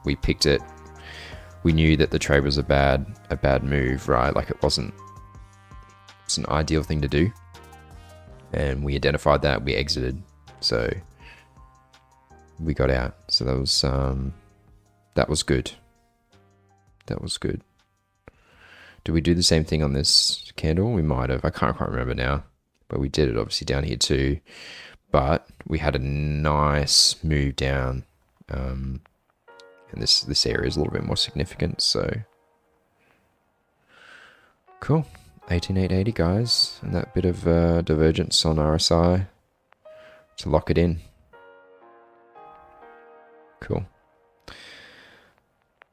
We picked it. We knew that the trade was a bad move, right? Like it's an ideal thing to do, and we identified that. We exited, so we got out. So that was good. That was good. Did we do the same thing on this candle? We might have. I can't quite remember now. but we did it obviously down here too. But we had a nice move down, and this area is a little bit more significant. So cool, 18,880 guys, and that bit of divergence on RSI to lock it in. Cool.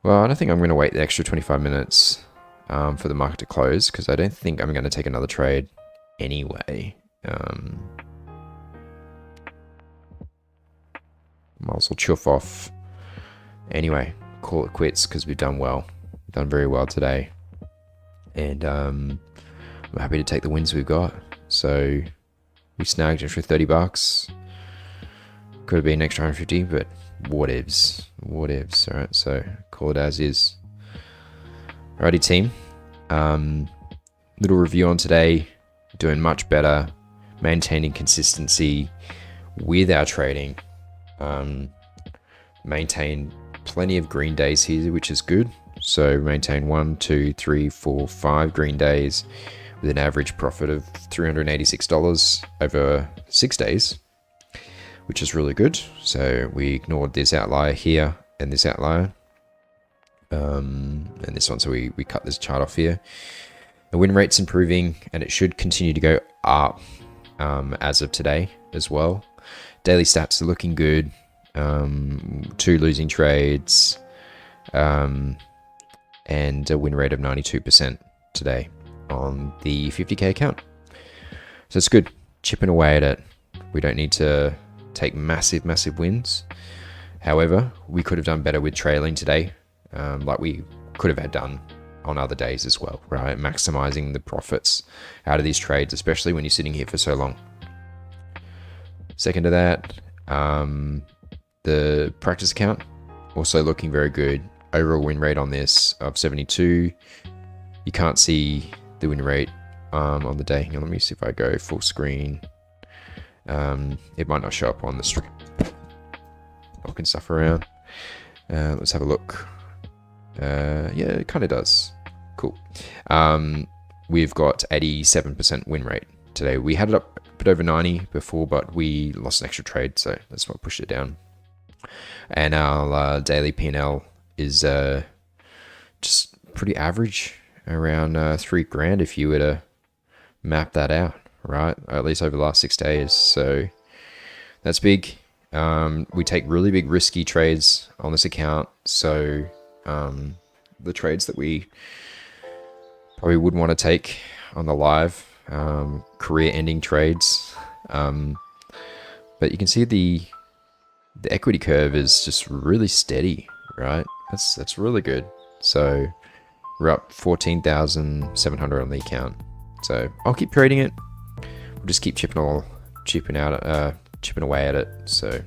Well, I don't think I'm going to wait the extra 25 minutes for the market to close, because I don't think I'm going to take another trade anyway. Might as well chuff off anyway, call it quits, because we've done well. We've done very well today. And I'm happy to take the wins we've got. So we snagged an extra 30 bucks. Could have been an extra 150, but whatevs. Whatevs. Alright, so call it as is. Alrighty, team. Little review on today. Doing much better. Maintaining consistency with our trading. Maintain plenty of green days here, which is good. So maintain 1, 2, 3, 4, 5 green days with an average profit of $386 over 6 days, which is really good. So we ignored this outlier here and this outlier, and this one. So we cut this chart off here. The win rate's improving, and it should continue to go up as of today as well. Daily stats are looking good. 2 losing trades, and a win rate of 92% today on the 50k account. So it's good, chipping away at it. We don't need to take massive wins. However, we could have done better with trailing today, like we could have had done on other days as well, right? Maximizing the profits out of these trades, especially when you're sitting here for so long. Second to that, the practice account also looking very good. Overall win rate on this of 72. You can't see the win rate on the day. Hang on, let me see if I go full screen. It might not show up on the stream. Knocking stuff around. Let's have a look. Yeah, it kind of does. Cool. We've got 87% win rate today. We had it up a bit over 90 before, but we lost an extra trade, so that's what pushed it down. And our daily P&L is just pretty average, around $3,000 if you were to map that out, right? Or at least over the last 6 days. So that's big. We take really big risky trades on this account. So the trades that we probably wouldn't want to take on the live, career-ending trades. But you can see the equity curve is just really steady, right? That's really good. So we're up 14,700 on the account. So I'll keep trading it. We'll just keep chipping away at it. So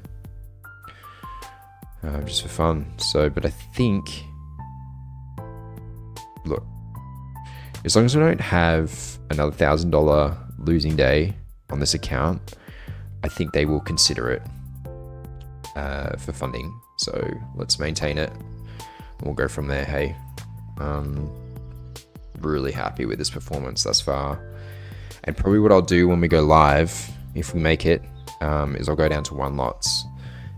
just for fun. So, but I think, look, as long as we don't have another $1,000 losing day on this account, I think they will consider it for funding. So let's maintain it. We'll go from there. Hey, really happy with this performance thus far. And probably what I'll do when we go live, if we make it, is I'll go down to 1 lots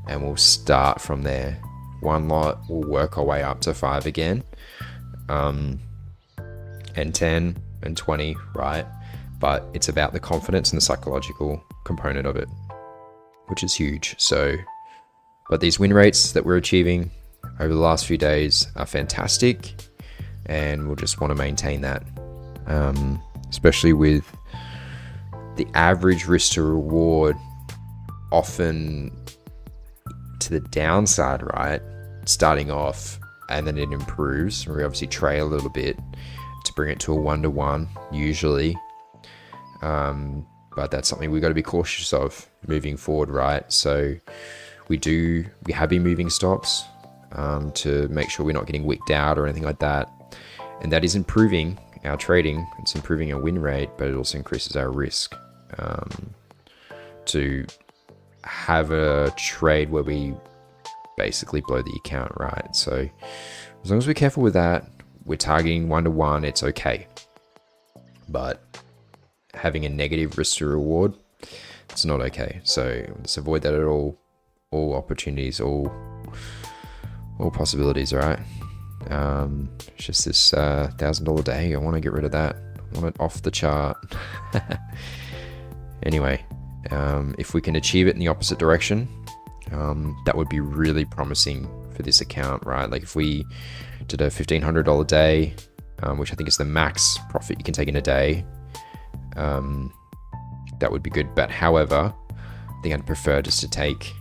and we'll start from there. 1 lot, we'll work our way up to 5 again, and 10 and 20, right? But it's about the confidence and the psychological component of it, which is huge. So, but these win rates that we're achieving over the last few days are fantastic, and we'll just want to maintain that, especially with the average risk to reward often to the downside, right? Starting off, and then it improves. We obviously trail a little bit to bring it to a 1-to-1 usually, but that's something we've got to be cautious of moving forward, right? So we have been moving stops to make sure we're not getting wicked out or anything like that, and that is improving our trading. It's improving our win rate, but it also increases our risk to have a trade where we basically blow the account, right? So as long as we're careful with that, we're targeting 1-to-1, it's okay. But having a negative risk to reward. It's not okay. So let's avoid that at all opportunities, all possibilities. All right. It's just this $1,000 day. I want to get rid of that. I want it off the chart. Anyway, if we can achieve it in the opposite direction, that would be really promising for this account, right? Like if we did a $1,500 day, which I think is the max profit you can take in a day, that would be good. But however, I think I'd prefer just to take,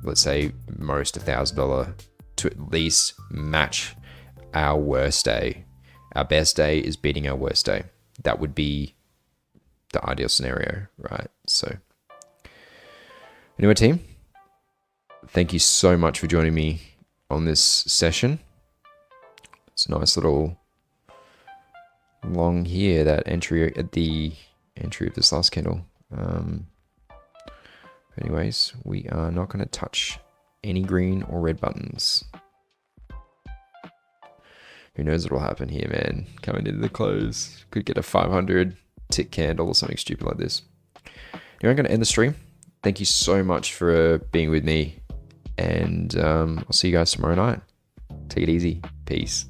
let's say most $1,000 to at least match our worst day. Our best day is beating our worst day. That would be the ideal scenario, right? So anyway, team, thank you so much for joining me on this session. It's a nice little long here, that entry at the entry of this last candle. Anyways, we are not going to touch any green or red buttons. Who knows what will happen here, man? Coming into the close, could get a 500 tick candle or something stupid like this. Anyway, I'm going to end the stream. Thank you so much for being with me, and I'll see you guys tomorrow night. Take it easy. Peace.